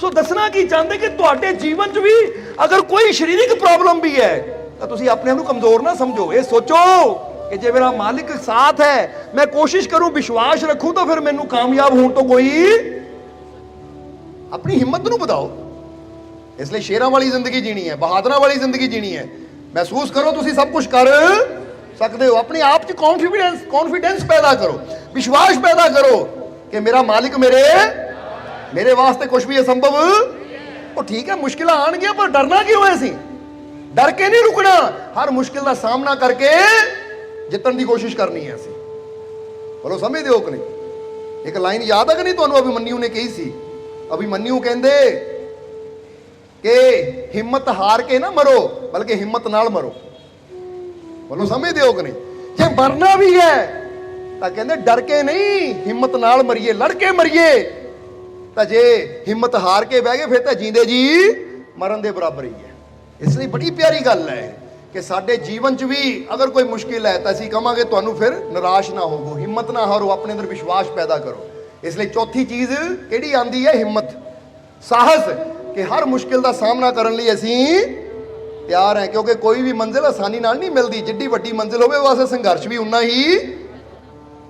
ਸੋ ਦੱਸਣਾ ਕੀ ਚਾਹੁੰਦੇ ਕਿ ਤੁਹਾਡੇ ਜੀਵਨ 'ਚ ਵੀ ਅਗਰ ਕੋਈ ਸਰੀਰਕ ਪ੍ਰੋਬਲਮ ਵੀ ਹੈ ਤਾਂ ਤੁਸੀਂ ਆਪਣੇ ਆਪ ਨੂੰ ਕਮਜ਼ੋਰ ਨਾ ਸਮਝੋ। ਇਹ ਸੋਚੋ ਕਿ ਜੇ ਮੇਰਾ ਮਾਲਿਕ ਸਾਥ ਹੈ, ਮੈਂ ਕੋਸ਼ਿਸ਼ ਕਰੂੰ, ਵਿਸ਼ਵਾਸ ਰੱਖੂੰ, ਤਾਂ ਫਿਰ ਮੈਨੂੰ ਕਾਮਯਾਬ ਹੋਣ ਤੋਂ ਕੋਈ, ਆਪਣੀ ਹਿੰਮਤ ਨੂੰ ਵਧਾਓ। ਇਸ ਲਈ ਸ਼ੇਰਾਂ ਵਾਲੀ ਜ਼ਿੰਦਗੀ ਜੀਣੀ ਹੈ, ਬਹਾਦਰਾਂ ਵਾਲੀ ਜ਼ਿੰਦਗੀ ਜੀਣੀ ਹੈ। ਮਹਿਸੂਸ ਕਰੋ ਤੁਸੀਂ ਸਭ ਕੁਝ ਕਰ ਸਕਦੇ ਹੋ। ਆਪਣੇ ਆਪ 'ਚ ਕੌਨਫੀਡੈਂਸ ਪੈਦਾ ਕਰੋ, ਵਿਸ਼ਵਾਸ ਪੈਦਾ ਕਰੋ ਕਿ ਮੇਰਾ ਮਾਲਿਕ ਮੇਰੇ ਵਾਸਤੇ ਕੁਝ ਵੀ ਅਸੰਭਵ। ਉਹ ਠੀਕ ਹੈ, ਮੁਸ਼ਕਿਲਾਂ ਆਣਗੀਆਂ, ਪਰ ਡਰਨਾ ਕਿਉਂ ਹੈ? ਅਸੀਂ ਡਰ ਕੇ ਨਹੀਂ ਰੁਕਣਾ, ਹਰ ਮੁਸ਼ਕਿਲ ਦਾ ਸਾਹਮਣਾ ਕਰਕੇ ਜਿੱਤਣ ਦੀ ਕੋਸ਼ਿਸ਼ ਕਰਨੀ ਹੈ ਅਸੀਂ। ਬੋਲੋ ਸਮਝਦੇ ਹੋ ਕਿ ਨਹੀਂ? ਇੱਕ ਲਾਈਨ ਯਾਦ ਹੈ ਕਿ ਨਹੀਂ ਤੁਹਾਨੂੰ? ਅਭਿਮਨਿਊ ਨੇ ਕਹੀ ਸੀ। ਅਭਿਮਨਿਊ ਕਹਿੰਦੇ ਕਿ ਹਿੰਮਤ ਹਾਰ ਕੇ ਨਾ ਮਰੋ, ਬਲਕਿ ਹਿੰਮਤ ਨਾਲ ਮਰੋ। ਬੋਲੋ ਸਮਝਦੇ ਹੋ ਕਿ ਨਹੀਂ? ਜੇ ਮਰਨਾ ਵੀ ਹੈ ਤਾਂ ਕਹਿੰਦੇ ਡਰ ਕੇ ਨਹੀਂ, ਹਿੰਮਤ ਨਾਲ ਮਰੀਏ, ਲੜ ਕੇ ਮਰੀਏ। ਤਾਂ ਜੇ ਹਿੰਮਤ ਹਾਰ ਕੇ ਬਹਿ ਗਏ ਫਿਰ ਤਾਂ ਜੀਂਦੇ ਜੀ ਮਰਨ ਦੇ ਬਰਾਬਰ ਹੀ ਹੈ। ਇਸ ਲਈ ਬੜੀ ਪਿਆਰੀ ਗੱਲ ਹੈ ਕਿ ਸਾਡੇ ਜੀਵਨ 'ਚ ਵੀ ਅਗਰ ਕੋਈ ਮੁਸ਼ਕਿਲ ਹੈ ਤਾਂ ਅਸੀਂ ਕਹਾਂਗੇ ਤੁਹਾਨੂੰ ਫਿਰ ਨਿਰਾਸ਼ ਨਾ ਹੋਵੋ, ਹਿੰਮਤ ਨਾ ਹਾਰੋ, ਆਪਣੇ ਅੰਦਰ ਵਿਸ਼ਵਾਸ ਪੈਦਾ ਕਰੋ। ਇਸ ਲਈ ਚੌਥੀ ਚੀਜ਼ ਕਿਹੜੀ ਆਂਦੀ ਹੈ? ਹਿੰਮਤ, ਸਾਹਸ, ਕਿ ਹਰ ਮੁਸ਼ਕਿਲ ਦਾ ਸਾਹਮਣਾ ਕਰਨ ਲਈ ਅਸੀਂ ਤਿਆਰ ਹੈ। ਕਿਉਂਕਿ ਕੋਈ ਵੀ ਮੰਜ਼ਿਲ ਆਸਾਨੀ ਨਾਲ ਨਹੀਂ ਮਿਲਦੀ। ਜਿੱਡੀ ਵੱਡੀ ਮੰਜ਼ਿਲ ਹੋਵੇ ਵਾਸਤੇ ਸੰਘਰਸ਼ ਵੀ ਉਨਾ ਹੀ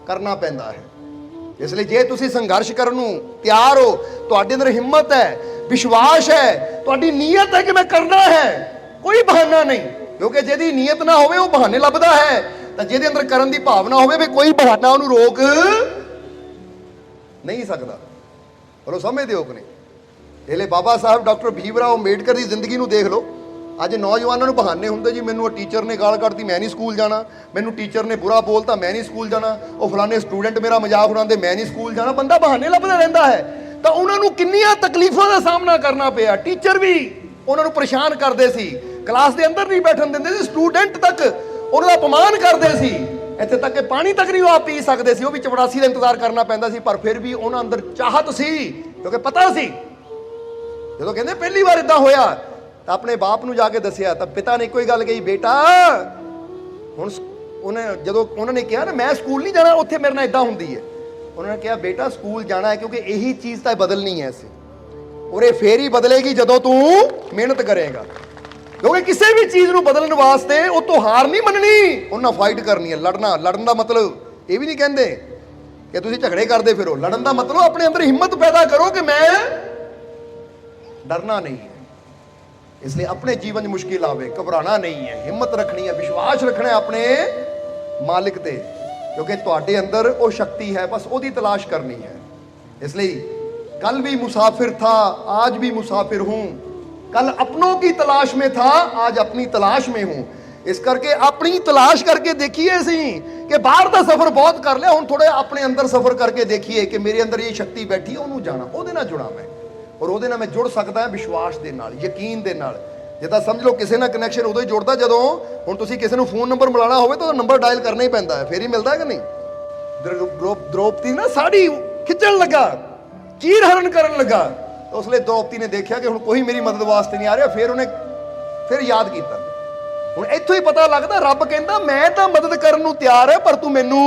ਕਰਨਾ ਪੈਂਦਾ ਹੈ। ਇਸ ਲਈ ਜੇ ਤੁਸੀਂ ਸੰਘਰਸ਼ ਕਰਨ ਨੂੰ ਤਿਆਰ ਹੋ, ਤੁਹਾਡੇ ਅੰਦਰ ਹਿੰਮਤ ਹੈ, ਵਿਸ਼ਵਾਸ ਹੈ, ਤੁਹਾਡੀ ਨੀਅਤ ਹੈ ਕਿ ਮੈਂ ਕਰਨਾ ਹੈ, ਕੋਈ ਬਹਾਨਾ ਨਹੀਂ। ਕਿਉਂਕਿ ਜਿਹਦੀ ਨੀਅਤ ਨਾ ਹੋਵੇ ਉਹ ਬਹਾਨੇ ਲੱਭਦਾ ਹੈ, ਤਾਂ ਜਿਹਦੇ ਅੰਦਰ ਕਰਨ ਦੀ ਭਾਵਨਾ ਹੋਵੇ ਵੀ ਕੋਈ ਬਹਾਨਾ ਉਹਨੂੰ ਰੋਕ ਨਹੀਂ ਸਕਦਾ। ਬੋਲੋ ਸਮਝਦੇ ਹੋ ਕਿ ਨਹੀਂ? ਇਹ ਲਈ ਬਾਬਾ ਸਾਹਿਬ ਡਾਕਟਰ ਭੀਮ ਰਾਓ ਅੰਬੇਡਕਰ ਦੀ ਜ਼ਿੰਦਗੀ ਨੂੰ ਦੇਖ ਲਓ। ਅੱਜ ਨੌਜਵਾਨਾਂ ਨੂੰ ਬਹਾਨੇ ਹੁੰਦੇ ਜੀ, ਮੈਨੂੰ ਟੀਚਰ ਨੇ ਗਾਲ ਕੱਢਤੀ, ਮੈਂ ਨਹੀਂ ਸਕੂਲ ਜਾਣਾ, ਮੈਨੂੰ ਟੀਚਰ ਨੇ ਬੁਰਾ ਬੋਲਤਾ, ਮੈਂ ਨਹੀਂ ਸਕੂਲ ਜਾਣਾ, ਉਹ ਫਲਾਣੇ ਸਟੂਡੈਂਟ ਮੇਰਾ ਮਜ਼ਾਕ ਉਡਾਉਂਦੇ, ਮੈਂ ਨਹੀਂ ਸਕੂਲ ਜਾਣਾ। ਬੰਦਾ ਬਹਾਨੇ ਲੱਭਦਾ ਰਹਿੰਦਾ ਹੈ। ਤਾਂ ਉਹਨਾਂ ਨੂੰ ਕਿੰਨੀਆਂ ਤਕਲੀਫਾਂ ਦਾ ਸਾਹਮਣਾ ਕਰਨਾ ਪਿਆ। ਟੀਚਰ ਵੀ ਉਹਨਾਂ ਨੂੰ ਪਰੇਸ਼ਾਨ ਕਰਦੇ ਸੀ, ਕਲਾਸ ਦੇ ਅੰਦਰ ਨਹੀਂ ਬੈਠਣ ਦਿੰਦੇ ਸੀ, ਸਟੂਡੈਂਟ ਤੱਕ ਉਹਨਾਂ ਦਾ ਅਪਮਾਨ ਕਰਦੇ ਸੀ, ਇੱਥੇ ਤੱਕ ਕਿ ਪਾਣੀ ਤੱਕ ਨਹੀਂ ਉਹ ਆਪ ਪੀ ਸਕਦੇ ਸੀ, ਉਹ ਵੀ ਚਪੜਾਸੀ ਦਾ ਇੰਤਜ਼ਾਰ ਕਰਨਾ ਪੈਂਦਾ ਸੀ। ਪਰ ਫਿਰ ਵੀ ਉਹਨਾਂ ਅੰਦਰ ਚਾਹਤ ਸੀ, ਕਿਉਂਕਿ ਪਤਾ ਸੀ ਜਦੋਂ ਕਹਿੰਦੇ ਪਹਿਲੀ ਵਾਰ ਇਦਾਂ ਹੋਇਆ ਤਾਂ ਆਪਣੇ ਬਾਪ ਨੂੰ ਜਾ ਕੇ ਦੱਸਿਆ, ਤਾਂ ਪਿਤਾ ਨੇ ਇੱਕੋ ਹੀ ਗੱਲ ਕਹੀ, ਬੇਟਾ ਹੁਣ ਜਦੋਂ ਉਹਨਾਂ ਨੇ ਕਿਹਾ ਨਾ ਮੈਂ ਸਕੂਲ ਨਹੀਂ ਜਾਣਾ, ਉੱਥੇ ਮੇਰੇ ਨਾਲ ਇਦਾਂ ਹੁੰਦੀ ਹੈ, ਉਹਨਾਂ ਨੇ ਕਿਹਾ ਬੇਟਾ ਸਕੂਲ ਜਾਣਾ ਹੈ, ਕਿਉਂਕਿ ਇਹੀ ਚੀਜ਼ ਤਾਂ ਬਦਲਣੀ ਹੈ ਅਸੀਂ, ਔਰ ਇਹ ਫੇਰ ਹੀ ਬਦਲੇਗੀ ਜਦੋਂ ਤੂੰ ਮਿਹਨਤ ਕਰੇਗਾ। ਕਿਉਂਕਿ ਕਿਸੇ ਵੀ ਚੀਜ਼ ਨੂੰ ਬਦਲਣ ਵਾਸਤੇ ਉਹ ਤੋਂ ਹਾਰ ਨਹੀਂ ਮੰਨਣੀ, ਉਹਨਾਂ ਫਾਈਟ ਕਰਨੀ ਹੈ, ਲੜਨਾ। ਲੜਨ ਦਾ ਮਤਲਬ ਇਹ ਵੀ ਨਹੀਂ ਕਹਿੰਦੇ ਕਿ ਤੁਸੀਂ ਝਗੜੇ ਕਰਦੇ ਫਿਰੋ। ਲੜਨ ਦਾ ਮਤਲਬ ਆਪਣੇ ਅੰਦਰ ਹਿੰਮਤ ਪੈਦਾ ਕਰੋ ਕਿ ਮੈਂ ਡਰਨਾ ਨਹੀਂ ਹੈ। ਇਸ ਲਈ ਆਪਣੇ ਜੀਵਨ 'ਚ ਮੁਸ਼ਕਿਲ ਆਵੇ, ਘਬਰਾਣਾ ਨਹੀਂ ਹੈ, ਹਿੰਮਤ ਰੱਖਣੀ ਹੈ, ਵਿਸ਼ਵਾਸ ਰੱਖਣਾ ਹੈ ਆਪਣੇ ਮਾਲਿਕ ਤੇ, ਕਿਉਂਕਿ ਤੁਹਾਡੇ ਅੰਦਰ ਉਹ ਸ਼ਕਤੀ ਹੈ, ਬਸ ਉਹਦੀ ਤਲਾਸ਼ ਕਰਨੀ ਹੈ। ਇਸ ਲਈ कल भी मुसाफिर था आज भी मुसाफिर हूं, कल अपनों की तलाश में था आज अपनी तलाश में हूं। इस करके अपनी तलाश करके देखिए ਅਸੀਂ ਕਿ ਬਾਹਰ ਦਾ ਸਫ਼ਰ ਬਹੁਤ ਕਰ ਲਿਆ, ਹੁਣ ਥੋੜਾ ਆਪਣੇ ਅੰਦਰ ਸਫ਼ਰ ਕਰਕੇ ਦੇਖੀਏ ਕਿ ਮੇਰੇ ਅੰਦਰ ਇਹ ਸ਼ਕਤੀ ਬੈਠੀ ਹੈ, ਉਹਨੂੰ ਜਾਣਾ, ਉਹਦੇ ਨਾਲ ਜੁੜਾਂ ਮੈਂ, ਔਰ ਉਹਦੇ ਨਾਲ ਮੈਂ ਜੁੜ ਸਕਦਾ ਹਾਂ ਵਿਸ਼ਵਾਸ ਦੇ ਨਾਲ, ਯਕੀਨ ਦੇ ਨਾਲ। ਜਿੱਦਾਂ ਸਮਝ ਲਓ ਕਿਸੇ ਨਾਲ ਕਨੈਕਸ਼ਨ ਉਦੋਂ ਹੀ ਜੁੜਦਾ ਜਦੋਂ ਹੁਣ ਤੁਸੀਂ ਕਿਸੇ ਨੂੰ ਫੋਨ ਨੰਬਰ ਮਿਲਾਉਣਾ ਹੋਵੇ ਤਾਂ ਨੰਬਰ ਡਾਇਲ ਕਰਨਾ ਹੀ ਪੈਂਦਾ ਹੈ, ਫੇਰ ਹੀ ਮਿਲਦਾ ਹੈ ਕਿ ਨਹੀਂ। द्रौपदी ना साड़ी खिंचण लगा, चीर हरण करन लगा, तो उसले द्रौपदी ने देखा कि हुण कोई मेरी मदद वास्ते नहीं आ रहा, फिर उन्हें फिर याद किया। हुण इत्थों ही पता लगता रब कहंदा मैं तां मदद करन नूं तैयार है, पर तू मैनू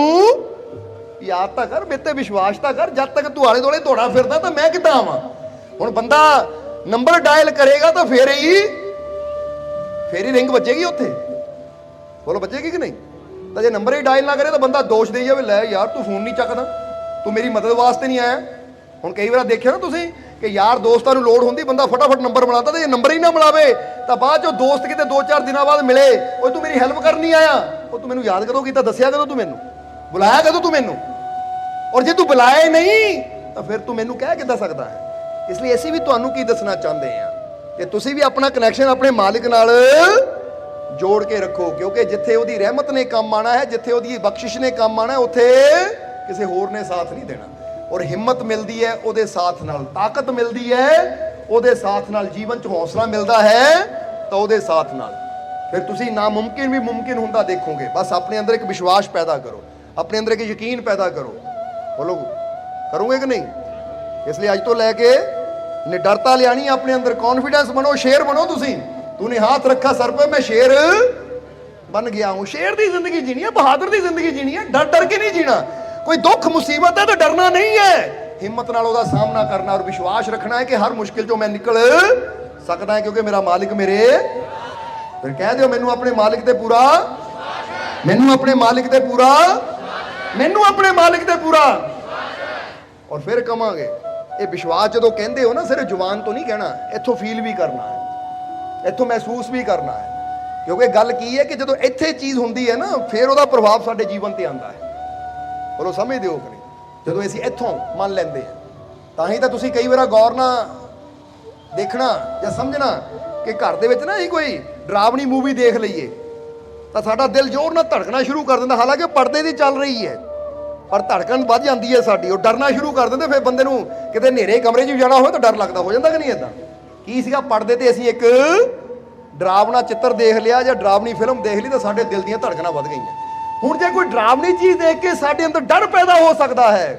याद तां कर, मेरे ते विश्वास तां कर, जद तक तू आले दुआले दौड़ा फिरदा तां मैं किद्दां आवां। हुण बंदा नंबर डायल करेगा तो फिर ही रिंग बजेगी उत्थे, बोलो बजेगी कि नहीं। तो जे नंबर ही डायल ना करे तो बंदा दोष दे जाए, लै यार तू फोन नहीं चकदा, तू मेरी मदद वास्ते नहीं आया। हुण कई बार देखिया ना तुसीं कि यार दोस्तां नूं लोड़ हुंदी, बंदा फटाफट नंबर मिलाता, तो जे नंबर ही ना मिलावे तो बाद चों दोस्त किते 2-4 दिनों बाद मिले, ओए तू मेरी हेल्प करनी आया, ओ तू मैनूं याद कदों कीता, दस्सिया कदों, तू मैनूं बुलाया कदों तू मैनूं, और जे तू बुलाए नहीं तो फिर तू मैनूं कह किद्दां सकदा है। इसलिए असीं भी तुहानूं की दसना चाहते हैं कि तुसीं भी अपना कनैक्शन अपने मालिक नाल जोड़ के रखो, क्योंकि जिथे उहदी रहमत ने काम आना है, जिथे उहदी बख्शिश ने काम आना है, उत्थे किसी होर ने साथ नहीं देना। और हिम्मत मिलती है उहदे साथ नाल, ताकत मिलती है उहदे साथ नाल, जीवन च हौसला मिलता है तो उहदे साथ नाल फिर तुसीं नामुमकिन भी मुमकिन हुंदा देखोगे। बस अपने अंदर एक विश्वास पैदा करो, अपने अंदर एक यकीन पैदा करो, बोलो करोगे कि नहीं। इसलिए अज तो लैके निडरता लियानी अपने अंदर, कॉन्फिडेंस बनो, शेर बनो। तुसीं तूने हाथ रखा सर पे, मैं शेर बन गया हूं। शेर दी जिंदगी जीनी है, बहादुर दी जिंदगी जीनी है, डर डर के नहीं जीना। कोई दुख मुसीबत है तो डरना नहीं है, हिम्मत नाल ਉਹਦਾ सामना करना और विश्वास रखना है कि हर मुश्किल चों मैं निकल सकदा है क्योंकि मेरा मालिक मेरे। फिर कह दिओ मैनू अपने मालिक ते पूरा, मैनू अपने मालिक ते पूरा, मैनू अपने मालिक ते पूरा। और फिर कहांगे ये विश्वास जो कहते हो ना सिर्फ जुबान तो नहीं कहना, इत्थों फील भी करना है, इत्थों महसूस भी करना है। क्योंकि गल की है कि जो इत्थे चीज़ होंदी है ना फिर उसका प्रभाव साडे जीवन ते आंदा है। बोलो समझदे हो कि नहीं? जो असीं इत्थों मन लैंदे हैं तां ही तां तुसीं कई बार गौर ना देखना या समझना कि घर दे विच ना ही कोई डरावनी मूवी देख लईए तो साडा दिल जोर नाल धड़कना शुरू कर दिंदा, हालांकि पर्दे दी चल रही है पर धड़कन वध जाती है साडी, और डरना शुरू कर दिंदे। फिर बंदे नूं किते नेरे कमरे 'च जाना होवे तो डर लगदा, हो जांदा कि नहीं? इदां की सीगा पर्दे ते असीं एक डरावना चित्र देख लिया या डरावनी फिल्म देख ली तो साडे दिल दीयां धड़कनां वध गईयां। हुण जे कोई डरावनी चीज़ देख के साडे अंदर डर पैदा हो सकता है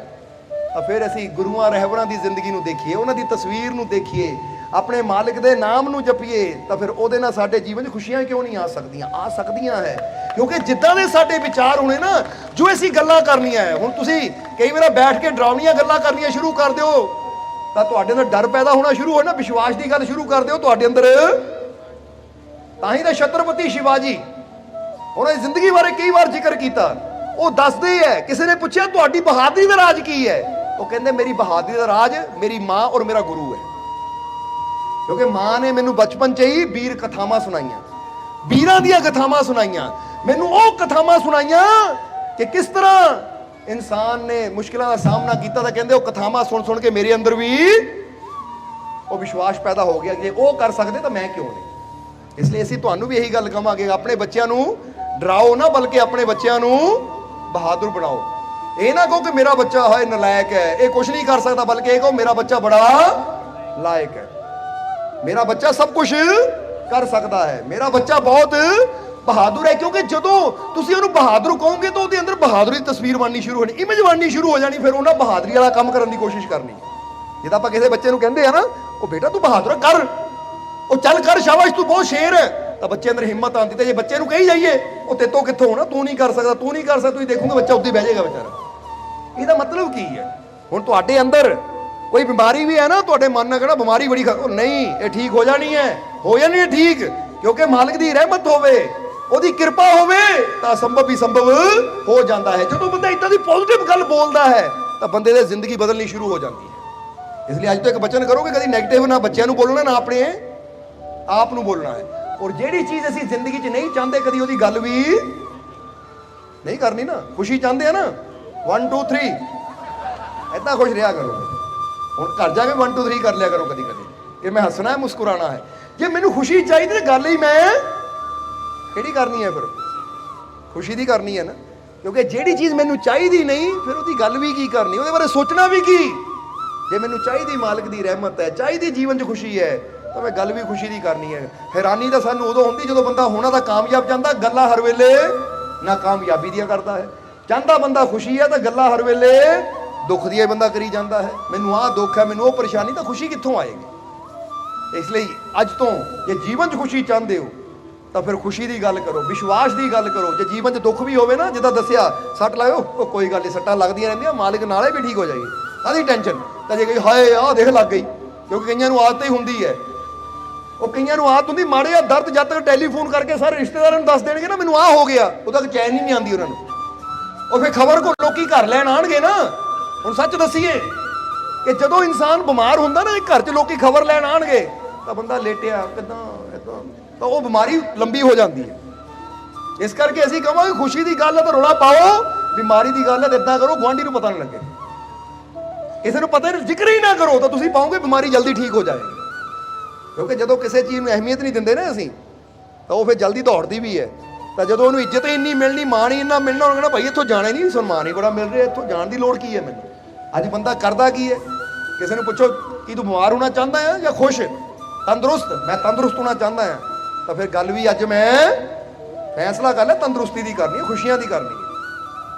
तो फिर असीं गुरुआं रहबरां दी जिंदगी नूं देखीए, उन्हां दी तस्वीर नूं देखीए, अपने मालिक दे नाम नूं जपीए तो फिर ਉਹਦੇ ਨਾਲ ਸਾਡੇ ਜੀਵਨ 'ਚ ਖੁਸ਼ੀਆਂ ਕਿਉਂ ਨਹੀਂ ਆ ਸਕਦੀਆਂ? ਆ ਸਕਦੀਆਂ ਹੈ ਕਿਉਂਕਿ ਜਿੱਦਾਂ ਦੇ ਸਾਡੇ ਵਿਚਾਰ ਹੋਣੇ ਨਾ ਜੋ ਅਸੀਂ ਗੱਲਾਂ ਕਰਨੀਆਂ ਹੈ। ਹੁਣ ਤੁਸੀਂ ਕਈ ਵਾਰ ਬੈਠ ਕੇ ਡਰਾਵਣੀਆਂ ਗੱਲਾਂ ਕਰਨੀਆਂ ਸ਼ੁਰੂ ਕਰ ਦਿਓ ਤਾਂ ਤੁਹਾਡੇ ਅੰਦਰ ਡਰ ਪੈਦਾ ਹੋਣਾ ਸ਼ੁਰੂ ਹੋਣਾ, ਵਿਸ਼ਵਾਸ ਦੀ ਗੱਲ ਸ਼ੁਰੂ ਕਰ ਦਿਓ ਤੁਹਾਡੇ ਅੰਦਰ। ਤਾਂ ਹੀ ਤਾਂ ਛਤਰਪਤੀ ਸ਼ਿਵਾਜੀ ਉਹਨਾਂ ਦੀ ਜ਼ਿੰਦਗੀ ਬਾਰੇ ਕਈ ਵਾਰ ਜ਼ਿਕਰ ਕੀਤਾ। ਉਹ ਦੱਸਦੇ ਹੈ ਕਿਸੇ ਨੇ ਪੁੱਛਿਆ ਤੁਹਾਡੀ ਬਹਾਦਰੀ ਦਾ ਰਾਜ ਕੀ ਹੈ? ਉਹ ਕਹਿੰਦੇ ਮੇਰੀ ਬਹਾਦਰੀ ਦਾ ਰਾਜ ਮੇਰੀ ਮਾਂ ਔਰ ਮੇਰਾ ਗੁਰੂ ਹੈ। क्योंकि मां ने मैनू बचपन च ही वीर कथावां सुनाइयां, वीरां दियां कथावां सुनाइयां, मैनू वो कथावां सुनाइयां कि किस तरह इंसान ने मुश्किलों का सामना किया। तो कहते वो कथावां सुन सुन के मेरे अंदर भी वो विश्वास पैदा हो गया कि वो कर सकते तो मैं क्यों नहीं। इसलिए असीं तुहानूं भी यही गल कहांगे, अपने बच्चों नूं डराओ ना बल्कि अपने बच्चों नूं बहादुर बनाओ। ये ना कहो कि मेरा बच्चा है नलायक है, ये कुछ नहीं कर सकता, बल्कि ये कहो मेरा बच्चा बड़ा लायक है, मेरा बच्चा सब कुछ कर सकता है, मेरा बच्चा बहुत बहादुर है। क्योंकि जदों तुसीं उहनूं बहादुर कहोगे तो उहदे अंदर बहादुरी दी तस्वीर बननी शुरू होनी, इमेज बननी शुरू हो जानी, फिर उहनां बहादरी वाला काम करने की कोशिश करनी। जिद्दां आपां किसी बच्चे नूं कहंदे आ ना ओ बेटा तू बहादुर कर, ओ चल कर शाबाश तू बहुत शेर है, तो बच्चे अंदर हिम्मत आती। तो जे बच्चे नूं कही जाइए ओ तेतों कित्थों होना, तू नहीं कर सकता, तू नहीं कर सकता, तुसीं देखोगे बच्चा उत्ते बह जाएगा बेचारा। ਇਹਦਾ मतलब की है? ਹੁਣ ਤੁਹਾਡੇ ਅੰਦਰ कोई बीमारी भी है ना तो मन ना कहना बीमारी बड़ी नहीं, ये ठीक हो जानी है, हो जानी है ठीक, क्योंकि मालिक दी रहमत होवे, ओदी कृपा होवे तो असंभव भी संभव हो जाता है। जो बंदा इतना दी पॉजिटिव गल बोलता है तो बंदे दी जिंदगी बदलनी शुरू हो जाती है। इसलिए अज तो एक वचन करो कि कभी नैगेटिव ना बच्चों को बोलना ना अपने आप नूं बोलना है। और जिहड़ी चीज़ असीं जिंदगी च नहीं चाहते कभी ओदी गल भी नहीं करनी ना। खुशी चाहते हैं ना 1 2 3 इतना खुश रहा करो। ਹੁਣ घर जाके 1 2 3 कर लिया करो कभी कभी कि मैं हसना है मुस्कुराना है। जे मैनू खुशी चाहिए तो गल ही मैं किहड़ी करनी है, फिर खुशी दी करनी है ना। क्योंकि जिहड़ी चीज़ मैनू चाहिए नहीं फिर उसकी गल भी की करनी, उसदे बारे सोचना भी की। जे मैनू चाहिए मालिक की रहमत है, चाहिए जीवन च खुशी है तो मैं गल भी खुशी की करनी है। हैरानी तो सानू उदों होंदी जो बंदा होना तो कामयाब चाहता, गल्लां हर वेले नाकामयाबी दियां करता है। चाहता बंदा खुशी है तो गल्लां हर वेले दुख दिया बंदा करी जाता है। मैनू आ दुख है, मैनू वो परेशानी, तो खुशी कित्थों आएगी? इसलिए अज तो जे जीवन च खुशी चाहते हो तो फिर खुशी की गल करो, विश्वास की गल करो। जे जीवन च दुख भी होवे ना, जिद्दां दस्सिया सट लाओ कोई गल नहीं, सट्टां लगदियां रहिंदियां, मालिक नाले भी ठीक हो जाएगी, काहदी टेंशन। तो जे कही हाय आ देख लग गई, क्योंकि कईयां नूं आदत ही हुंदी है, वो कईयां नूं आदत हुंदी माड़े आ दर्द जद तक टेलीफोन करके सारे रिश्तेदारां नूं दस देणगे ना मैनूं आ हो गया, उद तक चैन ही नहीं आती उन्हां नूं। और फिर खबर को लोकी घर लैण आउणगे ना। ਹੁਣ सच दसीए कि जो इंसान बीमार होंदा ना घर च लोग खबर लैन आएंगे तो बंदा लेटिया किदां इदां तो वो बीमारी लंबी हो जाती है। इस करके असीं कहांगे खुशी की गल है तो रौला पाओ, बीमारी की गल है तो इदां करो गुआंढी नूं पता ना लगे, किसी नूं पता नहीं, जिक्र ही ना करो तो तुसीं पाओगे बीमारी जल्दी ठीक हो जाएगी। क्योंकि जो किसी चीज़ में अहमियत नहीं दिंदे ना असीं तो वो फिर जल्दी दौड़ती भी है। तो जो उन्होंने इज्जत ही इन्नी मिलनी, मान ही इन्ना मिलना, उन्होंने कहना भाई इत्थों जाना ही नहीं, सन्मान ही बड़ा मिल रहा, इत्थों जाने की लोड़ की है। मैंने अज बंदा करता की है, किसी ने पूछो कि तू बीमार होना चाहता है या खुश तंदुरुस्त, मैं तंदुरुस्त होना चाहता है, तो फिर गल भी अज मैं फैसला कर लिया तंदुरुस्ती की करनी है, खुशियां की करनी है।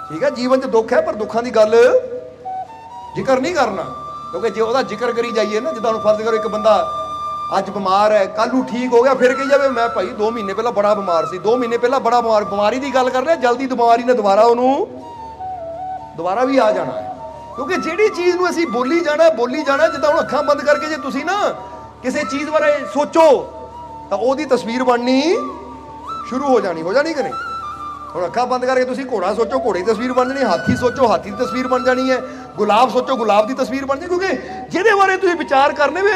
ठीक है, जीवन च दुख है पर दुखों की गल जिक्र नहीं करना। क्योंकि जो वह जिक्र करी जाइए ना, जिदा फर्ज करो एक बंदा अज बीमार है, कल ठीक हो गया, फिर कही जाए मैं भाई 2 महीने पहला बड़ा बीमार सी, 2 महीने पहला बड़ा बीमार, बीमारी की गल कर रहे, जल्दी बीमारी ने दोबारा भी आ जाना है। ਕਿਉਂਕਿ ਜਿਹੜੀ ਚੀਜ਼ ਨੂੰ ਅਸੀਂ ਬੋਲੀ ਜਾਣਾ, ਜਿੱਦਾਂ ਹੁਣ ਅੱਖਾਂ ਬੰਦ ਕਰਕੇ ਜੇ ਤੁਸੀਂ ਨਾ ਕਿਸੇ ਚੀਜ਼ ਬਾਰੇ ਸੋਚੋ ਤਾਂ ਉਹਦੀ ਤਸਵੀਰ ਬਣਨੀ ਸ਼ੁਰੂ ਹੋ ਜਾਣੀ ਕਿ ਨਹੀਂ। ਹੁਣ ਅੱਖਾਂ ਬੰਦ ਕਰਕੇ ਤੁਸੀਂ ਘੋੜਾ ਸੋਚੋ, ਘੋੜੇ ਦੀ ਤਸਵੀਰ ਬਣ ਜਾਣੀ, ਹਾਥੀ ਸੋਚੋ, ਹਾਥੀ ਦੀ ਤਸਵੀਰ ਬਣ ਜਾਣੀ ਹੈ, ਗੁਲਾਬ ਸੋਚੋ, ਗੁਲਾਬ ਦੀ ਤਸਵੀਰ ਬਣ ਜਾਣੀ, ਕਿਉਂਕਿ ਜਿਹਦੇ ਬਾਰੇ ਤੁਸੀਂ ਵਿਚਾਰ ਕਰਨੇ ਵੇ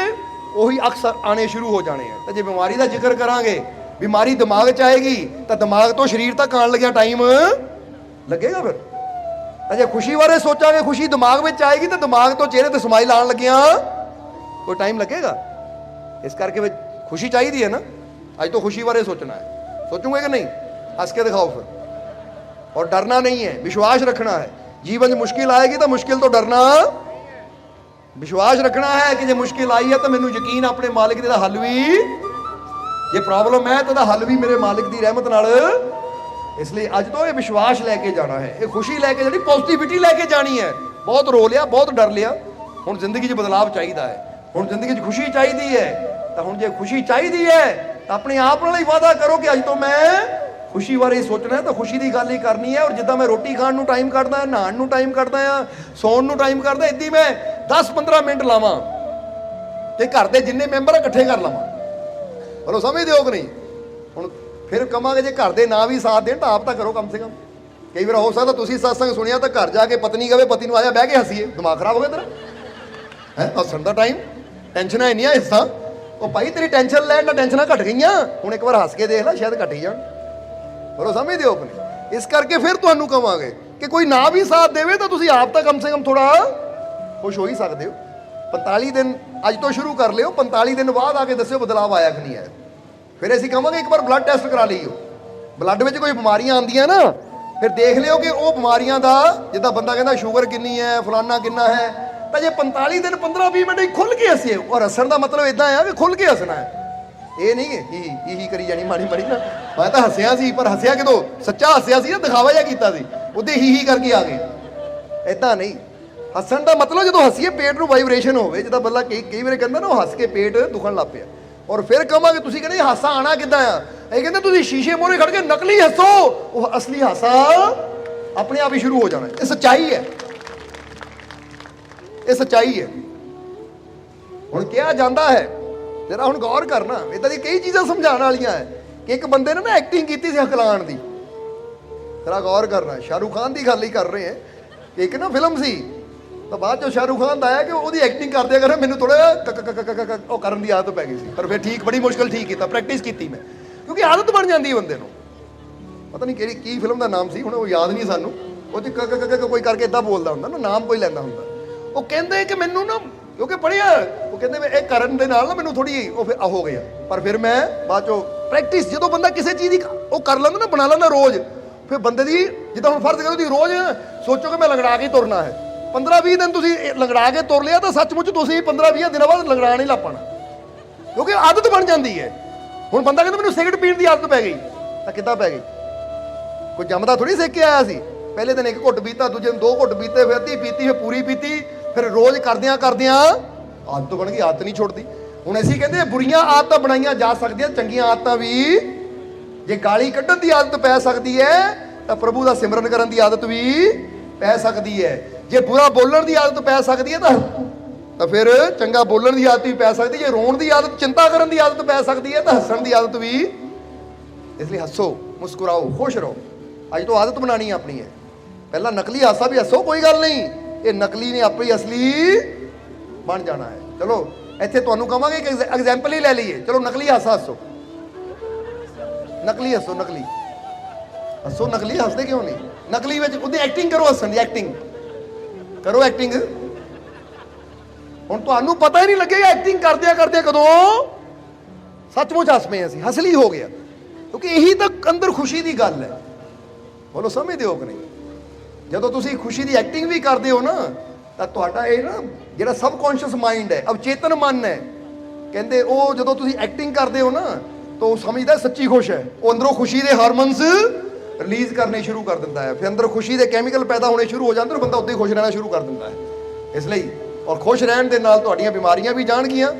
ਉਹੀ ਅਕਸਰ ਆਣੇ ਸ਼ੁਰੂ ਹੋ ਜਾਣੇ ਆ। ਤੇ ਜੇ ਬਿਮਾਰੀ ਦਾ ਜ਼ਿਕਰ ਕਰਾਂਗੇ, ਬਿਮਾਰੀ ਦਿਮਾਗ 'ਚ ਆਏਗੀ ਤਾਂ ਦਿਮਾਗ ਤੋਂ ਸਰੀਰ ਤੱਕ ਆਉਣ ਲੱਗਿਆ ਟਾਈਮ ਲੱਗੇਗਾ। ਫਿਰ ਅਜੇ ਖੁਸ਼ੀ ਬਾਰੇ ਸੋਚਾਂਗੇ, ਖੁਸ਼ੀ ਦਿਮਾਗ ਵਿੱਚ ਆਏਗੀ ਤਾਂ ਦਿਮਾਗ ਤੋਂ ਚਿਹਰੇ ਤੇ ਸਮਾਈਲ ਆਉਣ ਲੱਗਿਆ ਕੋਈ ਟਾਈਮ ਲੱਗੇਗਾ। ਇਸ ਕਰਕੇ ਵੀ ਖੁਸ਼ੀ ਚਾਹੀਦੀ ਹੈ ਨਾ। ਅੱਜ ਤੋਂ ਖੁਸ਼ੀ ਬਾਰੇ ਸੋਚਣਾ ਹੈ, सोचूंगे कि नहीं? हंस के दिखाओ फिर। और डरना नहीं है, विश्वास रखना है। जीवन में मुश्किल आएगी तो मुश्किल तो डरना, विश्वास रखना है कि जो मुश्किल आई है तो मैनू यकीन अपने मालिक दा हल भी, जे प्रॉब्लम है तो हल भी मेरे मालिक की रहमत नाल। इसलिए अज तो ये विश्वास लैके जाना है, ये खुशी लैके जानी, पॉजिटिविटी लैके जानी है। बहुत रो लिया, बहुत डर लिया, हुण जिंदगी 'च बदलाव चाहिए है, हुण जिंदगी 'च खुशी चाहिए है। तो हुण जे खुशी चाहिए है तो अपने आप नाल ही वादा करो कि अज तो मैं खुशी बारे ही सोचना है, तो खुशी की गल ही करनी है। और जिद्दां मैं रोटी खाण नूं टाइम कढदा, नहाण नूं टाइम कढदा आ, सौण नूं टाइम कढदा, इद्दां मैं 10-15 मिनट लावां ते घर दे जिन्ने मैंबर इकट्ठे कर लवां। बोलो समझदे हो कि नहीं? हुण फिर कहांगे जे घर दे ना भी साथ देण तां आप तां करो कम से कम। कई बार हो सकदा तुसीं सत्संग सुनिया तो घर जाके पत्नी कहे पति नूं आ जा बह के हसीए, दिमाग खराब हो गया तेरा है। हसण दा टाइम, टेंशनां इन्नियां हिस्सा, ਉਹ ਭਾਈ ਤੇਰੀ ਟੈਨਸ਼ਨ ਲੈਣ ਨਾਲ ਟੈਨਸ਼ਨਾਂ ਘਟ ਗਈਆਂ, ਹੁਣ ਇੱਕ ਵਾਰ ਹੱਸ ਕੇ ਦੇਖ ਲੈ ਸ਼ਾਇਦ ਘਟ ਹੀ ਜਾਣ। ਬਰੋ ਸਮਝਦੇ ਹੋ ਆਪਣੇ। ਇਸ ਕਰਕੇ ਫਿਰ ਤੁਹਾਨੂੰ ਕਵਾਂਗੇ ਕਿ ਕੋਈ ਨਾ ਵੀ ਸਾਥ ਦੇਵੇ ਤਾਂ ਤੁਸੀਂ ਆਪ ਤਾਂ ਕਮ ਸੇ ਕਮ ਥੋੜਾ ਖੁਸ਼ ਹੋ ਹੀ ਸਕਦੇ ਹੋ। 45 ਦਿਨ ਅੱਜ ਤੋਂ ਸ਼ੁਰੂ ਕਰ ਲਿਓ, 45 ਦਿਨ ਬਾਅਦ ਆ ਕੇ ਦੱਸਿਓ ਬਦਲਾਅ ਆਇਆ ਕਿ ਨਹੀਂ ਆਇਆ। ਫਿਰ ਅਸੀਂ ਕਹਾਂਗੇ ਇੱਕ ਵਾਰ ਬਲੱਡ ਟੈਸਟ ਕਰਾ ਲਈਓ, ਬਲੱਡ ਵਿੱਚ ਕੋਈ ਬਿਮਾਰੀਆਂ ਆਉਂਦੀਆਂ ਨਾ ਫਿਰ ਦੇਖ ਲਿਓ ਕਿ ਉਹ ਬਿਮਾਰੀਆਂ ਦਾ, ਜਿੱਦਾਂ ਬੰਦਾ ਕਹਿੰਦਾ ਸ਼ੂਗਰ ਕਿੰਨੀ ਹੈ, ਫਲਾਨਾ ਕਿੰਨਾ ਹੈ, ਤਾਂ ਜੇ 45 ਦਿਨ 15-20 ਮਿੰਟ ਹੀ ਖੁੱਲ ਕੇ ਹੱਸੀਏ। ਔਰ ਹੱਸਣ ਦਾ ਮਤਲਬ ਇਦਾਂ ਆ ਕਿ ਖੁੱਲ ਕੇ ਹੱਸਣਾ ਹੈ, ਇਹ ਨਹੀਂ ਹੀ ਕਰੀ ਜਾਣੀ ਮਾੜੀ ਮਾੜੀ ਨਾ। ਮੈਂ ਤਾਂ ਹੱਸਿਆ ਸੀ, ਪਰ ਹੱਸਿਆ ਕਿਦੋਂ? ਸੱਚਾ ਹੱਸਿਆ ਸੀ ਨਾ, ਦਿਖਾਵਾ ਜਿਹਾ ਕੀਤਾ ਸੀ, ਉਹਦੇ ਹੀ ਕਰਕੇ ਆ ਗਏ। ਇਦਾਂ ਨਹੀਂ, ਹੱਸਣ ਦਾ ਮਤਲਬ ਜਦੋਂ ਹੱਸੀਏ ਪੇਟ ਨੂੰ ਵਾਈਬ੍ਰੇਸ਼ਨ ਹੋਵੇ, ਜਿੱਦਾਂ ਬੰਦਾ ਕਈ ਵਾਰ ਕਹਿੰਦਾ ਨਾ ਉਹ ਹੱਸ ਕੇ ਪੇਟ ਦੁਖਣ ਲੱਗ ਪਿਆ। ਔਰ ਫਿਰ ਕਹਾਂਗੇ ਤੁਸੀਂ ਕਹਿੰਦੇ ਹਾਸਾ ਆਣਾ ਕਿੱਦਾਂ ਆ? ਇਹ ਕਹਿੰਦੇ ਤੁਸੀਂ ਸ਼ੀਸ਼ੇ ਮੂਹਰੇ ਖੜ ਕੇ ਨਕਲੀ ਹੱਸੋ, ਉਹ ਅਸਲੀ ਹਾਸਾ ਆਪਣੇ ਆਪ ਹੀ ਸ਼ੁਰੂ ਹੋ ਜਾਣਾ। ਇਹ ਸੱਚਾਈ ਹੈ, ਇਹ ਸੱਚਾਈ ਹੈ। ਹੁਣ ਕਿਹਾ ਜਾਂਦਾ ਹੈ, ਜਰਾ ਹੁਣ ਗੌਰ ਕਰਨਾ, ਇਦਾਂ ਦੀ ਕਈ ਚੀਜ਼ਾਂ ਸਮਝਾਉਣ ਵਾਲੀਆਂ ਹੈ ਕਿ ਇੱਕ ਬੰਦੇ ਨੇ ਨਾ ਐਕਟਿੰਗ ਕੀਤੀ ਸੀ ਹਕਲਾਣ ਦੀ। ਜਰਾ ਗੌਰ ਕਰਨਾ, ਸ਼ਾਹਰੁਖ ਖਾਨ ਦੀ ਗੱਲ ਹੀ ਕਰ ਰਹੇ ਹੈ ਕਿ ਇੱਕ ਨਾ ਫਿਲਮ ਸੀ, ਤਾਂ ਬਾਅਦ ਚੋਂ ਸ਼ਾਹਰੁਖ ਖਾਨ ਦਾ ਆਇਆ ਕਿ ਉਹਦੀ ਐਕਟਿੰਗ ਕਰਦੇ ਕਰ ਮੈਨੂੰ ਥੋੜਾ ਉਹ ਕਰਨ ਦੀ ਆਦਤ ਪੈ ਗਈ ਸੀ। ਪਰ ਫਿਰ ਠੀਕ, ਬੜੀ ਮੁਸ਼ਕਿਲ ਠੀਕ ਕੀਤਾ, ਪ੍ਰੈਕਟਿਸ ਕੀਤੀ ਮੈਂ, ਕਿਉਂਕਿ ਆਦਤ ਬਣ ਜਾਂਦੀ ਹੈ ਬੰਦੇ ਨੂੰ। ਪਤਾ ਨਹੀਂ ਕਿਹੜੀ ਕੀ ਫਿਲਮ ਦਾ ਨਾਮ ਸੀ, ਹੁਣ ਉਹ ਯਾਦ ਨਹੀਂ ਸਾਨੂੰ। ਉਹ 'ਚ ਕੋਈ ਕਰਕੇ ਇਦਾਂ ਬੋਲਦਾ ਹੁੰਦਾ ਨਾ, ਨਾਮ ਕੋਈ ਲੈਂਦਾ ਹੁੰਦਾ। ਉਹ ਕਹਿੰਦੇ ਕਿ ਮੈਨੂੰ ਨਾ, ਕਿਉਂਕਿ ਪੜ੍ਹਿਆ, ਉਹ ਕਹਿੰਦੇ ਇਹ ਕਰਨ ਦੇ ਨਾਲ ਨਾ ਮੈਨੂੰ ਥੋੜੀ ਉਹ ਫਿਰ ਹੋ ਗਿਆ। ਪਰ ਫਿਰ ਮੈਂ ਬਾਅਦ ਚੋਂ ਪ੍ਰੈਕਟਿਸ, ਜਦੋਂ ਬੰਦਾ ਕਿਸੇ ਚੀਜ਼ ਦੀ ਉਹ ਕਰ ਲੈਂਦਾ ਨਾ, ਬਣਾ ਲੈਂਦਾ ਰੋਜ਼, ਫਿਰ ਬੰਦੇ ਦੀ, ਜਿੱਦਾਂ ਹੁਣ ਫਰਜ਼ ਕਰੋ ਤੁਸੀਂ ਰੋਜ਼ ਸੋਚੋ ਕਿ ਮੈਂ ਲੰਗੜਾ ਕੇ ਤੁਰਨਾ ਹੈ, 15-20 ਦਿਨ ਤੁਸੀਂ ਲੰਗੜਾ ਕੇ ਤੁਰ ਲਿਆ ਤਾਂ ਸੱਚਮੁੱਚ ਤੁਸੀਂ 15-20 ਦਿਨਾਂ ਬਾਅਦ ਲੰਗੜਾ ਨਹੀਂ ਲੱਪਣਾ, ਕਿਉਂਕਿ ਆਦਤ ਬਣ ਜਾਂਦੀ ਹੈ। ਹੁਣ ਬੰਦਾ ਕਹਿੰਦਾ ਮੈਨੂੰ ਸਿਗਰਟ ਪੀਣ ਦੀ ਆਦਤ ਪੈ ਗਈ, ਤਾਂ ਕਿੱਦਾਂ ਪੈ ਗਈ? ਕੋਈ ਜੰਮਦਾ ਥੋੜੀ ਸਿੱਖ ਕੇ ਆਇਆ ਸੀ। ਪਹਿਲੇ ਦਿਨ 1 ਘੁੱਟ ਪੀਤਾ, ਦੂਜੇ ਦਿਨ 2 ਘੁੱਟ ਪੀਤੇ, ਫਿਰ ਅੱਧੀ ਪੀਤੀ, ਫਿਰ ਪੂਰੀ ਪੀਤੀ, ਫਿਰ ਰੋਜ਼ ਕਰਦਿਆਂ ਆਦਤ ਬਣ ਗਈ, ਆਦਤ ਨਹੀਂ ਛੁੱਟਦੀ। ਹੁਣ ਅਸੀਂ ਕਹਿੰਦੇ ਬੁਰੀਆਂ ਆਦਤਾਂ ਬਣਾਈਆਂ ਜਾ ਸਕਦੀਆਂ, ਚੰਗੀਆਂ ਆਦਤਾਂ ਵੀ। ਜੇ ਗਾਲੀ ਕੱਢਣ ਦੀ ਆਦਤ ਪੈ ਸਕਦੀ ਹੈ ਤਾਂ ਪ੍ਰਭੂ ਦਾ ਸਿਮਰਨ ਕਰਨ ਦੀ ਆਦਤ ਵੀ ਪੈ ਸਕਦੀ ਹੈ। ਜੇ ਬੁਰਾ ਬੋਲਣ ਦੀ ਆਦਤ ਪੈ ਸਕਦੀ ਹੈ ਤਾਂ ਫਿਰ ਚੰਗਾ ਬੋਲਣ ਦੀ ਆਦਤ ਵੀ ਪੈ ਸਕਦੀ। ਜੇ ਰੋਣ ਦੀ ਆਦਤ, ਚਿੰਤਾ ਕਰਨ ਦੀ ਆਦਤ ਪੈ ਸਕਦੀ ਹੈ ਤਾਂ ਹੱਸਣ ਦੀ ਆਦਤ ਵੀ। ਇਸ ਲਈ ਹੱਸੋ, ਮੁਸਕਰਾਓ, ਖੁਸ਼ ਰਹੋ। ਅੱਜ ਤੋਂ ਆਦਤ ਬਣਾਉਣੀ ਆਪਣੀ ਹੈ। ਪਹਿਲਾਂ ਨਕਲੀ ਹਾਸਾ ਵੀ ਹੱਸੋ, ਕੋਈ ਗੱਲ ਨਹੀਂ, ਇਹ ਨਕਲੀ ਨੇ ਆਪੇ ਅਸਲੀ ਬਣ ਜਾਣਾ ਹੈ। ਚਲੋ ਇੱਥੇ ਤੁਹਾਨੂੰ ਕਹਾਂਗੇ ਕਿ ਐਗਜ਼ਾਮਪਲ ਹੀ ਲੈ ਲਈਏ। ਚਲੋ ਨਕਲੀ ਹਾਸਾ ਹੱਸੋ, ਨਕਲੀ ਹੱਸੋ, ਨਕਲੀ ਹੱਸੋ, ਨਕਲੀ ਹੱਸਦੇ ਕਿਉਂ ਨਹੀਂ? ਨਕਲੀ ਵਿੱਚ ਉਹਦੀ ਐਕਟਿੰਗ ਕਰੋ, ਹੱਸਣ ਦੀ ਐਕਟਿੰਗ ਕਰੋ, ਐਕਟਿੰਗ। ਹੁਣ ਤੁਹਾਨੂੰ ਪਤਾ ਹੀ ਨਹੀਂ ਲੱਗੇਗਾ ਐਕਟਿੰਗ ਕਰਦਿਆਂ ਕਰਦਿਆਂ ਕਦੋਂ ਸੱਚਮੁੱਚ ਹੱਸ ਪਏ ਅਸੀਂ, ਹਸਲੀ ਹੋ ਗਿਆ, ਕਿਉਂਕਿ ਇਹੀ ਤਾਂ ਅੰਦਰ ਖੁਸ਼ੀ ਦੀ ਗੱਲ ਹੈ। ਬੋਲੋ ਸਮਝਦੇ ਹੋ ਕਿ ਨਹੀਂ? ਜਦੋਂ ਤੁਸੀਂ ਖੁਸ਼ੀ ਦੀ ਐਕਟਿੰਗ ਵੀ ਕਰਦੇ ਹੋ ਨਾ, ਤਾਂ ਤੁਹਾਡਾ ਇਹ ਨਾ ਜਿਹੜਾ ਸਬਕੌਂਸ਼ੀਅਸ ਮਾਈਂਡ ਹੈ, ਅਵਚੇਤਨ ਮਨ ਹੈ, ਕਹਿੰਦੇ ਉਹ ਜਦੋਂ ਤੁਸੀਂ ਐਕਟਿੰਗ ਕਰਦੇ ਹੋ ਨਾ ਤਾਂ ਉਹ ਸਮਝਦਾ ਸੱਚੀ ਖੁਸ਼ ਹੈ। ਉਹ ਅੰਦਰੋਂ ਖੁਸ਼ੀ ਦੇ ਹਾਰਮੋਨਸ ਰਿਲੀਜ਼ ਕਰਨੇ ਸ਼ੁਰੂ ਕਰ ਦਿੰਦਾ ਹੈ, ਫਿਰ ਅੰਦਰ ਖੁਸ਼ੀ ਦੇ ਕੈਮੀਕਲ ਪੈਦਾ ਹੋਣੇ ਸ਼ੁਰੂ ਹੋ ਜਾਂਦੇ ਨੇ, ਬੰਦਾ ਉੱਦਾਂ ਹੀ ਖੁਸ਼ ਰਹਿਣਾ ਸ਼ੁਰੂ ਕਰ ਦਿੰਦਾ ਹੈ। ਇਸ ਲਈ ਔਰ ਖੁਸ਼ ਰਹਿਣ ਦੇ ਨਾਲ ਤੁਹਾਡੀਆਂ ਬਿਮਾਰੀਆਂ ਵੀ ਜਾਣਗੀਆਂ,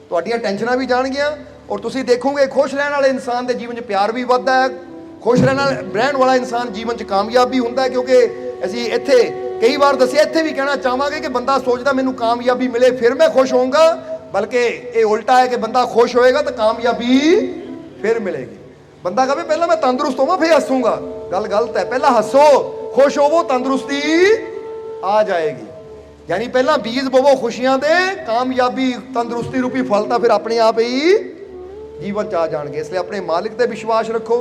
ਤੁਹਾਡੀਆਂ ਟੈਨਸ਼ਨਾਂ ਵੀ ਜਾਣਗੀਆਂ। ਔਰ ਤੁਸੀਂ ਦੇਖੋਗੇ ਖੁਸ਼ ਰਹਿਣ ਵਾਲੇ ਇਨਸਾਨ ਦੇ ਜੀਵਨ 'ਚ ਪਿਆਰ ਵੀ ਵੱਧਦਾ ਹੈ, ਖੁਸ਼ ਰਹਿਣ ਵਾਲਾ ਇਨਸਾਨ ਜੀਵਨ 'ਚ ਕਾਮਯਾਬ ਵੀ ਹੁੰਦਾ ਹੈ। ਕਿਉਂਕਿ ਅਸੀਂ ਇੱਥੇ ਕਈ ਵਾਰ ਦੱਸਿਆ, ਇੱਥੇ ਵੀ ਕਹਿਣਾ ਚਾਹਾਂਗੇ ਕਿ ਬੰਦਾ ਸੋਚਦਾ ਮੈਨੂੰ ਕਾਮਯਾਬੀ ਮਿਲੇ ਫਿਰ ਮੈਂ ਖੁਸ਼ ਹੋਊਂਗਾ, ਬਲਕਿ ਇਹ ਉਲਟਾ ਹੈ ਕਿ ਬੰਦਾ ਖੁਸ਼ ਹੋਏਗਾ ਤਾਂ ਕਾਮਯਾਬੀ ਫਿਰ ਮਿਲੇਗੀ। ਬੰਦਾ ਕਹੇ ਪਹਿਲਾਂ ਮੈਂ ਤੰਦਰੁਸਤ ਹੋਵਾਂ ਫਿਰ ਹੱਸੂੰਗਾ, ਗੱਲ ਗਲਤ ਹੈ। ਪਹਿਲਾਂ ਹੱਸੋ, ਖੁਸ਼ ਹੋਵੋ, ਤੰਦਰੁਸਤੀ ਆ ਜਾਏਗੀ। ਯਾਨੀ ਪਹਿਲਾਂ ਬੀਜ ਬੋਵੋ ਖੁਸ਼ੀਆਂ ਦੇ, ਕਾਮਯਾਬੀ ਤੰਦਰੁਸਤੀ ਰੂਪੀ ਫਲ ਤਾਂ ਫਿਰ ਆਪਣੇ ਆਪ ਹੀ ਜੀਵਨ ਚ ਆ ਜਾਣਗੇ। ਇਸ ਲਈ ਆਪਣੇ ਮਾਲਿਕ ਤੇ ਵਿਸ਼ਵਾਸ ਰੱਖੋ,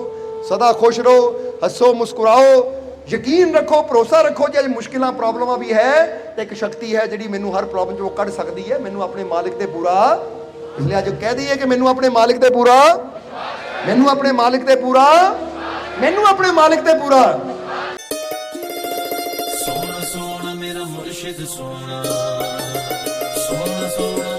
ਸਦਾ ਖੁਸ਼ ਰਹੋ, ਹੱਸੋ, ਮੁਸਕਰਾਓ, ਯਕੀਨ ਰੱਖੋ, ਭਰੋਸਾ ਰੱਖੋ ਕਿ ਅੱਜ ਮੁਸ਼ਕਿਲਾਂ ਪ੍ਰੋਬਲਮਾਂ ਵੀ ਹੈ ਤੇ ਇੱਕ ਸ਼ਕਤੀ ਹੈ ਜਿਹੜੀ ਮੈਨੂੰ ਹਰ ਪ੍ਰੋਬਲਮ ਚੋਂ ਕੱਢ ਸਕਦੀ ਹੈ। ਮੈਨੂੰ ਆਪਣੇ ਮਾਲਿਕ ਤੇ ਪੂਰਾ, ਇਸ ਲਈ ਅੱਜ ਕਹਿ ਦਈਏ ਕਿ ਮੈਨੂੰ ਆਪਣੇ ਮਾਲਿਕ ਤੇ ਪੂਰਾ, ਮੈਨੂੰ ਆਪਣੇ ਮਾਲਿਕ ਤੇ ਪੂਰਾ, ਮੈਨੂੰ ਆਪਣੇ ਮਾਲਿਕ ਤੇ ਪੂਰਾ। ਸੋਹਣਾ ਸੋਹਣਾ ਮੇਰਾ ਮੁਰਸ਼ਿਦ ਸੋਹਣਾ, ਸੋਹਣਾ ਸੋਹਣਾ